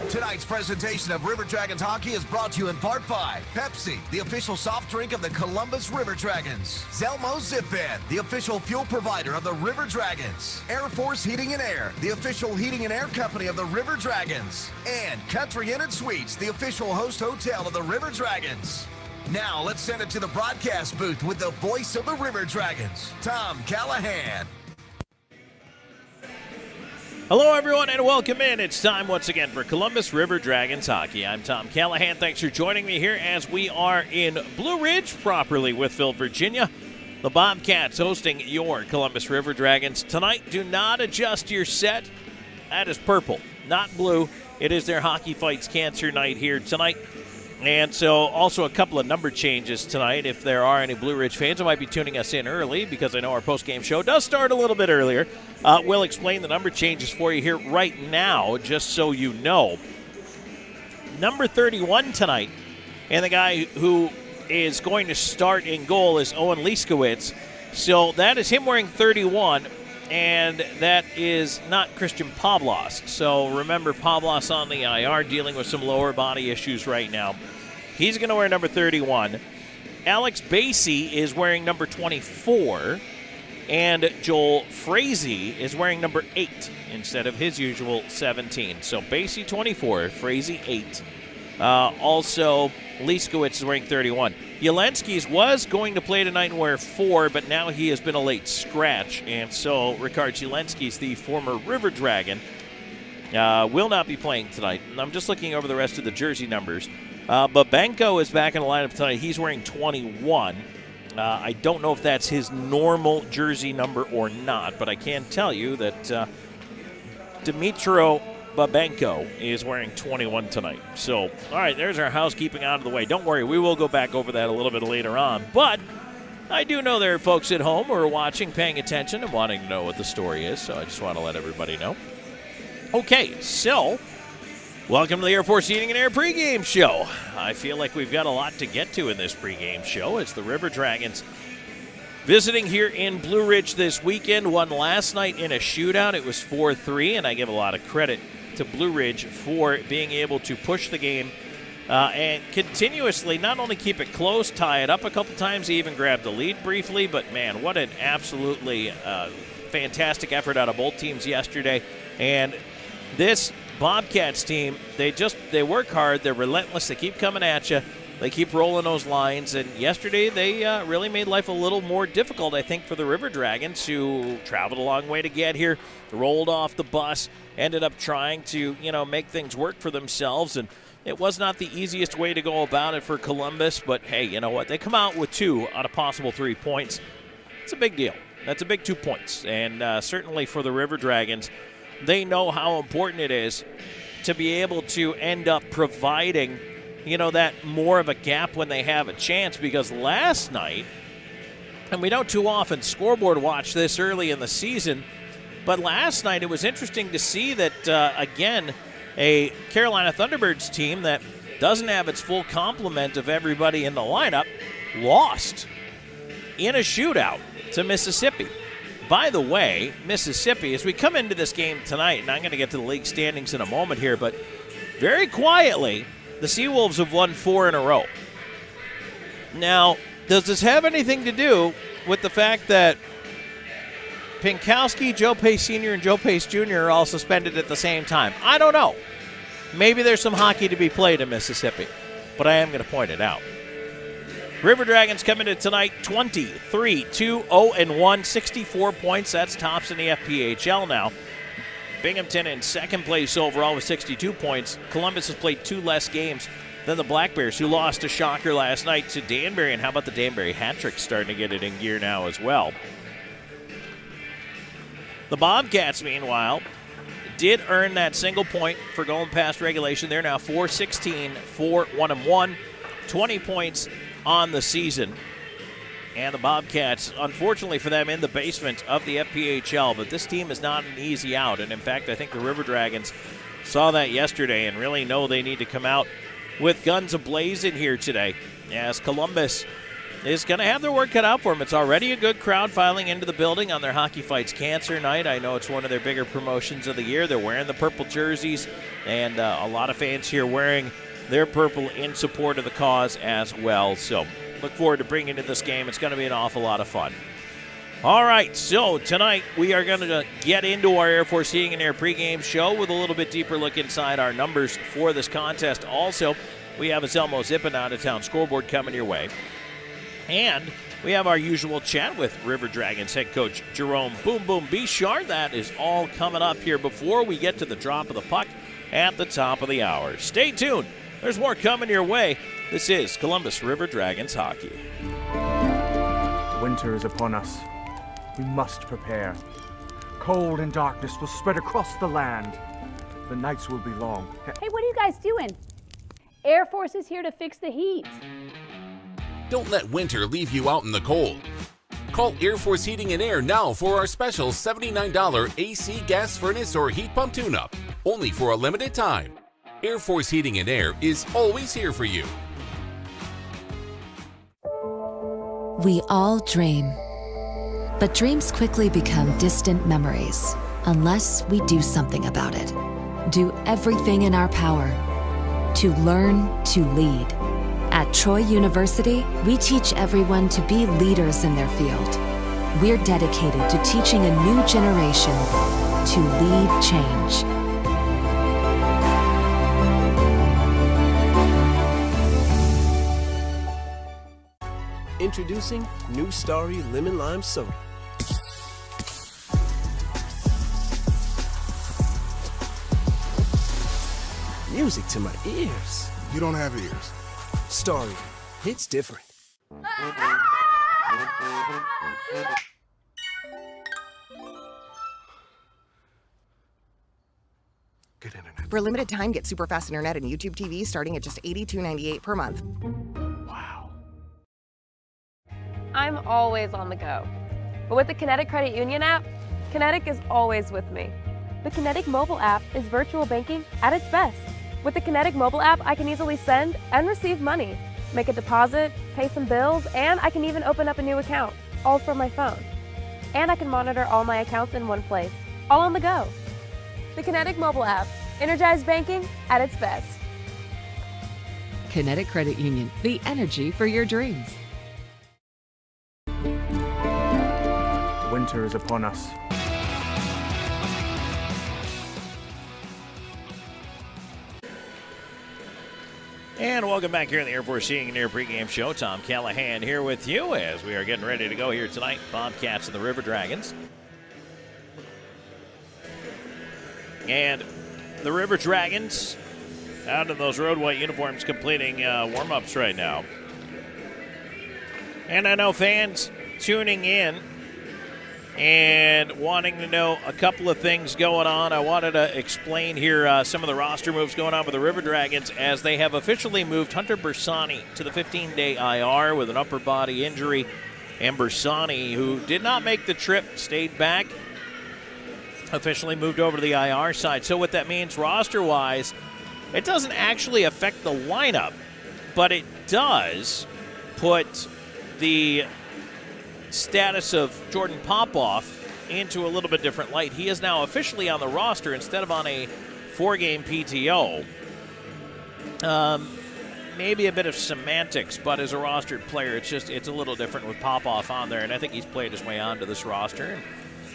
Tonight's presentation of River Dragons hockey is brought to you in part by Pepsi, the official soft drink of the Columbus River Dragons. Zelmo Zip Band, the official fuel provider of the River Dragons. Air Force Heating and Air, the official heating and air company of the River Dragons. And Country Inn & Suites, the official host hotel of the River Dragons. Now let's send it to the broadcast booth with the voice of the River Dragons, Tom Callahan. Hello, everyone, and welcome in. It's time once again for Columbus River Dragons hockey. I'm Tom Callahan. Thanks for joining me here as we are in Blue Ridge, properly Wytheville, Virginia. The Bobcats hosting your Columbus River Dragons. Tonight, do not adjust your set. That is purple, not blue. It is their Hockey Fights Cancer night here tonight. And so also a couple of number changes tonight. If there are any Blue Ridge fans who might be tuning us in early, because I know our post-game show does start a little bit earlier, we'll explain the number changes for you here right now, just so you know. Number 31 tonight, and the guy who is going to start in goal is Owen Lieskowitz. So that is him wearing 31, and that is not Christian Pavlos. So remember, Pavlos on the IR, dealing with some lower body issues right now. He's going to wear number 31. Alex Basie is wearing number 24. And Joel Frazee is wearing number 8 instead of his usual 17. So Basie 24, Frazee 8. Also, Lieskowitz is wearing 31. Yelensky's was going to play tonight and wear 4, but now he has been a late scratch. And so Ricard Yelensky's, the former River Dragon, will not be playing tonight. And I'm just looking over the rest of the jersey numbers. Babenko is back in the lineup tonight. He's wearing 21. I don't know if that's his normal jersey number or not, but I can tell you that Dmitro Babenko is wearing 21 tonight. So, all right, there's our housekeeping out of the way. Don't worry, we will go back over that a little bit later on. But I do know there are folks at home who are watching, paying attention, and wanting to know what the story is, so I just want to let everybody know. Okay, so welcome to the Air Force Heating and Air pregame show. I feel like we've got a lot to get to in this pregame show. It's the River Dragons visiting here in Blue Ridge this weekend. Won last night in a shootout. It was 4-3, and I give a lot of credit to Blue Ridge for being able to push the game and continuously not only keep it close, tie it up a couple times, he even grabbed the lead briefly, but man, what an absolutely fantastic effort out of both teams yesterday. And this Bobcats team, they work hard, they're relentless, they keep coming at you, they keep rolling those lines, and yesterday they really made life a little more difficult, I think, for the River Dragons, who traveled a long way to get here, rolled off the bus, ended up trying to, make things work for themselves, and it was not the easiest way to go about it for Columbus, but hey, you know what, they come out with 2 out of possible 3 points. It's a big deal. That's a big 2 points, and certainly for the River Dragons, they know how important it is to be able to end up providing, that more of a gap when they have a chance. Because last night, and we don't too often scoreboard watch this early in the season, but last night it was interesting to see that, again, a Carolina Thunderbirds team that doesn't have its full complement of everybody in the lineup lost in a shootout to Mississippi. By the way, Mississippi, as we come into this game tonight, and I'm going to get to the league standings in a moment here, but very quietly, the Seawolves have won 4 in a row. Now, does this have anything to do with the fact that Pinkowski, Joe Pace Sr., and Joe Pace Jr. are all suspended at the same time? I don't know. Maybe there's some hockey to be played in Mississippi, but I am going to point it out. River Dragons come into tonight 23-2-0-1, 64 points. That's tops in the FPHL now. Binghamton in second place overall with 62 points. Columbus has played 2 less games than the Black Bears, who lost a shocker last night to Danbury. And how about the Danbury hat trick starting to get it in gear now as well? The Bobcats, meanwhile, did earn that single point for going past regulation. They're now 4-16, 4-1-1, 20 points on the season. And the Bobcats, unfortunately for them, in the basement of the FPHL, but this team is not an easy out. And in fact, I think the River Dragons saw that yesterday and really know they need to come out with guns ablaze in here today, as Columbus is going to have their work cut out for them. It's already a good crowd filing into the building on their Hockey Fights Cancer Night. I know it's one of their bigger promotions of the year. They're wearing the purple jerseys, and a lot of fans here wearing their purple in support of the cause as well. So look forward to bringing you to this game. It's going to be an awful lot of fun. All right, so tonight we are going to get into our Air Force Heating and Air pregame show with a little bit deeper look inside our numbers for this contest. Also, we have a Zelmo Zippin out-of-town scoreboard coming your way. And we have our usual chat with River Dragons head coach Jerome Boom Boom Bichard. That is all coming up here before we get to the drop of the puck at the top of the hour. Stay tuned. There's more coming your way. This is Columbus River Dragons hockey. Winter is upon us. We must prepare. Cold and darkness will spread across the land. The nights will be long. Hey, what are you guys doing? Air Force is here to fix the heat. Don't let winter leave you out in the cold. Call Air Force Heating and Air now for our special $79 AC gas furnace or heat pump tune-up, only for a limited time. Air Force Heating and Air is always here for you. We all dream, but dreams quickly become distant memories unless we do something about it. Do everything in our power to learn to lead. At Troy University, we teach everyone to be leaders in their field. We're dedicated to teaching a new generation to lead change. Introducing New Starry Lemon Lime Soda. Music to my ears. You don't have ears. Starry, it's different. Good internet. For a limited time, get super fast internet and YouTube TV starting at just $82.98 per month. Wow. I'm always on the go. But with the Kinetic Credit Union app, Kinetic is always with me. The Kinetic mobile app is virtual banking at its best. With the Kinetic mobile app, I can easily send and receive money, make a deposit, pay some bills, and I can even open up a new account, all from my phone. And I can monitor all my accounts in one place, all on the go. The Kinetic mobile app, energized banking at its best. Kinetic Credit Union, the energy for your dreams. Winter is upon us. And welcome back here in the Air Force Heating and Air pregame show. Tom Callahan here with you as we are getting ready to go here tonight. Bobcats and the River Dragons. And the River Dragons out in those road white uniforms completing warm-ups right now. And I know fans tuning in and wanting to know a couple of things going on. I wanted to explain here some of the roster moves going on with the River Dragons as they have officially moved Hunter Bersani to the 15-day IR with an upper body injury. And Bersani, who did not make the trip, stayed back, officially moved over to the IR side. So what that means roster-wise, it doesn't actually affect the lineup, but it does put the status of Jordan Popoff into a little bit different light. He is now officially on the roster instead of on a 4-game PTO. Maybe a bit of semantics, but as a rostered player, it's a little different with Popoff on there, and I think he's played his way onto this roster, and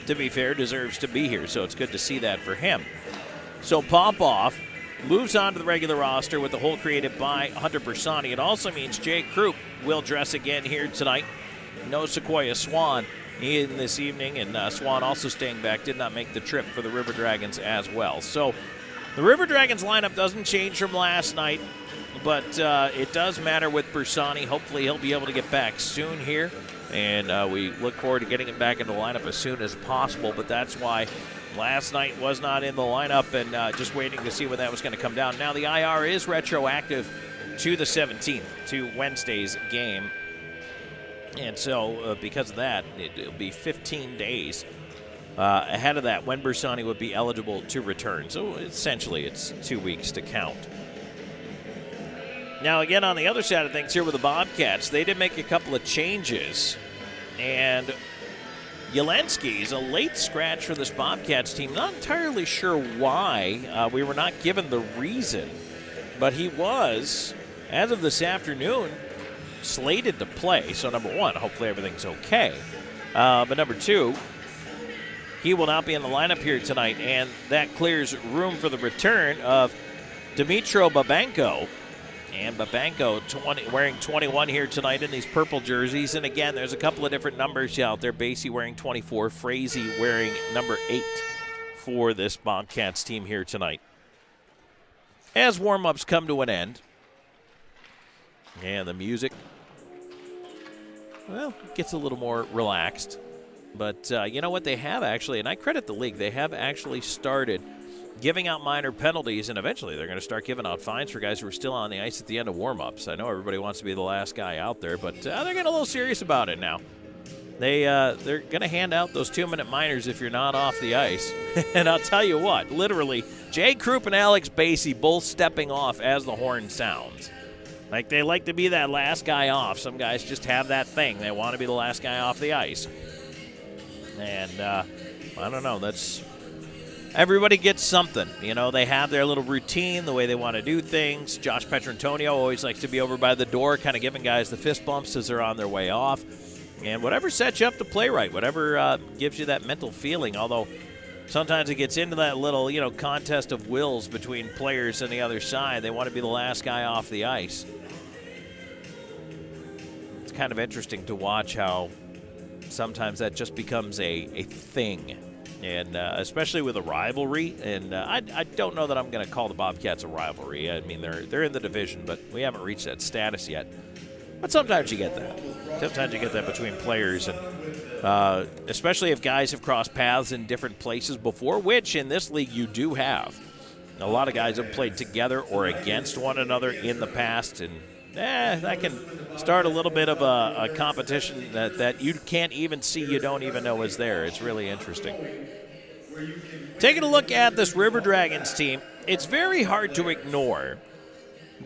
to be fair, deserves to be here, so it's good to see that for him. So Popoff moves on to the regular roster with the hole created by Hunter Bersani. It also means Jake Krupp will dress again here tonight. No Sequoia Swan in this evening, and Swan also staying back, did not make the trip for the River Dragons as well. So the River Dragons lineup doesn't change from last night, but it does matter with Bersani. Hopefully he'll be able to get back soon here, and we look forward to getting him back into the lineup as soon as possible, but that's why last night was not in the lineup, and just waiting to see when that was going to come down. Now the IR is retroactive to the 17th, to Wednesday's game. And so because of that, it'll be 15 days ahead of that when Bersani would be eligible to return. So essentially it's 2 weeks to count. Now, again, on the other side of things here with the Bobcats, they did make a couple of changes. And Yelensky's a late scratch for this Bobcats team. Not entirely sure why. We were not given the reason. But he was, as of this afternoon, slated to play. So, number one, hopefully everything's okay. But number two, he will not be in the lineup here tonight. And that clears room for the return of Dmitro Babenko. And Babenko wearing 21 here tonight in these purple jerseys. And again, there's a couple of different numbers out there. Basie wearing 24, Frazee wearing number 8 for this Bobcats team here tonight. As warm-ups come to an end. And the music, well, gets a little more relaxed. But you know what? They have actually, and I credit the league, they have actually started giving out minor penalties, and eventually they're going to start giving out fines for guys who are still on the ice at the end of warm-ups. I know everybody wants to be the last guy out there, but they're getting a little serious about it now. They're going to hand out those 2-minute minors if you're not off the ice. And I'll tell you what, literally, Jay Krupp and Alex Basie both stepping off as the horn sounds. Like, they like to be that last guy off. Some guys just have that thing. They want to be the last guy off the ice. And I don't know, that's... Everybody gets something. You know, they have their little routine, the way they want to do things. Josh Petrantonio always likes to be over by the door, kind of giving guys the fist bumps as they're on their way off. And whatever sets you up to play right, whatever gives you that mental feeling, although sometimes it gets into that little, contest of wills between players on the other side. They want to be the last guy off the ice. It's kind of interesting to watch how sometimes that just becomes a thing. And especially with a rivalry, and I don't know that I'm going to call the Bobcats a rivalry. I mean, they're in the division, but we haven't reached that status yet. But sometimes you get that. Sometimes you get that between players, and especially if guys have crossed paths in different places before, which in this league you do have. A lot of guys have played together or against one another in the past, and that can start a little bit of a competition that you can't even see, you don't even know is there. It's really interesting. Taking a look at this River Dragons team, it's very hard to ignore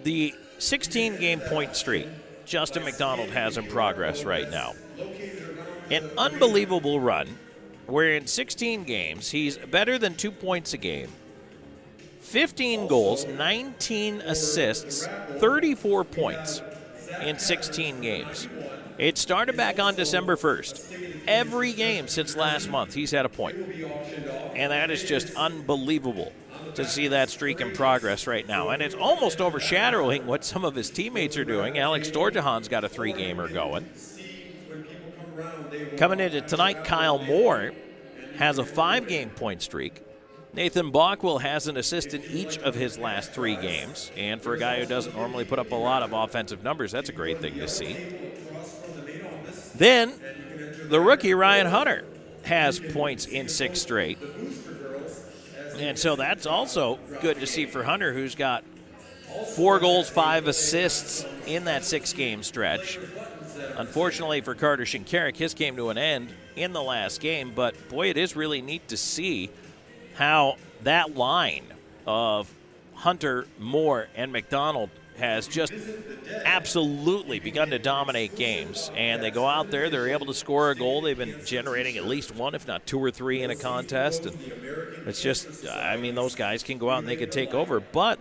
the 16-game point streak Justin McDonald has in progress right now. An unbelievable run where in 16 games he's better than 2 points a game. 15 goals, 19 assists, 34 points in 16 games. It started back on December 1st. Every game since last month, he's had a point. And that is just unbelievable to see that streak in progress right now. And it's almost overshadowing what some of his teammates are doing. Alex Dorjahan's got a 3-gamer going. Coming into tonight, Kyle Moore has a 5-game point streak. Nathan Bockwell has an assist in each of his last 3 games. And for a guy who doesn't normally put up a lot of offensive numbers, that's a great thing to see. Then, the rookie Ryan Hunter has points in 6 straight. And so that's also good to see for Hunter, who's got 4 goals, 5 assists in that 6-game stretch. Unfortunately for Carter Shinkarik, his came to an end in the last game. But, boy, it is really neat to see how that line of Hunter, Moore, and McDonald has just absolutely begun to dominate games. And they go out there, they're able to score a goal. They've been generating at least 1, if not 2 or 3 in a contest. And it's just, I mean, those guys can go out and they can take over. But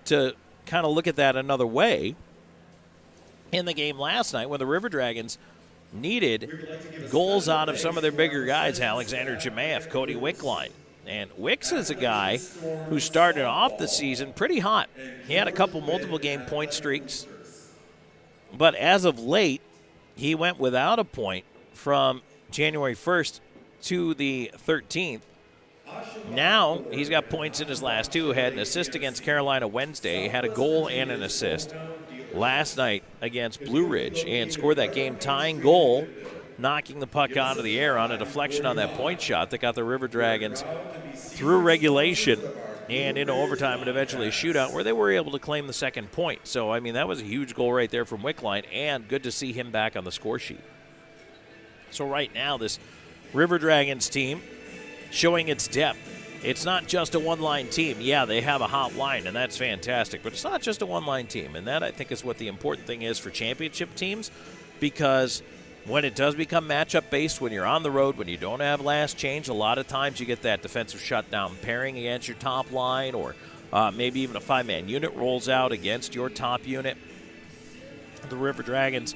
to kind of look at that another way, in the game last night when the River Dragons needed goals out of some of their bigger guys, Alexander Jemaev, Cody Wickline. And Wicks is a guy who started off the season pretty hot. He had a couple multiple-game point streaks. But as of late, he went without a point from January 1st to the 13th. Now he's got points in his last 2. Had an assist against Carolina Wednesday. He had a goal and an assist last night against Blue Ridge and scored that game-tying goal, knocking the puck out of the air on a deflection on that point shot that got the River Dragons through regulation and into overtime and eventually a shootout where they were able to claim the second point. So, I mean, that was a huge goal right there from Wickline, and good to see him back on the score sheet. So right now, this River Dragons team showing its depth it's not just a one-line team. Yeah, they have a hot line, and that's fantastic, but it's not just a one-line team, and that, I think, is what the important thing is for championship teams, because when it does become matchup-based, when you're on the road, when you don't have last change, a lot of times you get that defensive shutdown pairing against your top line, or maybe even a five-man unit rolls out against your top unit. The River Dragons,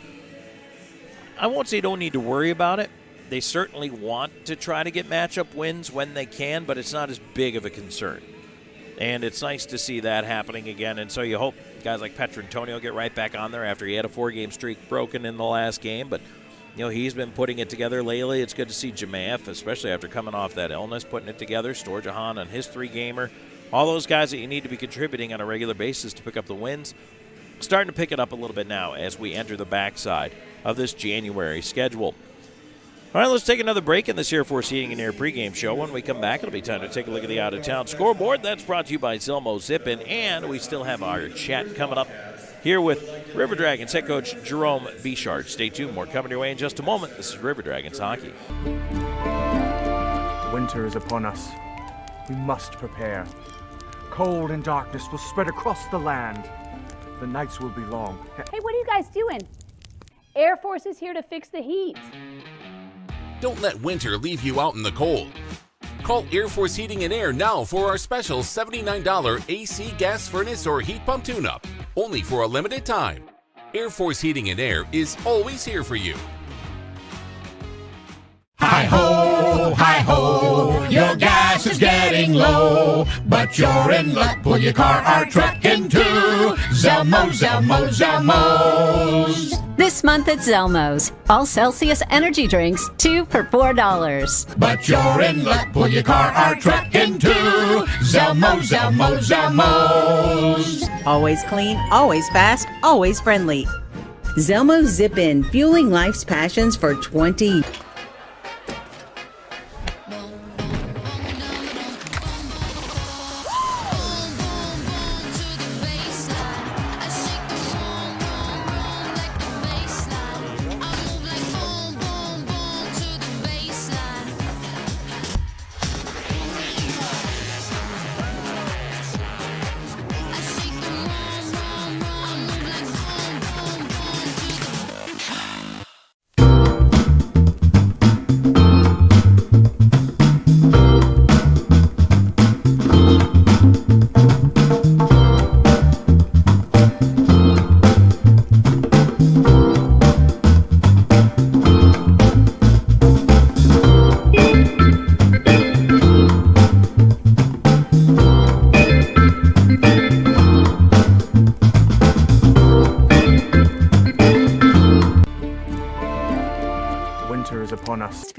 I won't say don't need to worry about it. They certainly want to try to get matchup wins when they can, but it's not as big of a concern. And it's nice to see that happening again. And so you hope guys like Petrantonio get right back on there after he had a 4-game streak broken in the last game. But, he's been putting it together lately. It's good to see Jemaev, especially after coming off that illness, putting it together. Storjahan on his 3-gamer. All those guys that you need to be contributing on a regular basis to pick up the wins. Starting to pick it up a little bit now as we enter the backside of this January schedule. All right, let's take another break in this Air Force Heating and Air pregame show. When we come back, it'll be time to take a look at the out-of-town scoreboard. That's brought to you by Zelmo Zip-In, and we still have our chat coming up here with River Dragons head coach Jerome Bichard. Stay tuned. More coming your way in just a moment. This is River Dragons Hockey. Winter is upon us. We must prepare. Cold and darkness will spread across the land. The nights will be long. Hey, what are you guys doing? Air Force is here to fix the heat. Don't let winter leave you out in the cold. Call Air Force Heating and Air now for our special $79 AC gas furnace or heat pump tune-up, only for a limited time. Air Force Heating and Air is always here for you. Hi-ho, your gas is getting low, but you're in luck, pull your car or truck into Zelmo's. This month at Zelmo's, all Celsius energy drinks, 2 for $4. But you're in luck, pull your car or truck into Zelmo's. Always clean, always fast, always friendly. Zelmo's Zip-In, fueling life's passions for 20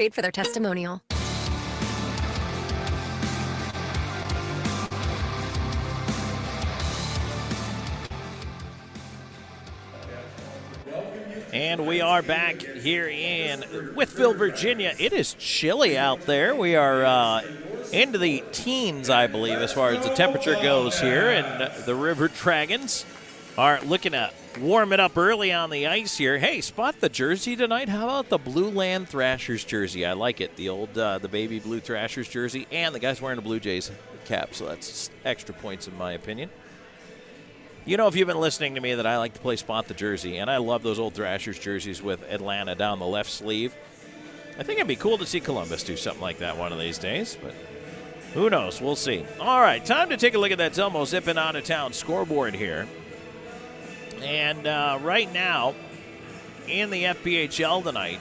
paid for their testimonial. And we are back here in Wytheville, Virginia. It is chilly out there. We are into the teens, I believe, as far as the temperature goes here. And the River Dragons are looking to warm it up early on the ice here. Hey, spot the jersey tonight. How about the Blue Land Thrashers jersey? I like it. The old, the baby blue Thrashers jersey. And the guy's wearing a Blue Jays cap, so that's extra points in my opinion. You know, if you've been listening to me, that I like to play spot the jersey, and I love those old Thrashers jerseys with Atlanta down the left sleeve. I think it'd be cool to see Columbus do something like that one of these days, but who knows? We'll see. All right, time to take a look at that Zelmo Zip-In out-of-town scoreboard here. And right now, in the FPHL tonight,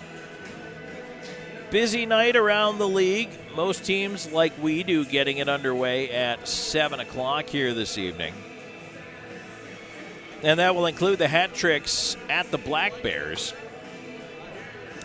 busy night around the league. Most teams, like we do, getting it underway at 7 o'clock here this evening. And that will include the hat tricks at the Black Bears.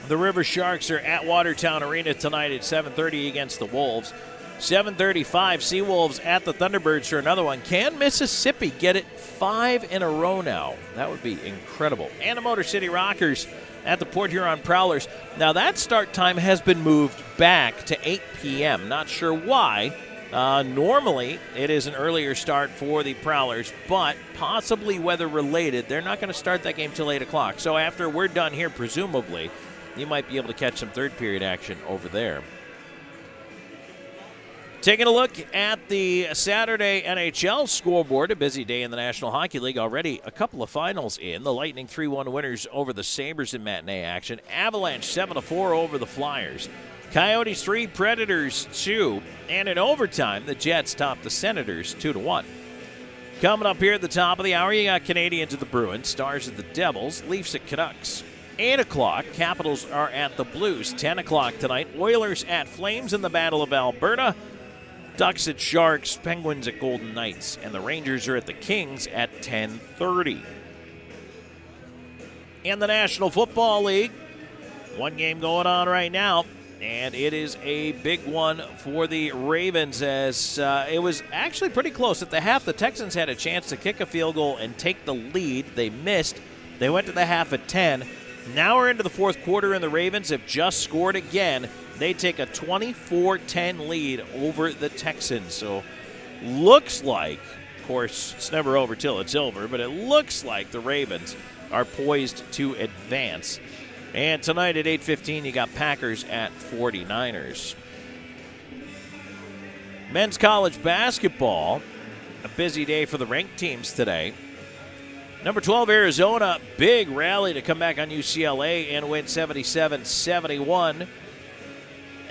The River Sharks are at Watertown Arena tonight at 7:30 against the Wolves. 7:35, Seawolves at the Thunderbirds for another one. Can Mississippi get it 5 in a row now? That would be incredible. And the Motor City Rockers at the Port Huron Prowlers. Now that start time has been moved back to 8 p.m. Not sure why. Normally, it is an earlier start for the Prowlers, but possibly weather-related. They're not going to start that game till 8 o'clock. So after we're done here, presumably, you might be able to catch some third-period action over there. Taking a look at the Saturday NHL scoreboard, a busy day in the National Hockey League. Already a couple of finals in. The Lightning 3-1 winners over the Sabres in matinee action. Avalanche 7-4 over the Flyers. Coyotes 3, Predators 2. And in overtime, the Jets topped the Senators 2-1. Coming up here at the top of the hour, you got Canadians at the Bruins, Stars at the Devils, Leafs at Canucks. 8 o'clock, Capitals are at the Blues. 10 o'clock tonight, Oilers at Flames in the Battle of Alberta. Ducks at Sharks, Penguins at Golden Knights, and the Rangers are at the Kings at 10:30. In the National Football League, one game going on right now, and it is a big one for the Ravens as it was actually pretty close. At the half, the Texans had a chance to kick a field goal and take the lead. They missed. They went to the half at 10. Now we're into the fourth quarter, and the Ravens have just scored again. They take a 24-10 lead over the Texans. So looks like, of course, it's never over till it's over, but it looks like the Ravens are poised to advance. And tonight at 8:15, you got Packers at 49ers. Men's college basketball, a busy day for the ranked teams today. Number 12, Arizona, big rally to come back on UCLA and win 77-71.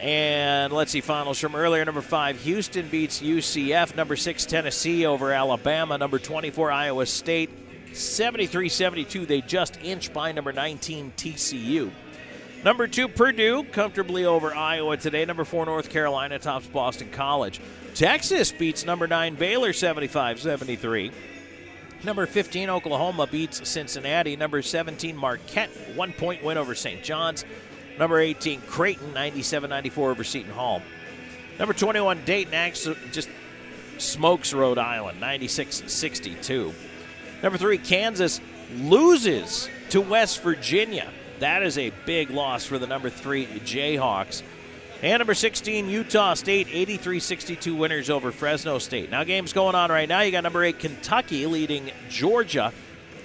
And let's see finals from earlier. Number 5, Houston beats UCF. Number 6, Tennessee over Alabama. Number 24, Iowa State, 73-72. They just inched by number 19, TCU. Number 2, Purdue, comfortably over Iowa today. Number 4, North Carolina tops Boston College. Texas beats number 9, Baylor, 75-73. Number 15, Oklahoma beats Cincinnati. Number 17, Marquette, 1-point win over St. John's. Number 18, Creighton, 97-94 over Seton Hall. Number 21, Dayton actually just smokes Rhode Island, 96-62. Number 3, Kansas loses to West Virginia. That is a big loss for the number 3 Jayhawks. And number 16, Utah State, 83-62 winners over Fresno State. Now games going on right now. You got number 8, Kentucky leading Georgia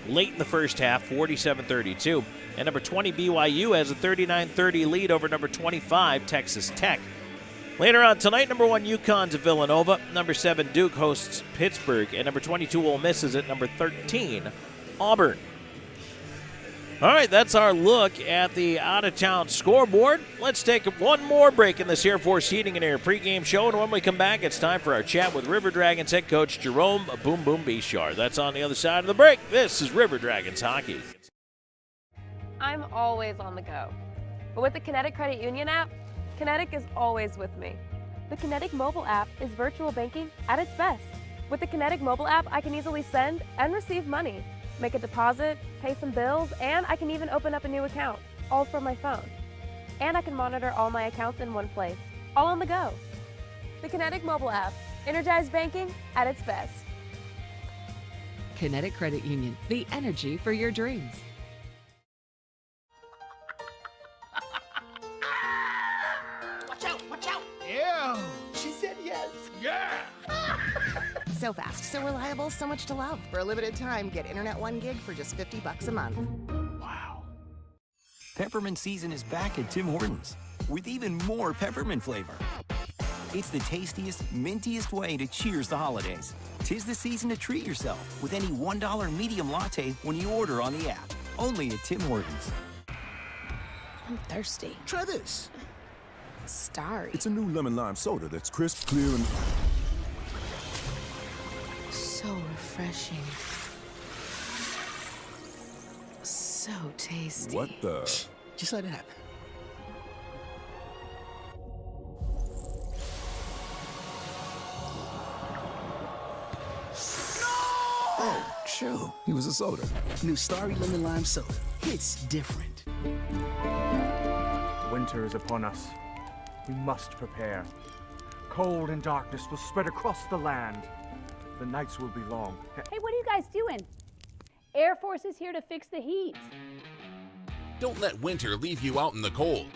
late in the first half, 47-32. And number 20, BYU has a 39-30 lead over number 25, Texas Tech. Later on tonight, number 1, UConn's at Villanova. Number 7, Duke hosts Pittsburgh. And number 22, Ole Miss is at number 13, Auburn. All right, that's our look at the out-of-town scoreboard. Let's take one more break in this Air Force Heating and Air pregame show. And when we come back, it's time for our chat with River Dragons head coach Jerome Boom Boom Bishar. That's on the other side of the break. This is River Dragons Hockey. I'm always on the go. But with the Kinetic Credit Union app, Kinetic is always with me. The Kinetic mobile app is virtual banking at its best. With the Kinetic mobile app, I can easily send and receive money, make a deposit, pay some bills, and I can even open up a new account, all from my phone. And I can monitor all my accounts in one place, all on the go. The Kinetic mobile app, energized banking at its best. Kinetic Credit Union, the energy for your dreams. Watch out! Ew! She said yes. Yeah! So fast, so reliable, so much to love. For a limited time, get Internet 1 gig for just $50 a month. Wow. Peppermint season is back at Tim Hortons with even more peppermint flavor. It's the tastiest, mintiest way to cheers the holidays. 'Tis the season to treat yourself with any $1 medium latte when you order on the app. Only at Tim Hortons. I'm thirsty. Try this. Starry. It's a new lemon lime soda that's crisp, clear, and So refreshing. So tasty. what the? Just let it happen. Oh, true. He was a soda. New Starry Lemon Lime Soda. It's different. Winter is upon us. We must prepare. Cold and darkness will spread across the land. The nights will be long. Hey, what are you guys doing? Air Force is here to fix the heat. Don't let winter leave you out in the cold.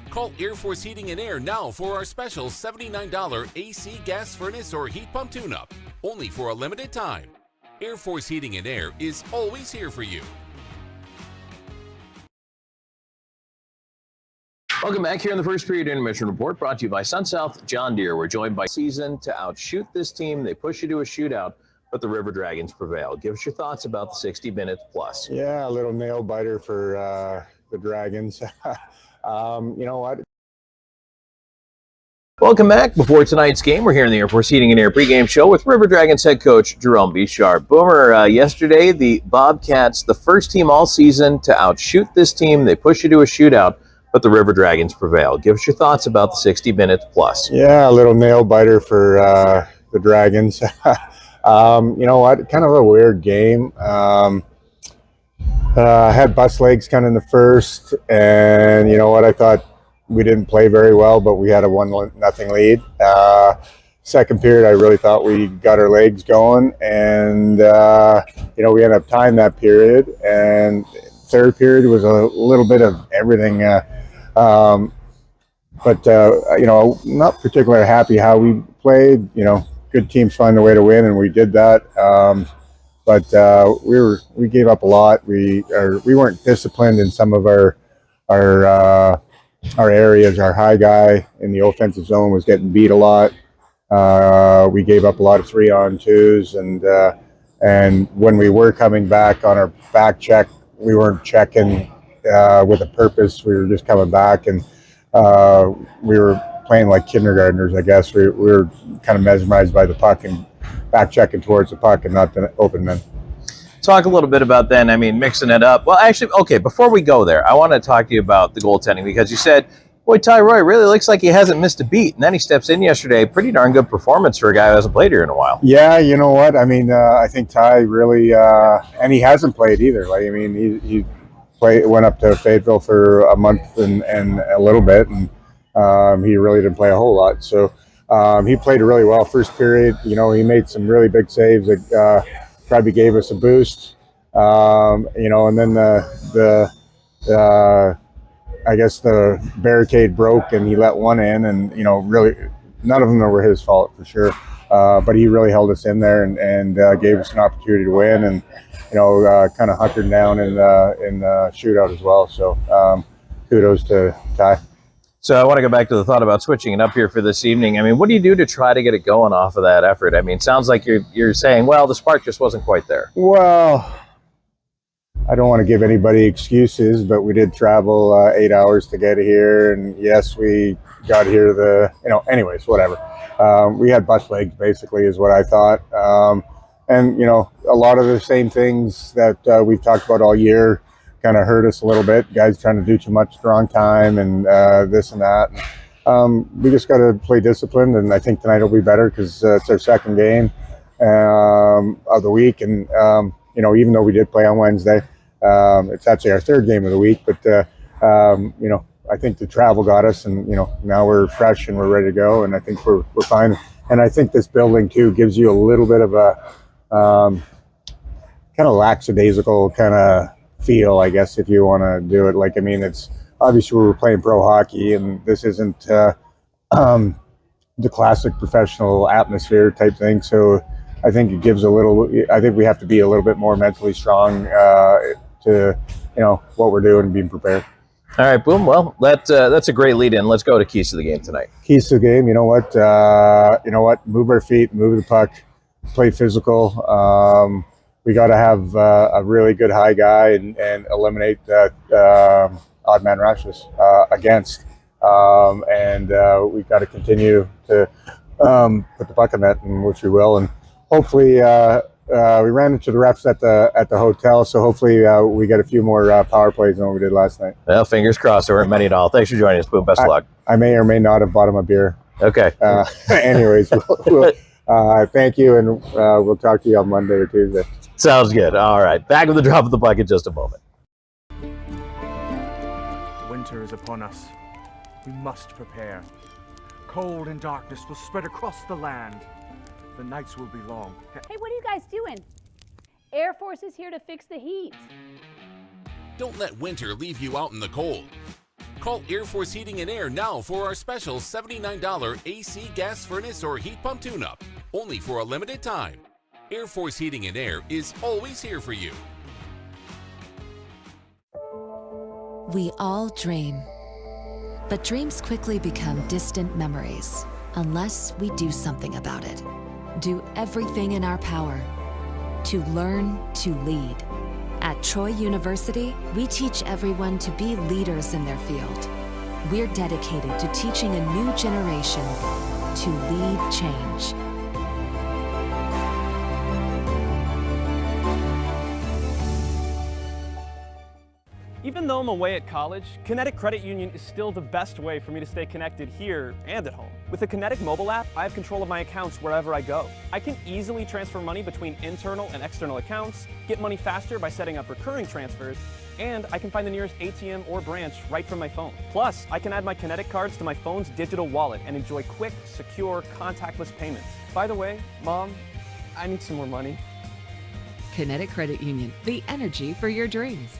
Call Air Force Heating and Air now for our special $79 AC gas furnace or heat pump tune-up, only for a limited time. Air Force Heating and Air is always here for you. Welcome back here in the first period intermission report, brought to you by SunSouth John Deere. We're joined by season to outshoot this team. They push you to a shootout, but the River Dragons prevail. Give us your thoughts about the 60 minutes plus. Yeah, a little nail biter for the Dragons. You know what? Welcome back. Before tonight's game, we're here in the Air Force Heating and Air pregame show with River Dragons head coach Jerome Bichard. Boomer, yesterday the Bobcats, the first team all season to outshoot this team. They push you to a shootout, but the River Dragons prevail. Give us your thoughts about the 60 minutes plus. Yeah, a little nail biter for the Dragons. You know what? Kind of a weird game. Had bus legs kind of in the first, and you know what? I thought we didn't play very well, but we had a 1-0 lead. Second period, I really thought we got our legs going, and you know, we ended up tying that period. And third period was a little bit of everything. But you know, not particularly happy how we played. You know, good teams find a way to win, and we did that. But we gave up a lot. We weren't disciplined in some of our areas. Our high guy in the offensive zone was getting beat a lot. We gave up a lot of 3-on-2s, and when we were coming back on our back check, we weren't checking with a purpose. We were just coming back, and we were playing like kindergartners, I guess. We were kind of mesmerized by the puck and back checking towards the puck and not the open men. Talk a little bit about then, I mean, mixing it up. Well, actually, okay, before we go there, I want to talk to you about the goaltending, because you said, boy, Ty Roy really looks like he hasn't missed a beat. And then he steps in yesterday. Pretty darn good performance for a guy who hasn't played here in a while. Yeah, you know what? I mean, I think Ty really, and he hasn't played either. Like, I mean, he went up to Fayetteville for a month and a little bit, and he really didn't play a whole lot. So he played really well first period. You know, he made some really big saves that probably gave us a boost. You know, and then I guess the barricade broke and he let one in, and you know, really none of them were his fault for sure. But he really held us in there and gave us an opportunity to win, and you know, kind of hunkered down in the shootout as well. So kudos to Ty. So I want to go back to the thought about switching it up here for this evening. I mean, what do you do to try to get it going off of that effort? I mean, it sounds like you're saying, well, the spark just wasn't quite there. Well, I don't want to give anybody excuses, but we did travel 8 hours to get here, and yes, we got here anyways, whatever. We had bus legs, basically, is what I thought. And, you know, a lot of the same things that we've talked about all year kind of hurt us a little bit. Guys trying to do too much at the wrong time and this and that. We just got to play disciplined, and I think tonight will be better because it's our second game of the week. And, you know, even though we did play on Wednesday, it's actually our third game of the week. But, you know, I think the travel got us, and, you know, now we're fresh and we're ready to go, and I think we're fine. And I think this building, too, gives you a little bit of a kind of lackadaisical kind of feel, I guess, if you want to do it. Like, I mean, it's obviously we were playing pro hockey, and this isn't the classic professional atmosphere type thing. So I think it gives I think we have to be a little bit more mentally strong to, you know, what we're doing and being prepared. All right, boom. Well, that's a great lead in. Let's go to keys to the game tonight. Keys to the game. You know what? Move our feet, move the puck, play physical. We got to have a really good high guy and eliminate odd man rushes against. And we've got to continue to put the puck in net, and which we will. And hopefully, we ran into the refs at the hotel, so hopefully we get a few more power plays than what we did last night. Well, fingers crossed. There weren't many at all. Thanks for joining us, Boom. Best of luck. I may or may not have bought him a beer. Okay. Anyways, thank you, and we'll talk to you on Monday or Tuesday. Sounds good. All right. Back with the drop of the puck in just a moment. Winter is upon us. We must prepare. Cold and darkness will spread across the land. The nights will be long. Hey, what are you guys doing? Air Force is here to fix the heat. Don't let winter leave you out in the cold. Call Air Force Heating and Air now for our special $79 AC gas furnace or heat pump tune-up, only for a limited time. Air Force Heating and Air is always here for you. We all dream. But dreams quickly become distant memories unless we do something about it. Do everything in our power to learn to lead. At Troy University, we teach everyone to be leaders in their field. We're dedicated to teaching a new generation to lead change. Even though I'm away at college, Kinetic Credit Union is still the best way for me to stay connected here and at home. With the Kinetic mobile app, I have control of my accounts wherever I go. I can easily transfer money between internal and external accounts, get money faster by setting up recurring transfers, and I can find the nearest ATM or branch right from my phone. Plus, I can add my Kinetic cards to my phone's digital wallet and enjoy quick, secure, contactless payments. By the way, Mom, I need some more money. Kinetic Credit Union, the energy for your dreams.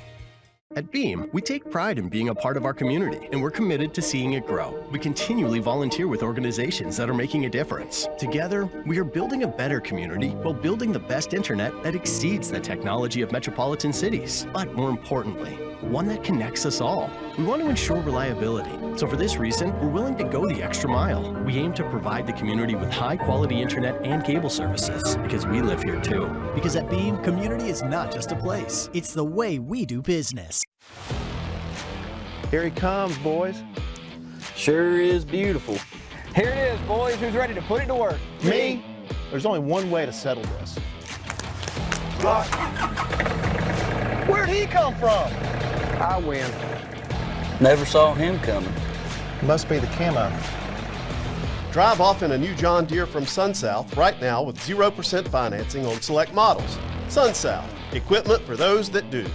At Beam, we take pride in being a part of our community, and we're committed to seeing it grow. We continually volunteer with organizations that are making a difference. Together, we are building a better community while building the best internet that exceeds the technology of metropolitan cities. But more importantly, one that connects us all. We want to ensure reliability. So for this reason, we're willing to go the extra mile. We aim to provide the community with high-quality internet and cable services, because we live here too. Because at Beam, community is not just a place. It's the way we do business. Here he comes, boys. Sure is beautiful. Here it is, boys. Who's ready to put it to work? Me? There's only one way to settle this. Where'd he come from? I win. Never saw him coming. Must be the camo. Drive off in a new John Deere from SunSouth right now with 0% financing on select models. SunSouth, equipment for those that do.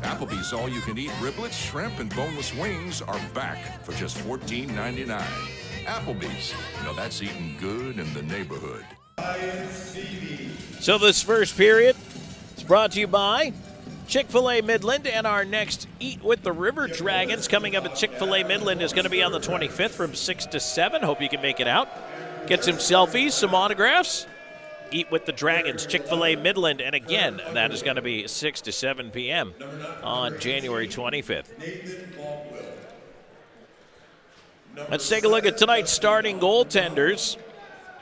Applebee's all-you-can-eat riblets, shrimp, and boneless wings are back for just $14.99. Applebee's, you know that's eating good in the neighborhood. So this first period is brought to you by Chick-fil-A Midland, and our next Eat with the River Dragons coming up at Chick-fil-A Midland is going to be on the 25th from 6 to 7. Hope you can make it out. Get some selfies, some autographs. Eat with the Dragons, Chick-fil-A Midland, and again, that is going to be 6 to 7 p.m. on January 25th. Let's take a look at tonight's starting goaltenders.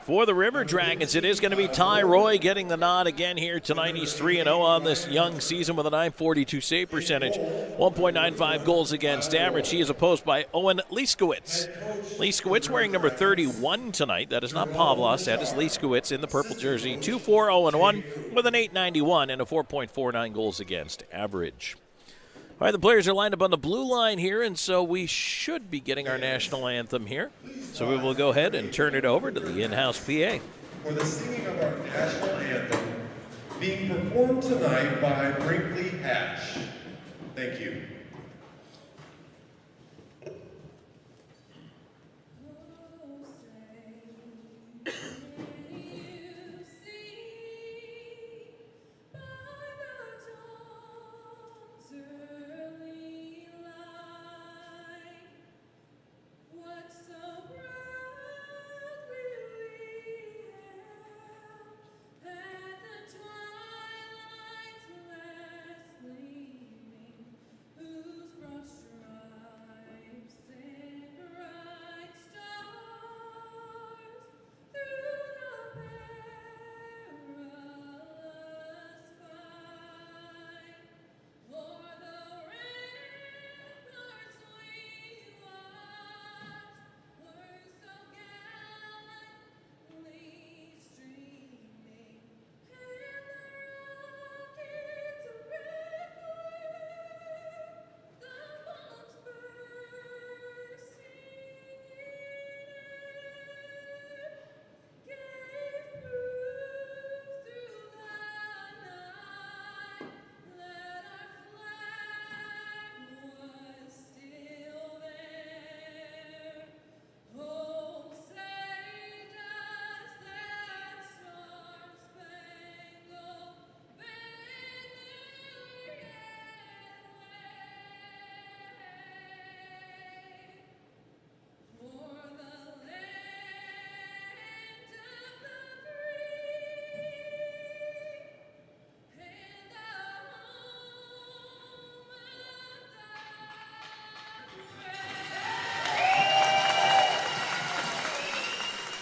For the River Dragons, it is going to be Ty Roy getting the nod again here tonight. He's 3-0 on this young season with a .942 save percentage, 1.95 goals against average. He is opposed by Owen Lieskowitz. Lieskowitz wearing number 31 tonight. That is not Pavlos. That is Lieskowitz in the purple jersey. 2-4-0-1 with an .891 and a 4.49 goals against average. All right, the players are lined up on the blue line here, and so we should be getting our national anthem here. So we will go ahead and turn it over to the in-house PA. For the singing of our national anthem, being performed tonight by Brinkley Hatch. Thank you.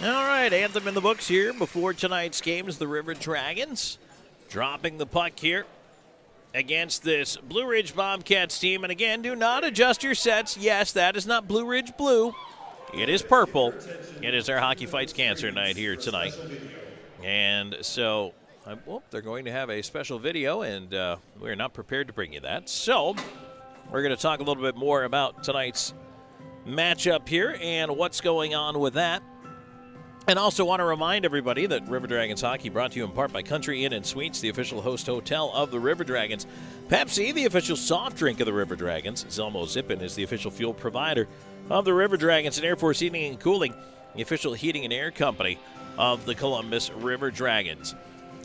All right, anthem in the books here before tonight's game is the River Dragons dropping the puck here against this Blue Ridge Bobcats team. And again, do not adjust your sets. Yes, that is not Blue Ridge blue. It is purple. It is our Hockey Fights Cancer night here tonight. And so, they're going to have a special video, and we're not prepared to bring you that. So, we're going to talk a little bit more about tonight's matchup here and what's going on with that. And also want to remind everybody that River Dragons Hockey brought to you in part by Country Inn & Suites, the official host hotel of the River Dragons. Pepsi, the official soft drink of the River Dragons. Zelmo Zippin is the official fuel provider of the River Dragons. And Air Force Heating and Cooling, the official heating and air company of the Columbus River Dragons.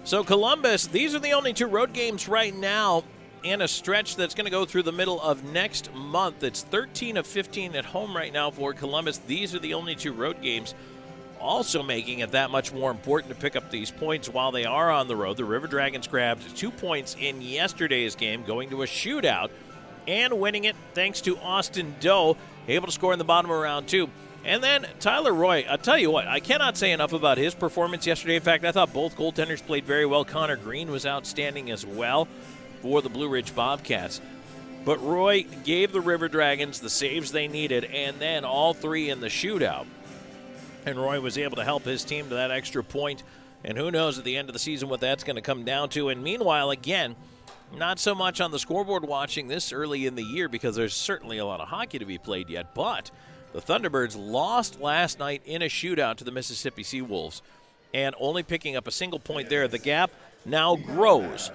So Columbus, these are the only 2 road games right now in a stretch that's going to go through the middle of next month. It's 13 of 15 at home right now for Columbus. These are the only 2 road games, also making it that much more important to pick up these points while they are on the road. The River Dragons grabbed 2 points in yesterday's game, going to a shootout and winning it thanks to Austin Doe, able to score in the bottom of round 2. And then Tyler Roy, I'll tell you what, I cannot say enough about his performance yesterday. In fact, I thought both goaltenders played very well. Connor Green was outstanding as well for the Blue Ridge Bobcats. But Roy gave the River Dragons the saves they needed, and then all 3 in the shootout. And Roy was able to help his team to that extra point. And who knows at the end of the season what that's going to come down to. And meanwhile, again, not so much on the scoreboard watching this early in the year because there's certainly a lot of hockey to be played yet. But the Thunderbirds lost last night in a shootout to the Mississippi Seawolves. And only picking up a single point there. The gap now grows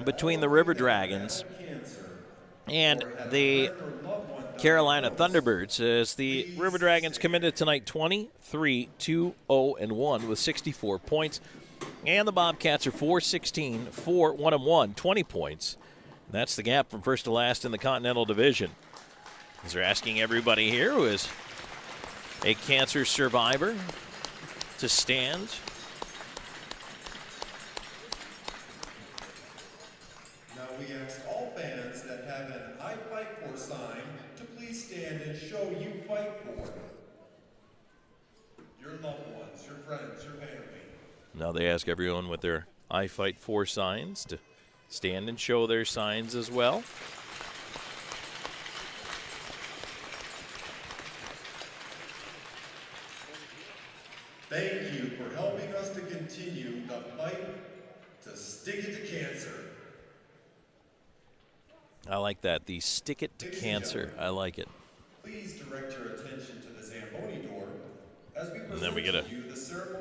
between the River Dragons and the Carolina Thunderbirds as the River Dragons committed tonight 23-2-0-1 with 64 points. And the Bobcats are 4-16, 4-1-1, 20 points. That's the gap from first to last in the Continental Division. As they're asking everybody here who is a cancer survivor to stand. Now we ask all fans that have an I Fight For sign to please stand and show you fight for your loved ones, your friends, your family. Now they ask everyone with their I Fight For signs to stand and show their signs as well. Thank you for helping us to continue the fight to stick it to cancer. I like that. The stick it to cancer. I like it. Please direct your attention to the Zamboni door as we And then we present get to you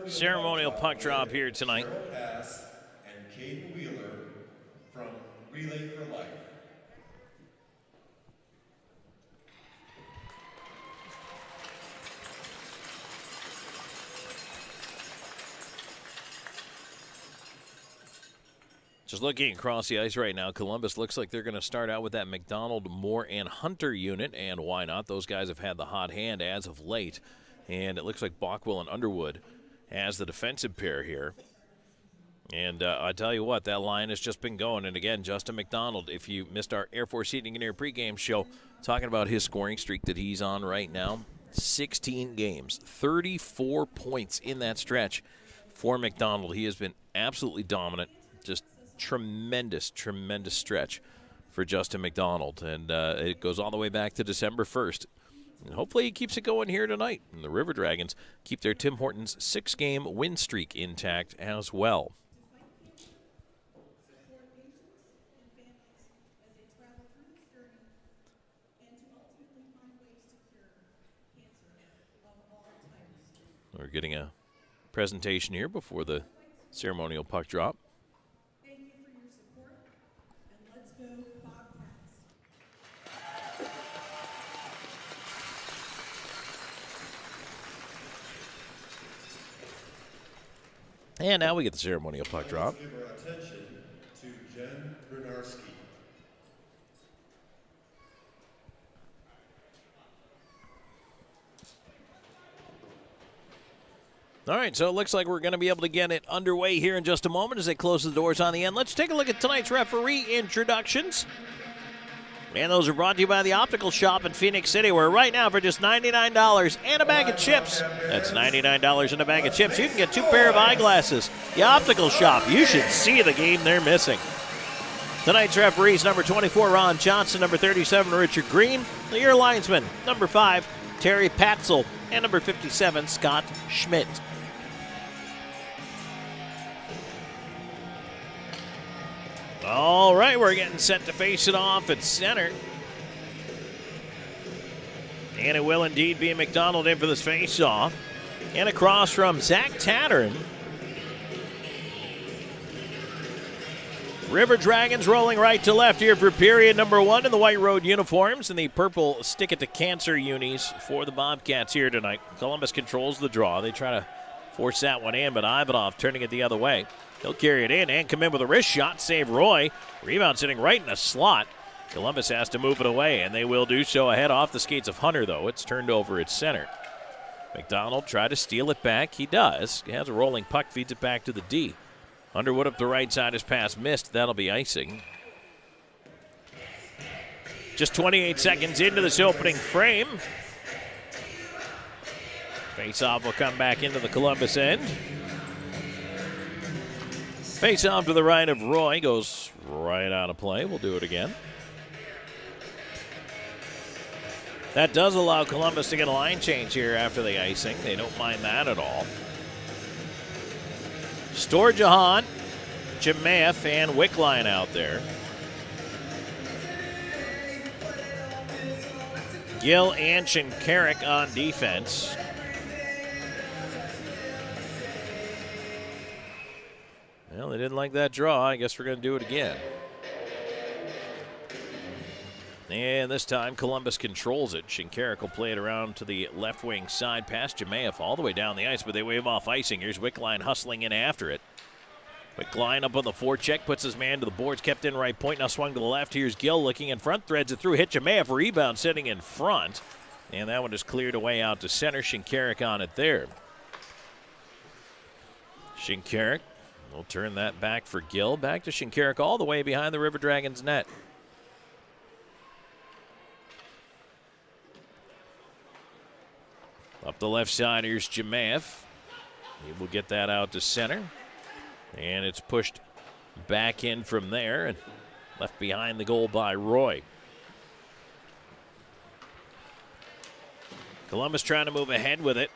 the ceremonial puck drop here tonight. Cheryl Cass and Caden Wheeler from Relay for Life. Just looking across the ice right now, Columbus looks like they're going to start out with that McDonald, Moore, and Hunter unit, and why not? Those guys have had the hot hand as of late, and it looks like Bockwell and Underwood as the defensive pair here. And I tell you what, that line has just been going. And again, Justin McDonald, if you missed our Air Force Heating and Air pregame show, talking about his scoring streak that he's on right now, 16 games, 34 points in that stretch for McDonald. He has been absolutely dominant, just tremendous stretch for Justin McDonald. And it goes all the way back to December 1st. And hopefully he keeps it going here tonight. And the River Dragons keep their Tim Hortons 6-game win streak intact as well. We're getting a presentation here before the ceremonial puck drop. Thank you for your support, and let's go Bobcats. And now we get the ceremonial puck drop. Let's give our attention to Jen Brunarski. All right, so it looks like we're going to be able to get it underway here in just a moment as they close the doors on the end. Let's take a look at tonight's referee introductions. And those are brought to you by the Optical Shop in Phoenix City, where right now for just $99 and a bag of chips, that's $99 and a bag of chips, you can get 2 pair of eyeglasses. The Optical Shop, you should see the game they're missing. Tonight's referees, number 24, Ron Johnson, number 37, Richard Green, your linesman, number 5, Terry Patzel, and number 57, Scott Schmidt. All right, we're getting set to face it off at center. And it will indeed be McDonald in for this face-off. And across from Zach Tattern. River Dragons rolling right to left here for period number 1 in the white road uniforms and the purple stick it to cancer unis for the Bobcats here tonight. Columbus controls the draw. They try to force that one in, but Ivanov turning it the other way. He'll carry it in and come in with a wrist shot, save Roy. Rebound sitting right in the slot. Columbus has to move it away, and they will do so ahead off the skates of Hunter, though. It's turned over at center. McDonald tried to steal it back. He does. He has a rolling puck, feeds it back to the D. Underwood up the right side, his pass missed. That'll be icing. Just 28 seconds into this opening frame. Face-off will come back into the Columbus end. Face-off to the right of Roy. Goes right out of play. We'll do it again. That does allow Columbus to get a line change here after the icing. They don't mind that at all. Storjahan, Jemaeth, and Wickline out there. Gill and Shinkarik on defense. Well, they didn't like that draw. I guess we're going to do it again. And this time, Columbus controls it. Shinkarik will play it around to the left wing side past Jemaeth all the way down the ice, but they wave off icing. Here's Wickline hustling in after it. Wickline up on the forecheck, puts his man to the boards, kept in right point, now swung to the left. Here's Gill looking in front, threads it through, hit Jemaeth, rebound sitting in front. And that one is cleared away out to center. Shinkarik on it there. Shinkarik will turn that back for Gill. Back to Shinkarik all the way behind the River Dragons net. Up the left side, here's Jemaeth. He will get that out to center. And it's pushed back in from there and left behind the goal by Roy. Columbus trying to move ahead with it.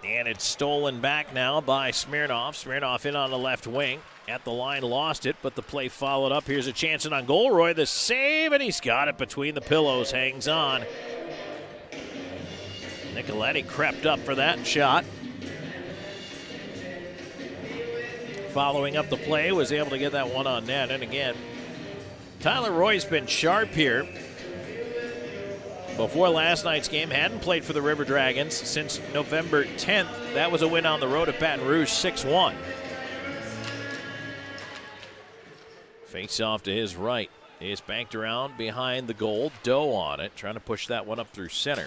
And it's stolen back now by Smirnov. Smirnov in on the left wing. At the line, lost it, but the play followed up. Here's a chance and on goal. Roy the save, and he's got it between the pillows. Hangs on. Nicoletti crept up for that shot. Following up the play, was able to get that one on net. And again, Tyler Roy's been sharp here. Before last night's game, hadn't played for the River Dragons since November 10th. That was a win on the road at Baton Rouge, 6-1. Face off to his right. Is banked around behind the goal. Doe on it, trying to push that one up through center.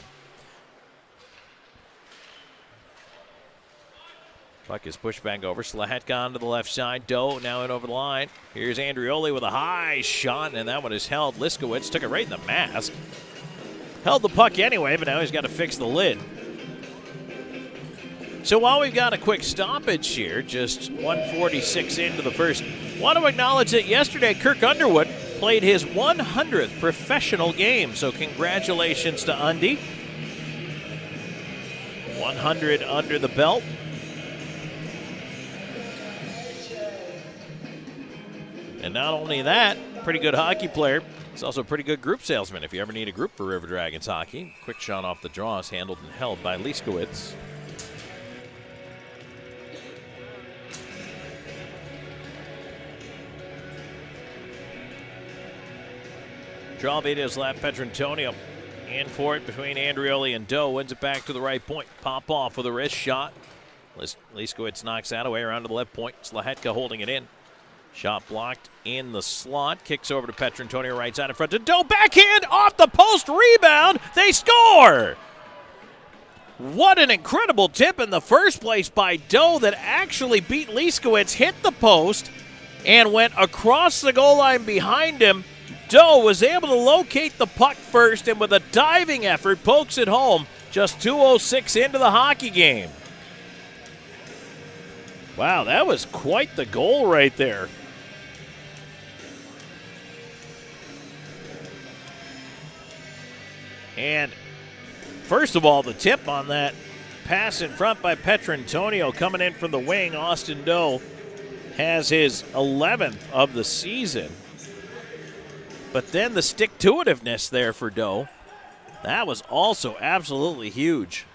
Puck is pushed back over. Slahetka on to the left side. Doe now in over the line. Here's Andrioli with a high shot, and that one is held. Liskowitz took it right in the mask. Held the puck anyway, but now he's got to fix the lid. So while we've got a quick stoppage here, just 1:46 into the first, want to acknowledge that yesterday Kirk Underwood played his 100th professional game. So congratulations to Undy. 100 under the belt. And not only that, pretty good hockey player. He's also a pretty good group salesman if you ever need a group for River Dragons hockey. Quick shot off the draw is handled and held by Liskowitz. Draw beat his lap. Petrantonio in for it between Andrioli and Doe. Wins it back to the right point. Pop off with a wrist shot. Liskowitz knocks that away around to the left point. Slahetka holding it in. Shot blocked in the slot. Kicks over to Petrantonio right side in front to Doe. Backhand off the post. Rebound. They score. What an incredible tip in the first place by Doe that actually beat Liskowitz, hit the post, and went across the goal line behind him Doe was able to locate the puck first and with a diving effort pokes it home just 2:06 into the hockey game. Wow, that was quite the goal right there. And first of all, the tip on that pass in front by Petrantonio coming in from the wing. Austin Doe has his 11th of the season. But then the stick-to-itiveness there for Doe, that was also absolutely huge.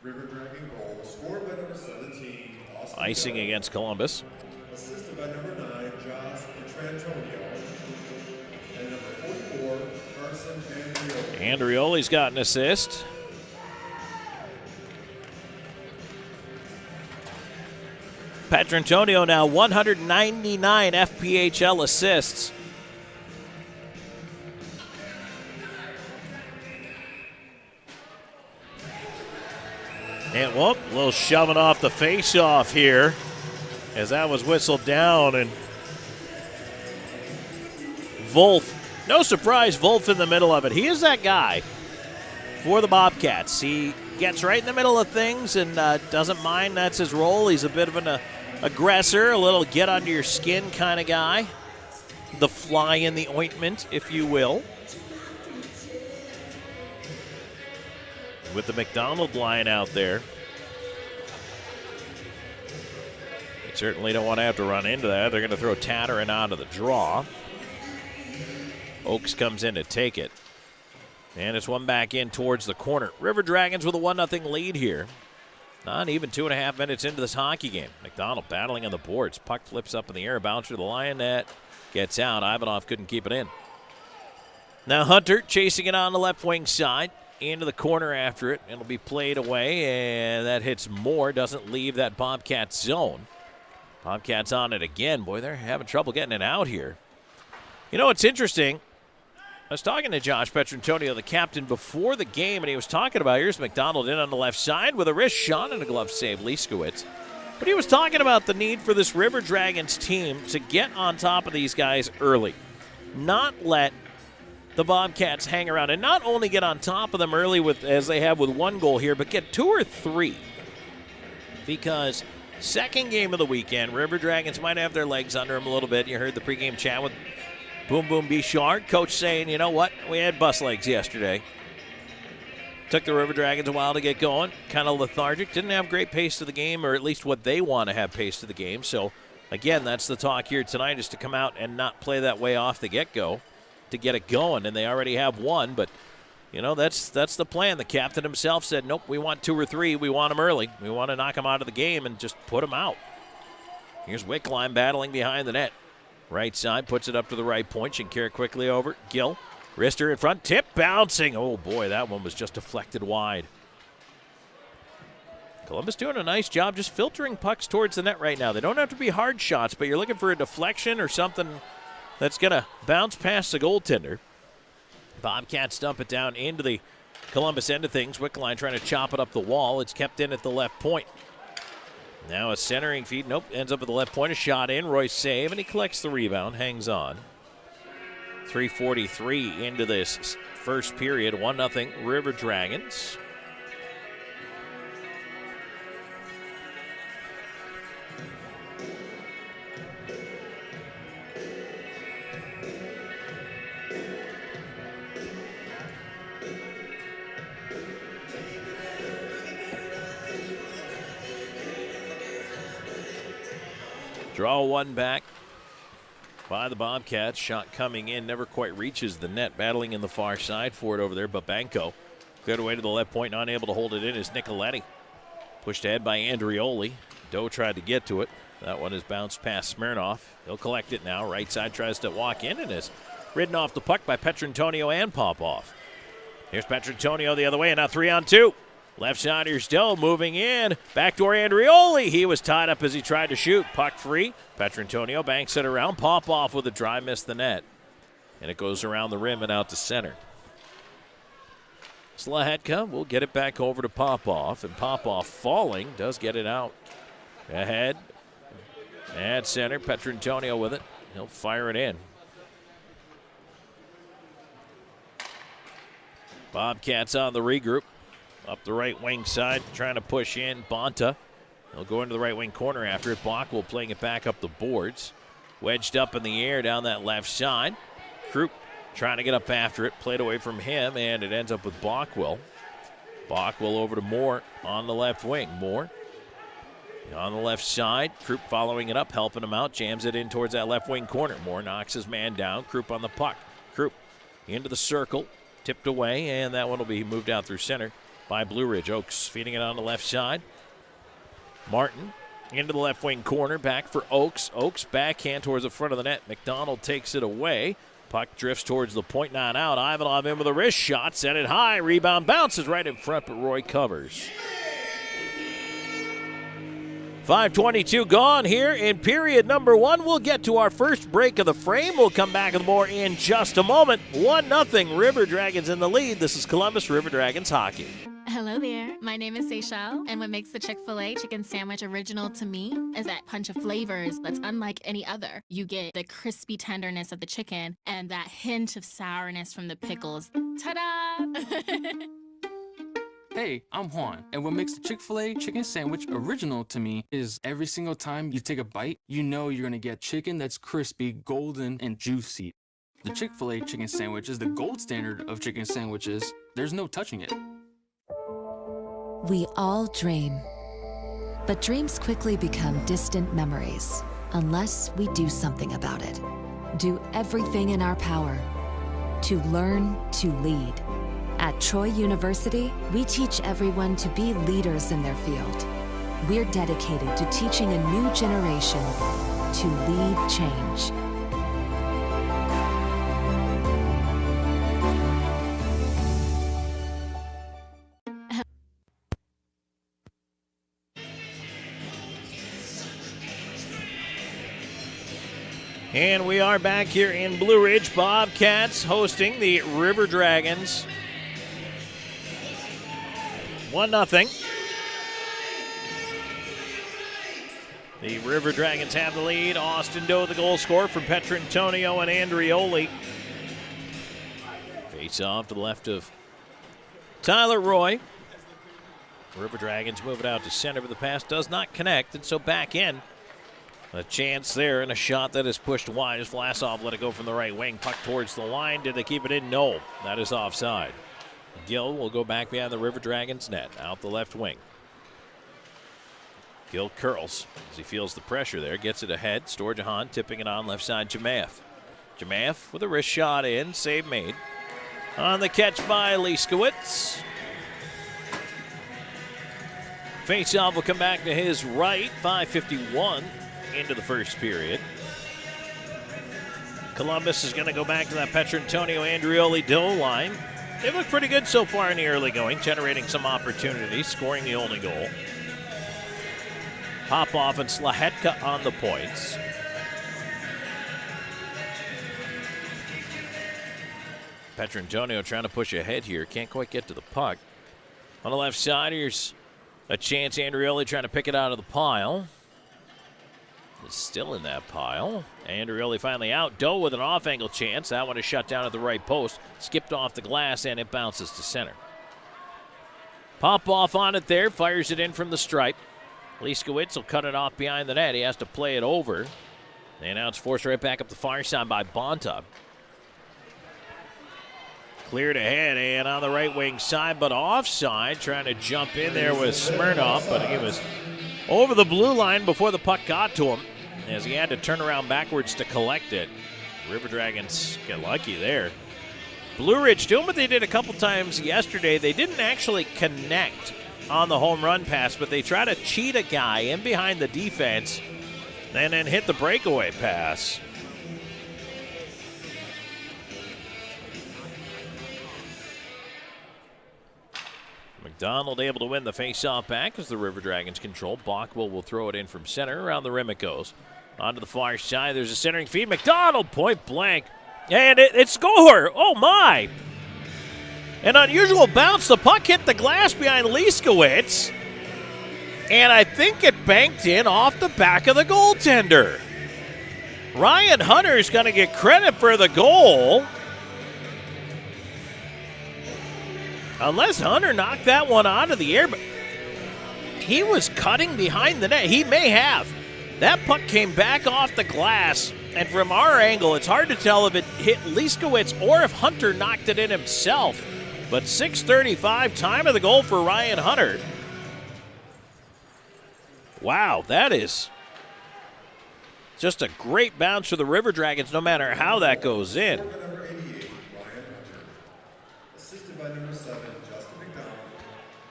River Dragon goal scored by number 17, Austin Icing Doe. against Columbus. Assisted by number 9, Josh Petrantonio. And number 44, Carson Andrioli. Andrioli's got an assist. Petrantonio now 199 FPHL assists. And whoop, a little shoving off the face-off here as that was whistled down. And Wolf, no surprise, Wolf in the middle of it. He is that guy for the Bobcats. He gets right in the middle of things and doesn't mind. That's his role. He's a bit of an aggressor, a little get under your skin kind of guy. The fly in the ointment, if you will. With the McDonald line out there. They certainly don't want to have to run into that. They're going to throw Tatterin out of the draw. Oakes comes in to take it. And it's one back in towards the corner. River Dragons with a 1-0 lead here. Not even 2.5 minutes into this hockey game. McDonald battling on the boards. Puck flips up in the air, bouncer to the line net. Gets out. Ivanov couldn't keep it in. Now Hunter chasing it on the left wing side. Into the corner after it. It'll be played away, and that hits Moore. Doesn't leave that Bobcat zone. Bobcats on it again. Boy, they're having trouble getting it out here. You know, it's interesting. I was talking to Josh Petrantonio, the captain, before the game, and he was talking about, here's McDonald in on the left side with a wrist shot and a glove save, Leiskowitz. But he was talking about the need for this River Dragons team to get on top of these guys early. Not let the Bobcats hang around, and not only get on top of them early with as they have with one goal here, but get 2 or 3. Because second game of the weekend, River Dragons might have their legs under them a little bit. You heard the pregame chat with Boom Boom Bichard. Coach saying, you know what, we had bus legs yesterday. Took the River Dragons a while to get going. Kind of lethargic. Didn't have great pace to the game, or at least what they want to have pace to the game. So, again, that's the talk here tonight, is to come out and not play that way off the get-go to get it going. And they already have one, but, you know, that's the plan. The captain himself said, nope, we want 2 or 3. We want them early. We want to knock them out of the game and just put them out. Here's Wickline battling behind the net. Right side, puts it up to the right point. Shinkara quickly over. Gill, wrister in front, tip, bouncing. Oh, boy, that one was just deflected wide. Columbus doing a nice job just filtering pucks towards the net right now. They don't have to be hard shots, but you're looking for a deflection or something that's going to bounce past the goaltender. Bobcats dump it down into the Columbus end of things. Wickline trying to chop it up the wall. It's kept in at the left point. Now a centering feed. Nope, ends up at the left point. A shot in. Royce save, and he collects the rebound. Hangs on. 3:43 into this first period. 1-0 River Dragons. Draw one back by the Bobcats. Shot coming in, never quite reaches the net. Battling in the far side for it over there. Babenko cleared away to the left point, not able to hold it in is Nicoletti. Pushed ahead by Andrioli. Doe tried to get to it. That one is bounced past Smirnoff. He'll collect it now. Right side tries to walk in and is ridden off the puck by Petrantonio and Popoff. Here's Petrantonio the other way, and now 3-on-2. Left sider still moving in. Backdoor Andrioli. He was tied up as he tried to shoot. Puck free. Petrantonio banks it around. Popoff with a drive, missed the net. And it goes around the rim and out to center. Slahetka will get it back over to Popoff. And Popoff falling does get it out. Ahead. At center. Petrantonio with it. He'll fire it in. Bobcats on the regroup. Up the right wing side, trying to push in. Bonta. He'll go into the right wing corner after it. Bockwell playing it back up the boards. Wedged up in the air down that left side. Krupp trying to get up after it. Played away from him, and it ends up with Bockwell. Bockwell over to Moore on the left wing. Moore on the left side. Krupp following it up, helping him out. Jams it in towards that left wing corner. Moore knocks his man down. Krupp on the puck. Krupp into the circle. Tipped away, and that one will be moved out through center by Blue Ridge. Oakes feeding it on the left side. Martin into the left wing corner, back for Oakes. Oakes backhand towards the front of the net. McDonald takes it away. Puck drifts towards the point, not out. Ivanov in with a wrist shot, set it high. Rebound bounces right in front, but Roy covers. 5:22 gone here in period number 1. We'll get to our first break of the frame. We'll come back with more in just a moment. 1-0 River Dragons in the lead. This is Columbus River Dragons hockey. Hello there. My name is Seychelle, and what makes the Chick-fil-A chicken sandwich original to me is that punch of flavors that's unlike any other. You get the crispy tenderness of the chicken and that hint of sourness from the pickles. Ta-da! Hey, I'm Juan, and what makes the Chick-fil-A chicken sandwich original to me is every single time you take a bite, you know you're gonna get chicken that's crispy, golden, and juicy. The Chick-fil-A chicken sandwich is the gold standard of chicken sandwiches. There's no touching it. We all dream, but dreams quickly become distant memories unless we do something about it. Do everything in our power to learn to lead. At Troy University, we teach everyone to be leaders in their field. We're dedicated to teaching a new generation to lead change. And we are back here in Blue Ridge. Bobcats hosting the River Dragons. 1-0. The River Dragons have the lead. Austin Doe, the goal scorer from Petrantonio and Andrioli. Face off to the left of Tyler Roy. River Dragons move it out to center, but the pass does not connect, and so back in. A chance there and a shot that is pushed wide as Vlasov let it go from the right wing. Puck towards the line. Did they keep it in? No. That is offside. Gill will go back behind the River Dragons net. Out the left wing. Gill curls as he feels the pressure there. Gets it ahead. Storjahan tipping it on left side. Jamaev. Jamaev with a wrist shot in. Save made. On the catch by Liskowitz. Faceoff will come back to his right. 5:51 into the first period. Columbus is going to go back to that Petrantonio Andrioli Doe line. They've looked pretty good so far in the early going, generating some opportunities, scoring the only goal. Popoff and Slahetka on the points. Petrantonio trying to push ahead here. Can't quite get to the puck. On the left side, here's a chance. Andrioli trying to pick it out of the pile. Is still in that pile. Andrioli finally out. Doe with an off-angle chance. That one is shut down at the right post. Skipped off the glass, and it bounces to center. Popoff on it there. Fires it in from the stripe. Liskowitz will cut it off behind the net. He has to play it over. And now it's forced right back up the far side by Bonta. Cleared ahead and on the right wing side, but offside. Trying to jump in there with Smirnoff, but he was over the blue line before the puck got to him, as he had to turn around backwards to collect it. River Dragons get lucky there. Blue Ridge doing what they did a couple times yesterday. They didn't actually connect on the home run pass, but they try to cheat a guy in behind the defense and then hit the breakaway pass. McDonald able to win the face-off back as the River Dragons control. Bockwell will throw it in from center. Around the rim it goes. Onto the far side. There's a centering feed. McDonald point blank. And it's score. Oh, my. An unusual bounce. The puck hit the glass behind Liskowitz. And I think it banked in off the back of the goaltender. Ryan Hunter's going to get credit for the goal. Unless Hunter knocked that one out of the air, but he was cutting behind the net. He may have. That puck came back off the glass, and from our angle, it's hard to tell if it hit Liskowitz or if Hunter knocked it in himself. But 6:35, time of the goal for Ryan Hunter. Wow, that is just a great bounce for the River Dragons, no matter how that goes in. Number 88, Ryan Hunter. Assisted by number 7, Justin McDonald,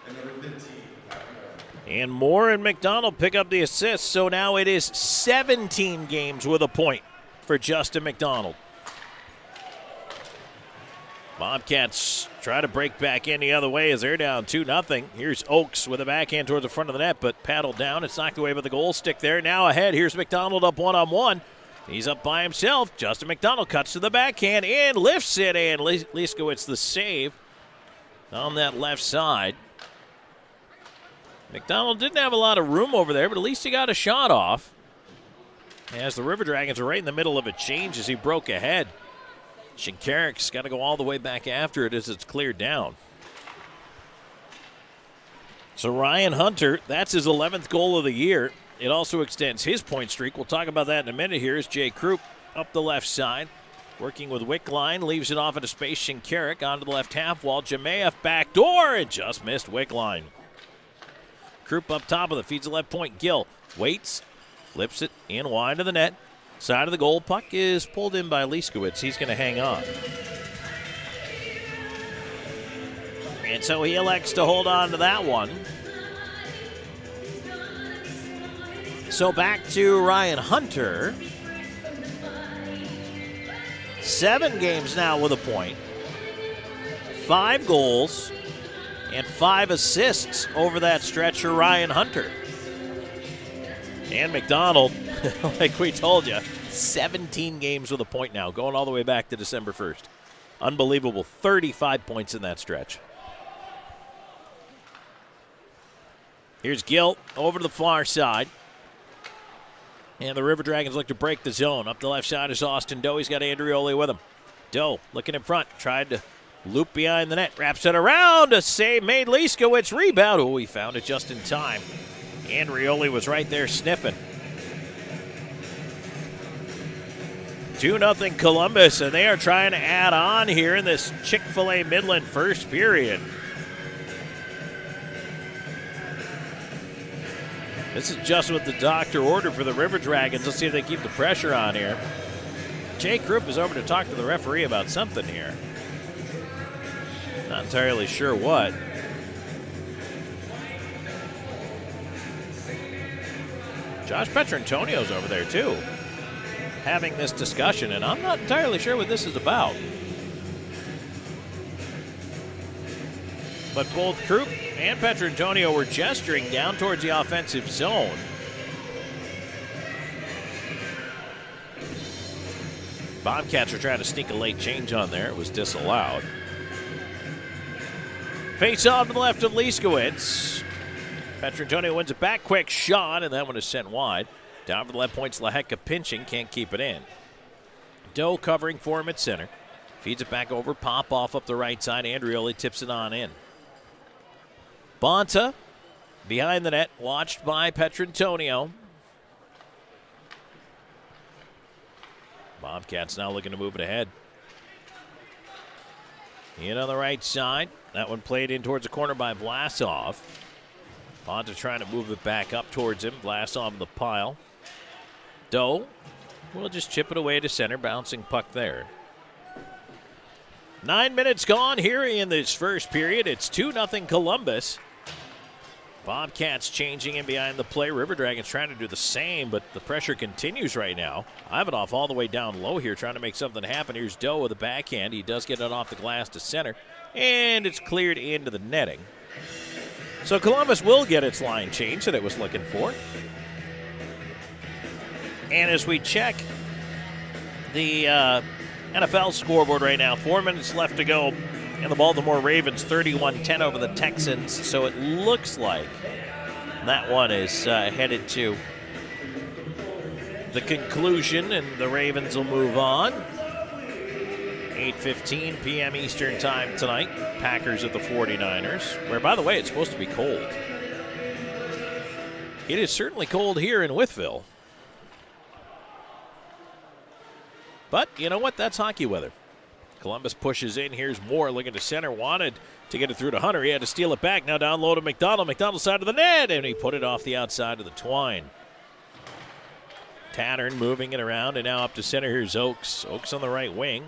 and number 15, Pat Moore. And Moore and McDonald pick up the assist, so now it is 17 games with a point for Justin McDonald. Bobcats try to break back in the other way as they're down 2-0. Here's Oakes with a backhand towards the front of the net, but paddled down. It's knocked away by the goal stick there. Now ahead, here's McDonald up one-on-one. He's up by himself. Justin McDonald cuts to the backhand and lifts it, and Liskowitz the save on that left side. McDonald didn't have a lot of room over there, but at least he got a shot off. As the River Dragons are right in the middle of a change as he broke ahead. Shinkarik's got to go all the way back after it as it's cleared down. So Ryan Hunter, that's his 11th goal of the year. It also extends his point streak. We'll talk about that in a minute. Here is Jay Krupp up the left side. Working with Wickline, leaves it off into space. Shinkarik onto the left half wall. Jemayev back door and just missed Wickline. Krupp up top of the feeds the left point. Gill waits, flips it in wide of the net. Side of the goal, puck is pulled in by Liskowitz. He's going to hang on. And so he elects to hold on to that one. So back to Ryan Hunter. 7 games now with a point. 5 goals and 5 assists over that stretch for Ryan Hunter. And McDonald, like we told you, 17 games with a point now, going all the way back to December 1st. Unbelievable, 35 points in that stretch. Here's Gill over to the far side. And the River Dragons look to break the zone. Up the left side is Austin Doe. He's got Andrioli with him. Doe looking in front, tried to loop behind the net, wraps it around, a save made. Liskowitz rebound. Oh, he found it just in time. Andrioli was right there sniffing. 2-0 Columbus, and they are trying to add on here in this Chick-fil-A Midland first period. This is just what the doctor ordered for the River Dragons. Let's see if they keep the pressure on here. Jay Krupp is over to talk to the referee about something here. Not entirely sure what. Josh Petrantonio's over there, too, having this discussion, and I'm not entirely sure what this is about. But both Krupp and Petrantonio were gesturing down towards the offensive zone. Bobcats are trying to sneak a late change on there. It was disallowed. Face off to the left of Liskowitz. Petrantonio wins it back, quick shot, and that one is sent wide. Down for the left point's Laheka pinching, can't keep it in. Doe covering for him at center. Feeds it back over, pop off up the right side. Andrioli tips it on in. Bonta behind the net, watched by Petrantonio. Bobcats now looking to move it ahead. In on the right side. That one played in towards the corner by Vlasov. Bonta trying to move it back up towards him. Vlasov in the pile. Doe will just chip it away to center, bouncing puck there. 9 minutes gone here in this first period. It's 2-0 Columbus. Bobcats changing in behind the play. River Dragons trying to do the same, but the pressure continues right now. Ivanov all the way down low here trying to make something happen. Here's Doe with a backhand. He does get it off the glass to center, and it's cleared into the netting. So Columbus will get its line change that it was looking for. And as we check the NFL scoreboard right now, 4 minutes left to go. And the Baltimore Ravens 31-10 over the Texans. So it looks like that one is headed to the conclusion, and the Ravens will move on. 8:15 p.m. Eastern time tonight. Packers at the 49ers, where, by the way, it's supposed to be cold. It is certainly cold here in Wytheville. But you know what? That's hockey weather. Columbus pushes in. Here's Moore looking to center. Wanted to get it through to Hunter. He had to steal it back. Now down low to McDonald. McDonald side of the net, and he put it off the outside of the twine. Tattern moving it around, and now up to center. Here's Oakes. Oakes on the right wing.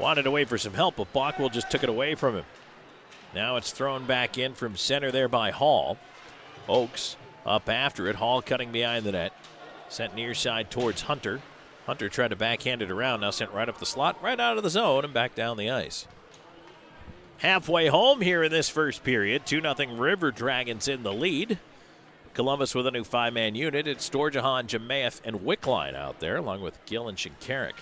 Wanted to wait for some help, but Bockwell just took it away from him. Now it's thrown back in from center there by Hall. Oakes up after it. Hall cutting behind the net. Sent near side towards Hunter. Hunter tried to backhand it around, now sent right up the slot, right out of the zone, and back down the ice. Halfway home here in this first period. 2-0 River Dragons in the lead. Columbus with a new 5-man unit. It's Storjahan, Jemaeth, and Wickline out there, along with Gill and Shinkarik.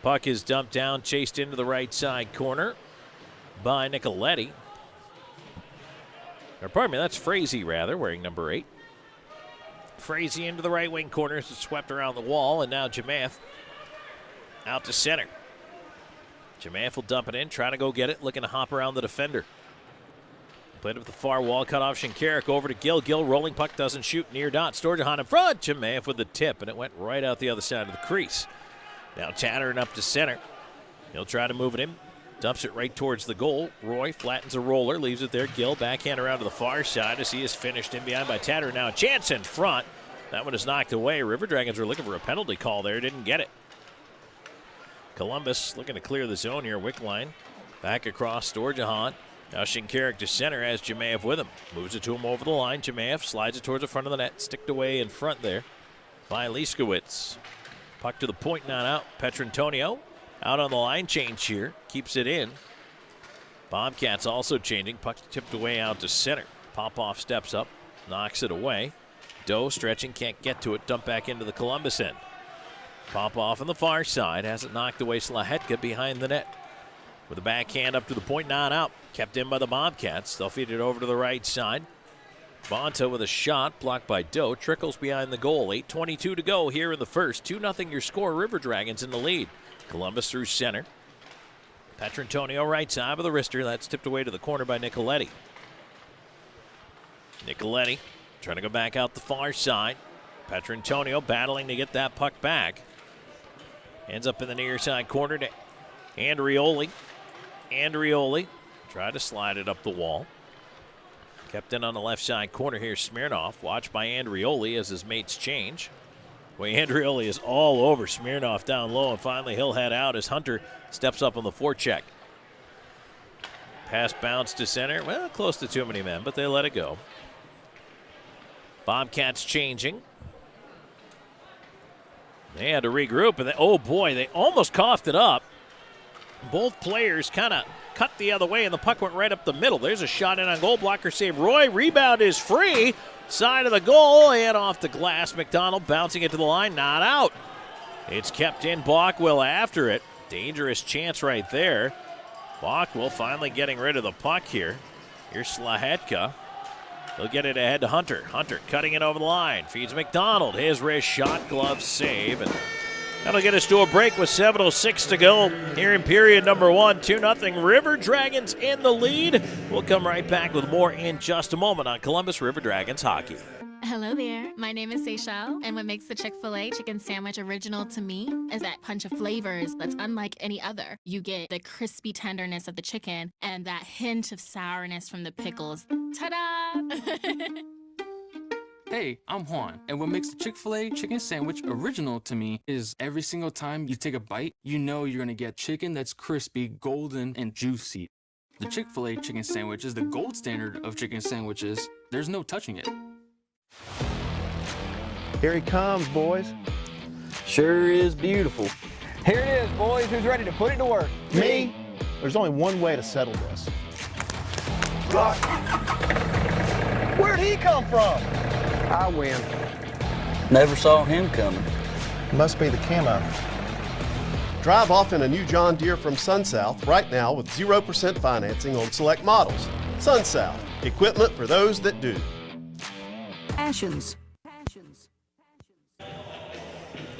Puck is dumped down, chased into the right side corner by Nicoletti. Or pardon me, that's Frazee, rather, wearing number 8. Frazee into the right wing corner, is swept around the wall, and now Jemaeth out to center. Jemaeth will dump it in, trying to go get it, looking to hop around the defender. Played up the far wall, cut off Shinkarik over to Gill. Gill rolling, puck doesn't shoot, near dot. Storjahan in front, Jemaeth with the tip, and it went right out the other side of the crease. Now Tattern up to center. He'll try to move it in. Dumps it right towards the goal. Roy flattens a roller, leaves it there. Gill backhand around to the far side as he is finished in behind by Tattern. Now a chance in front. That one is knocked away. River Dragons were looking for a penalty call there. Didn't get it. Columbus looking to clear the zone here. Wickline back across Storjahan. Now Shinkarik to center as Jemaeth with him. Moves it to him over the line. Jemaeth slides it towards the front of the net. Sticked away in front there by Liskowitz. Puck to the point, not out. Petrantonio out on the line change here. Keeps it in. Bobcats also changing. Puck tipped away out to center. Popoff steps up. Knocks it away. Doe stretching. Can't get to it. Dump back into the Columbus end. Popoff on the far side. Has it knocked away. Slahetka behind the net. With a backhand up to the point, not out. Kept in by the Bobcats. They'll feed it over to the right side. Bonta with a shot, blocked by Doe. Trickles behind the goal. 8:22 to go here in the first. 2-0 your score. River Dragons in the lead. Columbus through center. Petrantonio right side with the wrister. That's tipped away to the corner by Nicoletti. Nicoletti trying to go back out the far side. Petrantonio battling to get that puck back. Ends up in the near side corner to Andrioli. Andrioli tried to slide it up the wall. Kept in on the left side corner here. Smirnoff watched by Andrioli as his mates change. Well, Andrioli is all over Smirnoff down low, and finally he'll head out as Hunter steps up on the forecheck. Pass bounce to center. Well, close to too many men, but they let it go. Bobcats changing. They had to regroup, and oh boy, they almost coughed it up. Both players kind of cut the other way, and the puck went right up the middle. There's a shot in on goal. Blocker save. Roy. Rebound is free. Side of the goal and off the glass. McDonald bouncing it to the line. Not out. It's kept in. Bockwell after it. Dangerous chance right there. Bockwell finally getting rid of the puck here. Here's Slahetka. He'll get it ahead to Hunter. Hunter cutting it over the line. Feeds McDonald. His wrist shot. Glove save. And that'll get us to a break with 7:06 to go here in period number 1. 2-0 River Dragons in the lead. We'll come right back with more in just a moment on Columbus River Dragons hockey. Hello there. My name is Seychelle, and what makes the Chick-fil-A chicken sandwich original to me is that punch of flavors that's unlike any other. You get the crispy tenderness of the chicken and that hint of sourness from the pickles. Ta-da! Hey, I'm Juan, and what makes the Chick-fil-A chicken sandwich original to me is every single time you take a bite, you know you're gonna get chicken that's crispy, golden, and juicy. The Chick-fil-A chicken sandwich is the gold standard of chicken sandwiches. There's no touching it. Here he comes, boys. Sure is beautiful. Here it is, boys. Who's ready to put it to work? Me? There's only one way to settle this. Where'd he come from? I win. Never saw him coming. Must be the camo. Drive off in a new John Deere from SunSouth right now with 0% financing on select models. SunSouth, equipment for those that do. Passions.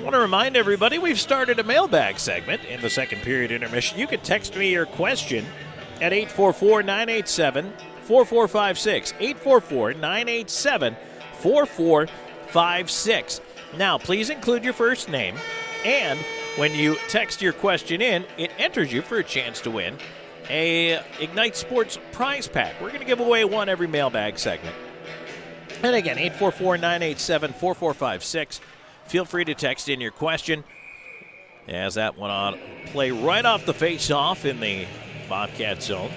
I want to remind everybody we've started a mailbag segment in the second period intermission. You can text me your question at 844-987-4456. 844-987-4456. Now, please include your first name, and when you text your question in, it enters you for a chance to win a Ignite Sports prize pack. We're going to give away one every mailbag segment. And again, 844-987-4456. Feel free to text in your question as that one on play right off the face-off in the Bobcat zone.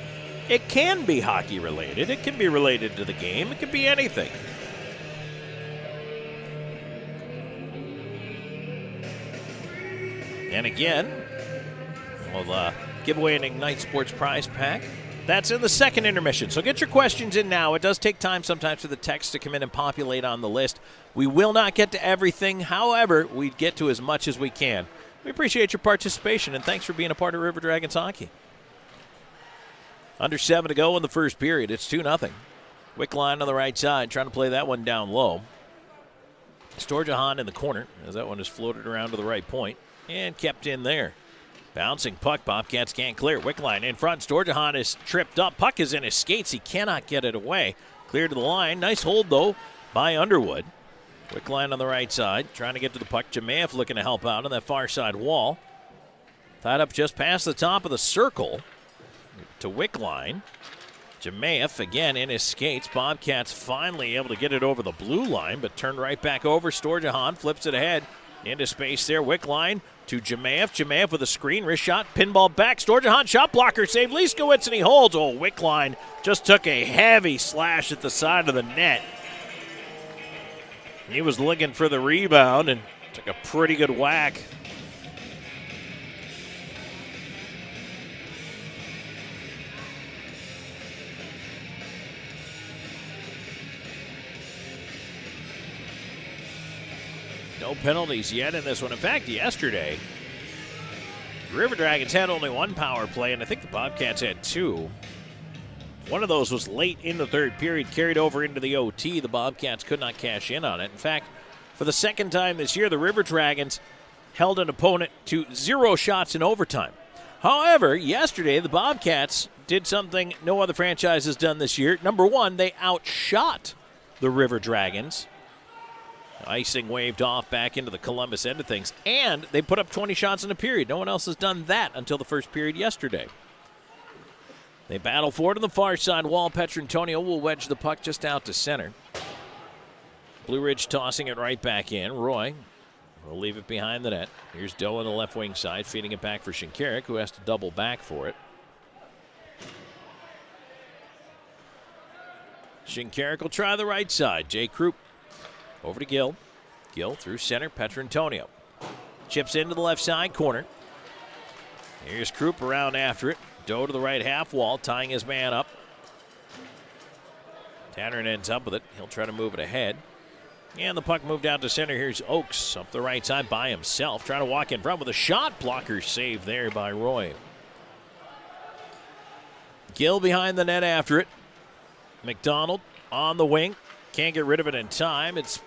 It can be hockey related. It can be related to the game. It could be anything. And again, we'll give away an Ignite Sports prize pack. That's in the second intermission. So get your questions in now. It does take time sometimes for the text to come in and populate on the list. We will not get to everything. However, we get to as much as we can. We appreciate your participation, and thanks for being a part of River Dragons hockey. Under 7 to go in the first period. It's 2-0. Wickline on the right side, trying to play that one down low. Storjahan in the corner, as that one is floated around to the right point and kept in there. Bouncing puck, Bobcats can't clear. Wickline in front. Storjahan is tripped up. Puck is in his skates. He cannot get it away. Clear to the line. Nice hold, though, by Underwood. Wickline on the right side, trying to get to the puck. Jemayev looking to help out on that far side wall. Tied up just past the top of the circle to Wickline. Jemayev again in his skates. Bobcats finally able to get it over the blue line, but turned right back over. Storjahan flips it ahead into space there. Wickline to Jemayev. Jemayev with a screen, wrist shot, pinball back. Storjahan shot blocker save. Liskowitz, and he holds. Oh, Wickline just took a heavy slash at the side of the net. He was looking for the rebound and took a pretty good whack. No penalties yet in this one. In fact, yesterday, the River Dragons had only one power play, and I think the Bobcats had two. One of those was late in the third period, carried over into the OT. The Bobcats could not cash in on it. In fact, for the second time this year, the River Dragons held an opponent to 0 shots in overtime. However, yesterday, the Bobcats did something no other franchise has done this year. Number one, they outshot the River Dragons. Icing waved off back into the Columbus end of things. And they put up 20 shots in a period. No one else has done that until the first period yesterday. They battle forward on the far side wall. Petrantonio will wedge the puck just out to center. Blue Ridge tossing it right back in. Roy will leave it behind the net. Here's Doe on the left wing side, feeding it back for Shinkarik, who has to double back for it. Shinkarik will try the right side. Jay Krupp over to Gill. Gill through center. Petrantonio chips into the left side corner. Here's Krupp around after it. Doe to the right half wall, tying his man up. Tanner ends up with it. He'll try to move it ahead. And the puck moved out to center. Here's Oakes up the right side by himself. Trying to walk in front with a shot blocker save there by Roy. Gill behind the net after it. McDonald on the wing. Can't get rid of it in time. It's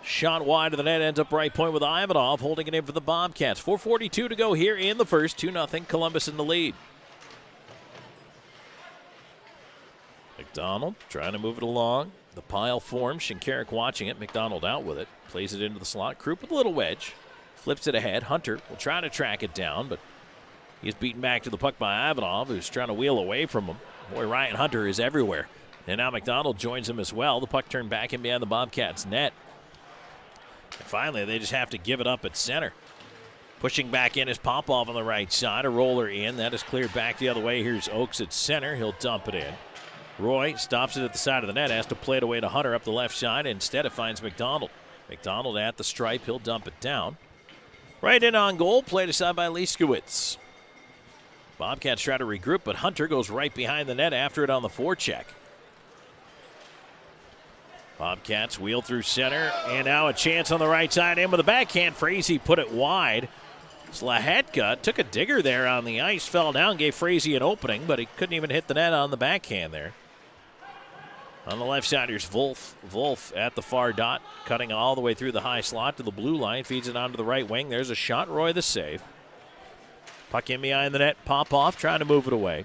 shot wide of the net, ends up right point with Ivanov holding it in for the Bobcats. 4:42 to go here in the first. 2-0 Columbus in the lead. McDonald trying to move it along. The pile forms. Shinkarik watching it. McDonald out with it. Plays it into the slot. Krupp with a little wedge. Flips it ahead. Hunter will try to track it down, but he's beaten back to the puck by Ivanov, who's trying to wheel away from him. Boy, Ryan Hunter is everywhere. And now McDonald joins him as well. The puck turned back in behind the Bobcats' net. And finally, they just have to give it up at center. Pushing back in is Popov on the right side. A roller in. That is cleared back the other way. Here's Oakes at center. He'll dump it in. Roy stops it at the side of the net. Has to play it away to Hunter up the left side. Instead, it finds McDonald. McDonald at the stripe. He'll dump it down. Right in on goal. Played aside by Liskowitz. Bobcats try to regroup, but Hunter goes right behind the net after it on the forecheck. Bobcats wheel through center, and now a chance on the right side. In with a backhand. Frazee put it wide. Slahetka took a digger there on the ice, fell down, gave Frazee an opening, but he couldn't even hit the net on the backhand there. On the left side, here's Wolf. Wolf at the far dot, cutting all the way through the high slot to the blue line, feeds it onto the right wing. There's a shot. Roy the save. Puck in behind the net. Pop off, trying to move it away.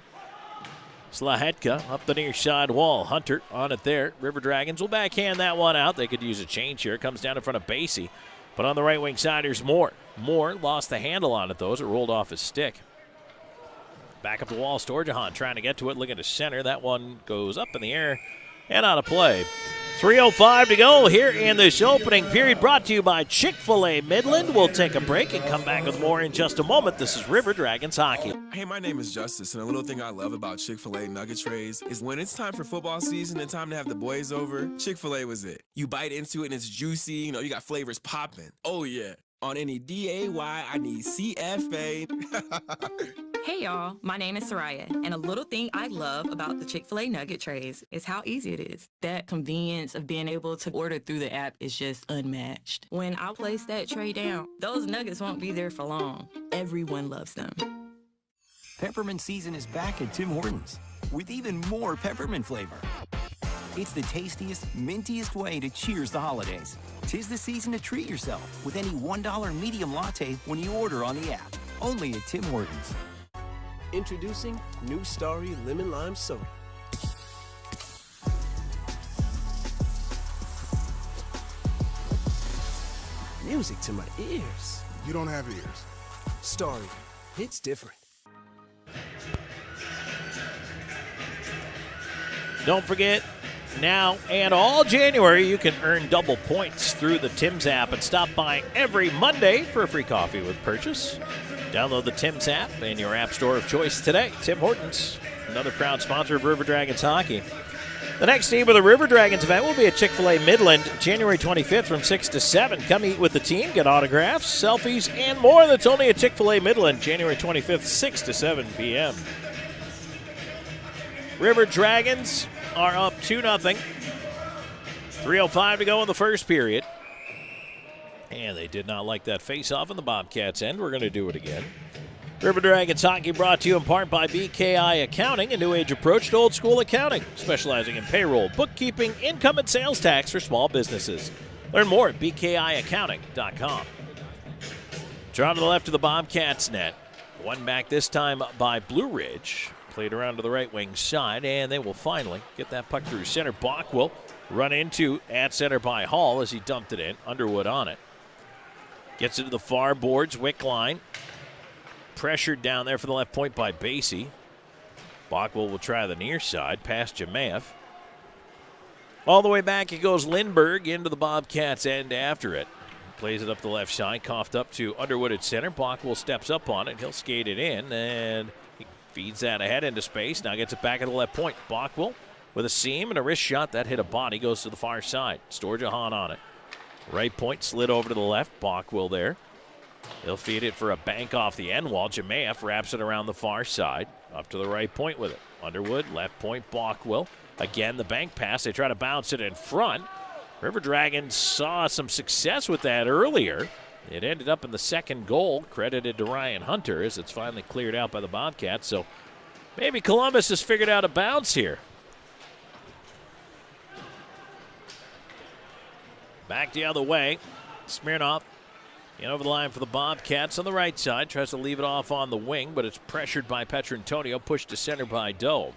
Slahetka up the near side wall. Hunter on it there. River Dragons will backhand that one out. They could use a change here. It comes down in front of Basie. But on the right wing side, here's Moore. Moore lost the handle on it, though, as it rolled off his stick. Back up the wall, Storjahan trying to get to it, looking to center. That one goes up in the air and out of play. 3:05 to go here in this opening period, brought to you by Chick-fil-A Midland. We'll take a break and come back with more in just a moment. This is River Dragons Hockey. Hey, my name is Justice, and a little thing I love about Chick-fil-A nugget trays is when it's time for football season and time to have the boys over, Chick-fil-A was it. You bite into it and it's juicy, you got flavors popping. Oh yeah, on any D-A-Y, I need C-F-A. Hey y'all, my name is Soraya, and a little thing I love about the Chick-fil-A nugget trays is how easy it is. That convenience of being able to order through the app is just unmatched. When I place that tray down, those nuggets won't be there for long. Everyone loves them. Peppermint season is back at Tim Hortons with even more peppermint flavor. It's the tastiest, mintiest way to cheers the holidays. 'Tis the season to treat yourself with any $1 medium latte when you order on the app. Only at Tim Hortons. Introducing New Starry Lemon Lime Soda. Music to my ears. You don't have ears. Starry, it's different. Don't forget, now and all January, you can earn double points through the Tim's app and stop by every Monday for a free coffee with purchase. Download the Tim's app in your app store of choice today. Tim Hortons, another proud sponsor of River Dragons Hockey. The next team of the River Dragons event will be at Chick-fil-A Midland, January 25th from 6 to 7. Come eat with the team, get autographs, selfies, and more. That's only at Chick-fil-A Midland, January 25th, 6 to 7 p.m. River Dragons are up 2-0. 3:05 to go in the first period. And they did not like that face-off on the Bobcats' end. We're going to do it again. River Dragons Hockey brought to you in part by BKI Accounting, a new age approach to old school accounting, specializing in payroll, bookkeeping, income, and sales tax for small businesses. Learn more at bkiaccounting.com. Drawn to the left of the Bobcats' net. One back this time by Blue Ridge. Played around to the right wing side, and they will finally get that puck through center. Bach will run into at center by Hall as he dumped it in. Underwood on it. Gets it to the far boards, Wick line. Pressured down there for the left point by Basie. Bockwell will try the near side, past Jemaev. All the way back, it goes Lindbergh into the Bobcats' end after it. Plays it up the left side, coughed up to Underwood at center. Bockwell steps up on it. He'll skate it in, and he feeds that ahead into space. Now gets it back at the left point. Bockwell with a seam and a wrist shot. That hit a body, goes to the far side. Storjahan on it. Right point slid over to the left. Bockwell there. He'll feed it for a bank off the end wall. Jemaev wraps it around the far side. Up to the right point with it. Underwood, left point, Bockwell. Again, the bank pass. They try to bounce it in front. River Dragons saw some success with that earlier. It ended up in the second goal, credited to Ryan Hunter, as it's finally cleared out by the Bobcats. So maybe Columbus has figured out a bounce here. Back the other way. Smirnoff in over the line for the Bobcats on the right side. Tries to leave it off on the wing, but it's pressured by Petrantonio. Pushed to center by Doe.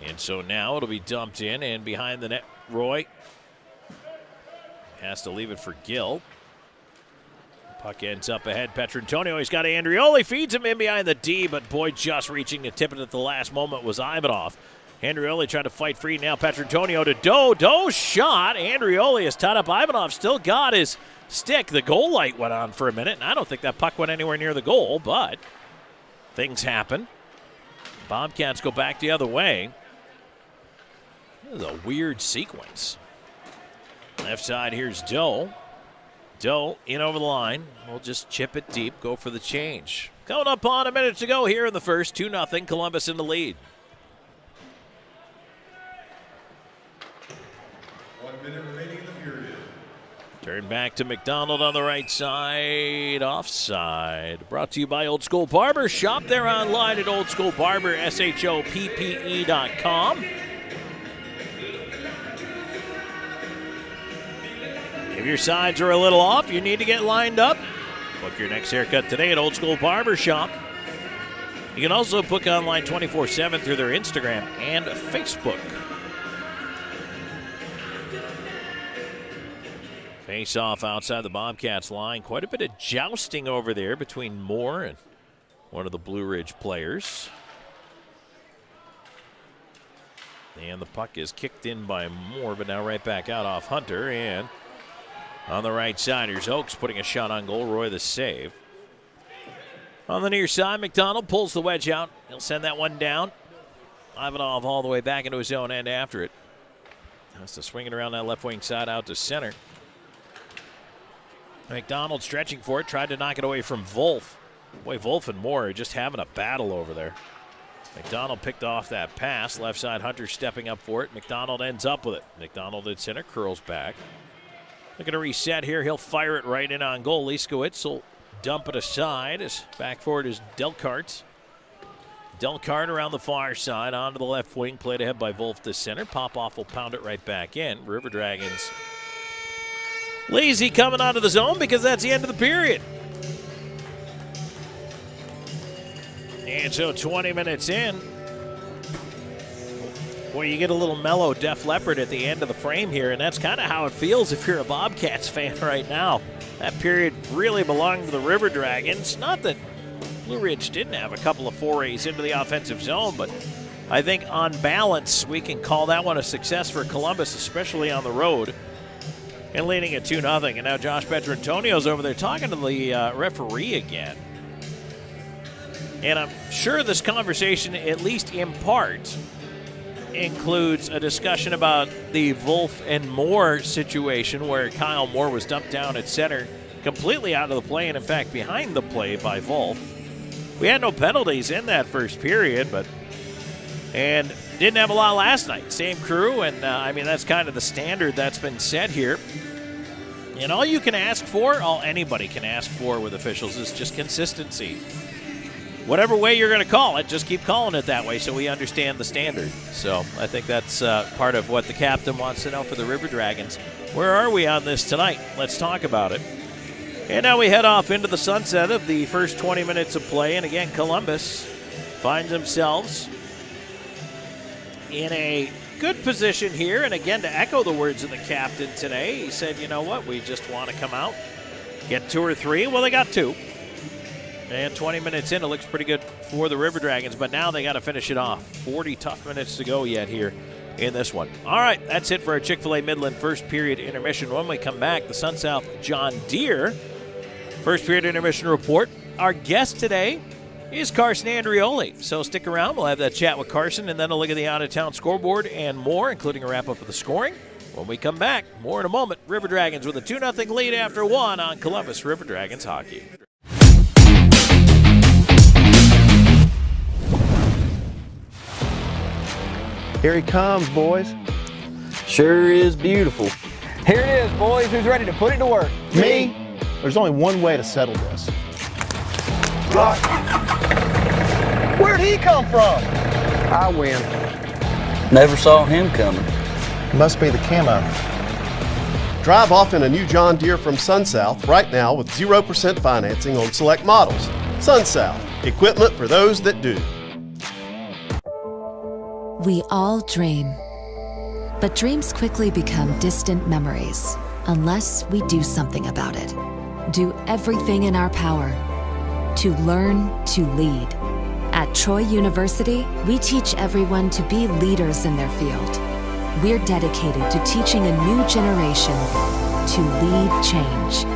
And so now it'll be dumped in, and behind the net, Roy has to leave it for Gill. Puck ends up ahead. Petrantonio, he's got Andrioli. Feeds him in behind the D, but boy, just reaching to tip it at the last moment was Ivanov. Andrioli tried to fight free. Now Petrantonio to Doe. Doe shot. Andrioli is tied up. Ivanov still got his stick. The goal light went on for a minute, and I don't think that puck went anywhere near the goal, but things happen. Bobcats go back the other way. This is a weird sequence. Left side, here's Doe. Doe in over the line. We'll just chip it deep, go for the change. Coming up on a minute to go here in the first. 2-0, Columbus in the lead. 1 minute remaining in the period. Turn back to McDonald on the right side. Offside. Brought to you by Old School Barber. Shop there online at oldschoolbarber, SHOPPE.com. If your sides are a little off, you need to get lined up. Book your next haircut today at Old School Barber Shop. You can also book online 24/7 through their Instagram and Facebook. Face off outside the Bobcats line. Quite a bit of jousting over there between Moore and one of the Blue Ridge players. And the puck is kicked in by Moore, but now right back out off Hunter. And on the right side, here's Oakes putting a shot on goal. Roy the save. On the near side, McDonald pulls the wedge out. He'll send that one down. Ivanov all the way back into his own end after it. Has to swing it around that left wing side out to center. McDonald stretching for it, tried to knock it away from Wolf. Boy, Wolf and Moore are just having a battle over there. McDonald picked off that pass. Left side, Hunter stepping up for it. McDonald ends up with it. McDonald at center, curls back. Looking to reset here. He'll fire it right in on goal. Liskowitz will dump it aside. As back forward is Delcart. Delcart around the far side, onto the left wing. Played ahead by Wolf to center. Popoff will pound it right back in. River Dragons lazy coming out of the zone because that's the end of the period. And so 20 minutes in, boy, you get a little mellow Def Leppard at the end of the frame here, and that's kind of how it feels if you're a Bobcats fan right now. That period really belonged to the River Dragons. Not that Blue Ridge didn't have a couple of forays into the offensive zone, but I think on balance, we can call that one a success for Columbus, especially on the road, and leading at 2-0. And now Josh Petrantonio's over there talking to the referee again. And I'm sure this conversation, at least in part, includes a discussion about the Wolf and Moore situation where Kyle Moore was dumped down at center, completely out of the play, and in fact behind the play by Wolf. We had no penalties in that first period, and didn't have a lot last night. Same crew, and I mean, that's kind of the standard that's been set here. And all you can ask for, all anybody can ask for with officials, is just consistency. Whatever way you're going to call it, just keep calling it that way so we understand the standard. So I think that's part of what the captain wants to know for the River Dragons. Where are we on this tonight? Let's talk about it. And now we head off into the sunset of the first 20 minutes of play. And again, Columbus finds themselves in a good position here. And again, to echo the words of the captain today, he said, you know what, we just want to come out, get 2 or 3. Well, they got 2. And 20 minutes in, it looks pretty good for the River Dragons, but now they got to finish it off. 40 tough minutes to go yet here in this one. All right, that's it for our Chick-fil-A Midland first period intermission. When we come back, the Sun South John Deere first period intermission report. Our guest today is Carson Andrioli, so stick around. We'll have that chat with Carson and then a look at the out-of-town scoreboard and more, including a wrap-up of the scoring. When we come back, more in a moment. River Dragons with a 2-0 lead after 1 on Columbus River Dragons hockey. Here he comes, boys. Sure is beautiful. Here it is, boys. Who's ready to put it to work? Me? There's only one way to settle this. Where'd he come from? I win. Never saw him coming. Must be the camo. Drive off in a new John Deere from SunSouth right now with 0% financing on select models. SunSouth, equipment for those that do. We all dream, but dreams quickly become distant memories unless we do something about it. Do everything in our power to learn to lead. At Troy University, we teach everyone to be leaders in their field. We're dedicated to teaching a new generation to lead change.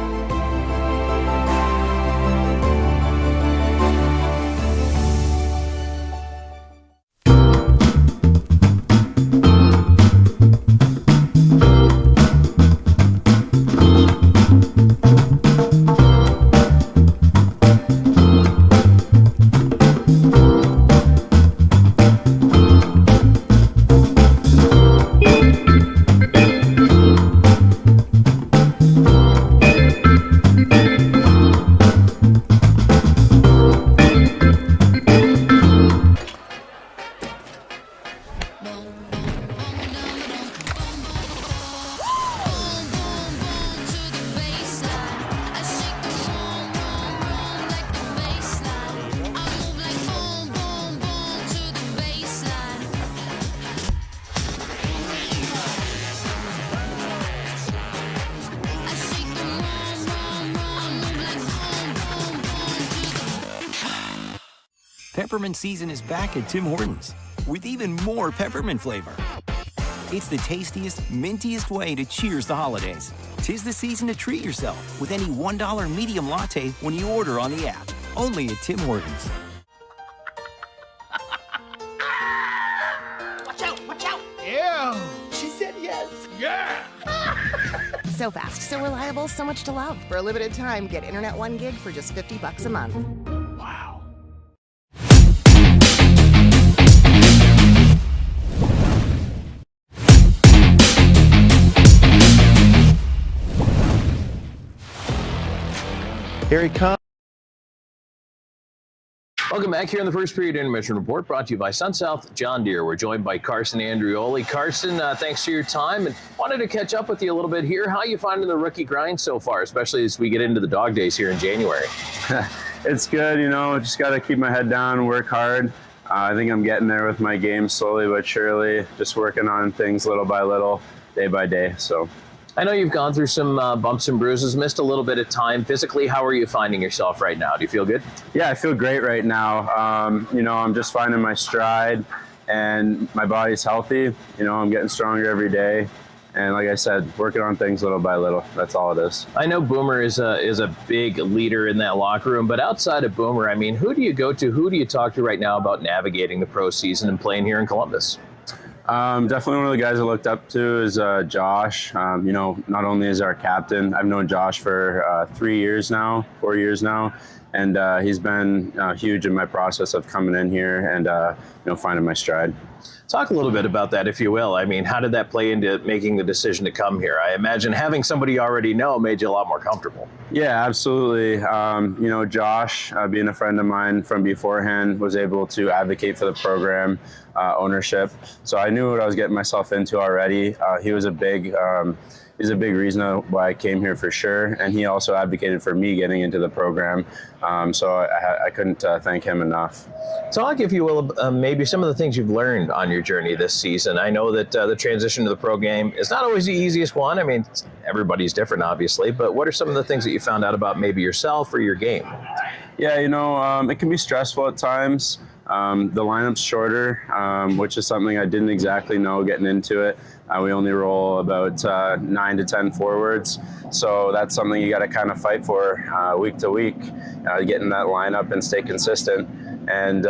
Peppermint season is back at Tim Hortons with even more peppermint flavor. It's the tastiest, mintiest way to cheers the holidays. 'Tis the season to treat yourself with any $1 medium latte when you order on the app. Only at Tim Hortons. Watch out, watch out! Yeah! She said yes! Yeah! So fast, so reliable, so much to love. For a limited time, get Internet 1 gig for just $50 a month. Wow. Here he comes. Welcome back here in the first period intermission report, brought to you by SunSouth John Deere. We're joined by Carson Andrioli. Carson, thanks for your time, and wanted to catch up with you a little bit here. How are you finding the rookie grind so far, especially as we get into the dog days here in January? It's good, you know, just got to keep my head down and work hard. I think I'm getting there with my game slowly but surely, just working on things little by little, day by day. So I know you've gone through some bumps and bruises, missed a little bit of time physically. How are you finding yourself right now? Do you feel good? Yeah, I feel great right now. You know, I'm just finding my stride and my body's healthy. You know, I'm getting stronger every day. And like I said, working on things little by little. That's all it is. I know Boomer is a big leader in that locker room, but outside of Boomer, I mean, who do you go to? Who do you talk to right now about navigating the pro season and playing here in Columbus? Definitely one of the guys I looked up to is Josh. You know, not only is our captain, I've known Josh for 4 years now, and he's been huge in my process of coming in here and you know, finding my stride. Talk a little bit about that, if you will. I mean, how did that play into making the decision to come here? I imagine having somebody you already know made you a lot more comfortable. Yeah, absolutely. You know, Josh, being a friend of mine from beforehand, was able to advocate for the program ownership. So I knew what I was getting myself into already. He was a big reason why I came here for sure, and he also advocated for me getting into the program. So I couldn't thank him enough. Talk, if you will, maybe some of the things you've learned on your journey this season. I know that the transition to the pro game is not always the easiest one. I mean, everybody's different, obviously, but what are some of the things that you found out about maybe yourself or your game? Yeah, you know, it can be stressful at times. The lineup's shorter, which is something I didn't exactly know getting into it. We only roll about 9 to 10 forwards, so that's something you got to kind of fight for week to week, get in that lineup and stay consistent. And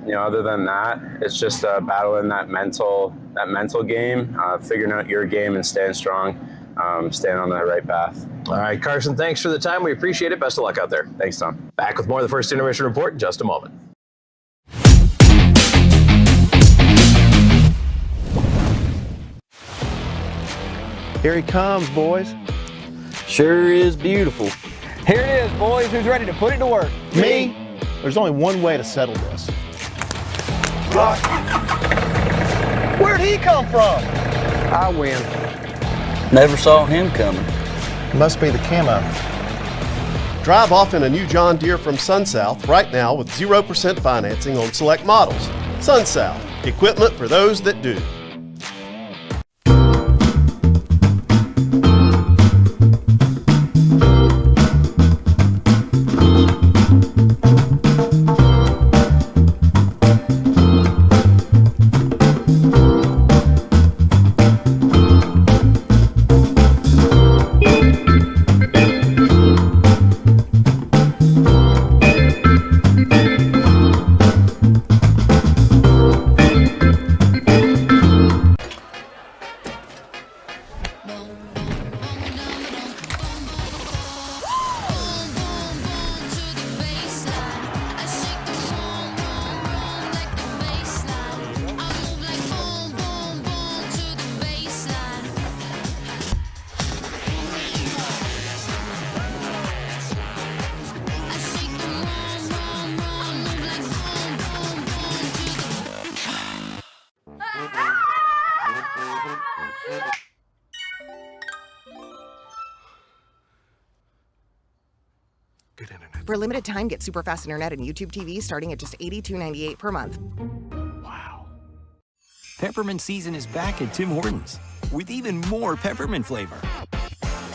you know, other than that, it's just battling that mental game, figuring out your game and staying strong, staying on the right path. All right, Carson, thanks for the time. We appreciate it. Best of luck out there. Thanks, Tom. Back with more of the First Intermission Report in just a moment. Here he comes, boys. Sure is beautiful. Here it is, boys. Who's ready to put it to work? Me? There's only one way to settle this. Where'd he come from? I win. Never saw him coming. Must be the camo. Drive off in a new John Deere from SunSouth right now with 0% financing on select models. SunSouth, equipment for those that do. For a limited time, get super fast internet and YouTube TV starting at just $82.98 per month. Peppermint season is back at Tim Hortons with even more peppermint flavor.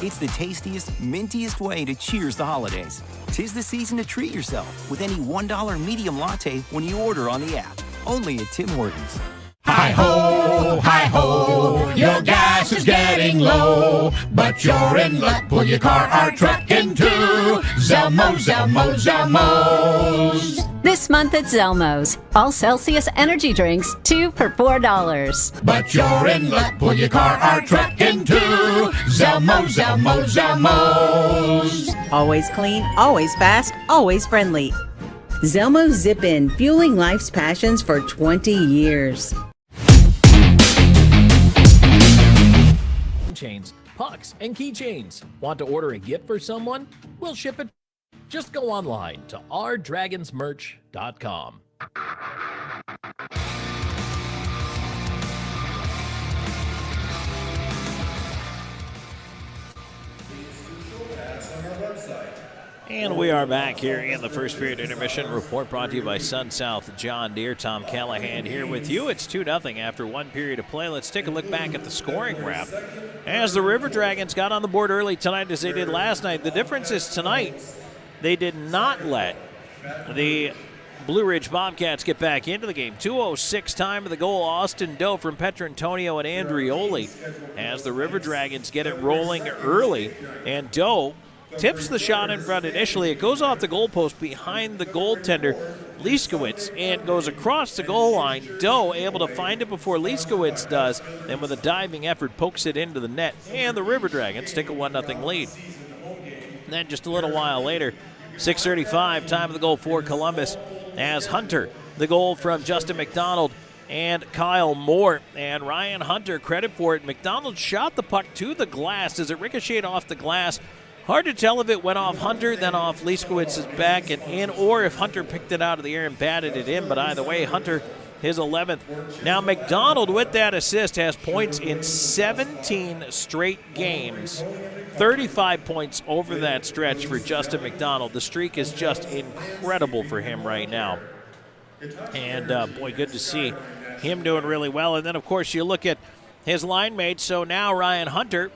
It's the tastiest, mintiest way to cheers the holidays. 'Tis the season to treat yourself with any $1 medium latte when you order on the app. Only at Tim Hortons. Hi-ho, your gas is getting low, but you're in luck. Pull your car or truck into Zelmo's. This month at Zelmo's, all Celsius energy drinks, 2 for $4. But you're in luck. Pull your car or truck into Zelmo's. Always clean, always fast, always friendly. Zelmo's Zip In, fueling life's passions for 20 years. Chains, pucks, and keychains. Want to order a gift for someone? We'll ship it. Just go online to ourdragonsmerch.com. And we are back here in the first period intermission report brought to you by Sun South John Deere. Tom Callahan here with you. It's 2-0 after one period of play. Let's take a look back at the scoring wrap. As the River Dragons got on the board early tonight as they did last night, the difference is tonight they did not let the Blue Ridge Bobcats get back into the game. 2:06 time of the goal. Austin Doe from Petrantonio and Andrioli as the River Dragons get it rolling early. And Doe tips the shot in front initially. It goes off the goalpost behind the goaltender, Liskowitz, and goes across the goal line. Doe able to find it before Liskowitz does, and with a diving effort pokes it into the net. And the River Dragons take a 1-0 lead. And then just a little while later, 6:35 time of the goal for Columbus as Hunter, the goal from Justin McDonald and Kyle Moore. And Ryan Hunter, credit for it. McDonald shot the puck to the glass as it ricocheted off the glass. Hard to tell if it went off Hunter, then off Liskowitz's back and in, or if Hunter picked it out of the air and batted it in. But either way, Hunter, his 11th. Now McDonald, with that assist, has points in 17 straight games. 35 points over that stretch for Justin McDonald. The streak is just incredible for him right now. And, boy, good to see him doing really well. And then, of course, you look at his line mates. So now Ryan Hunter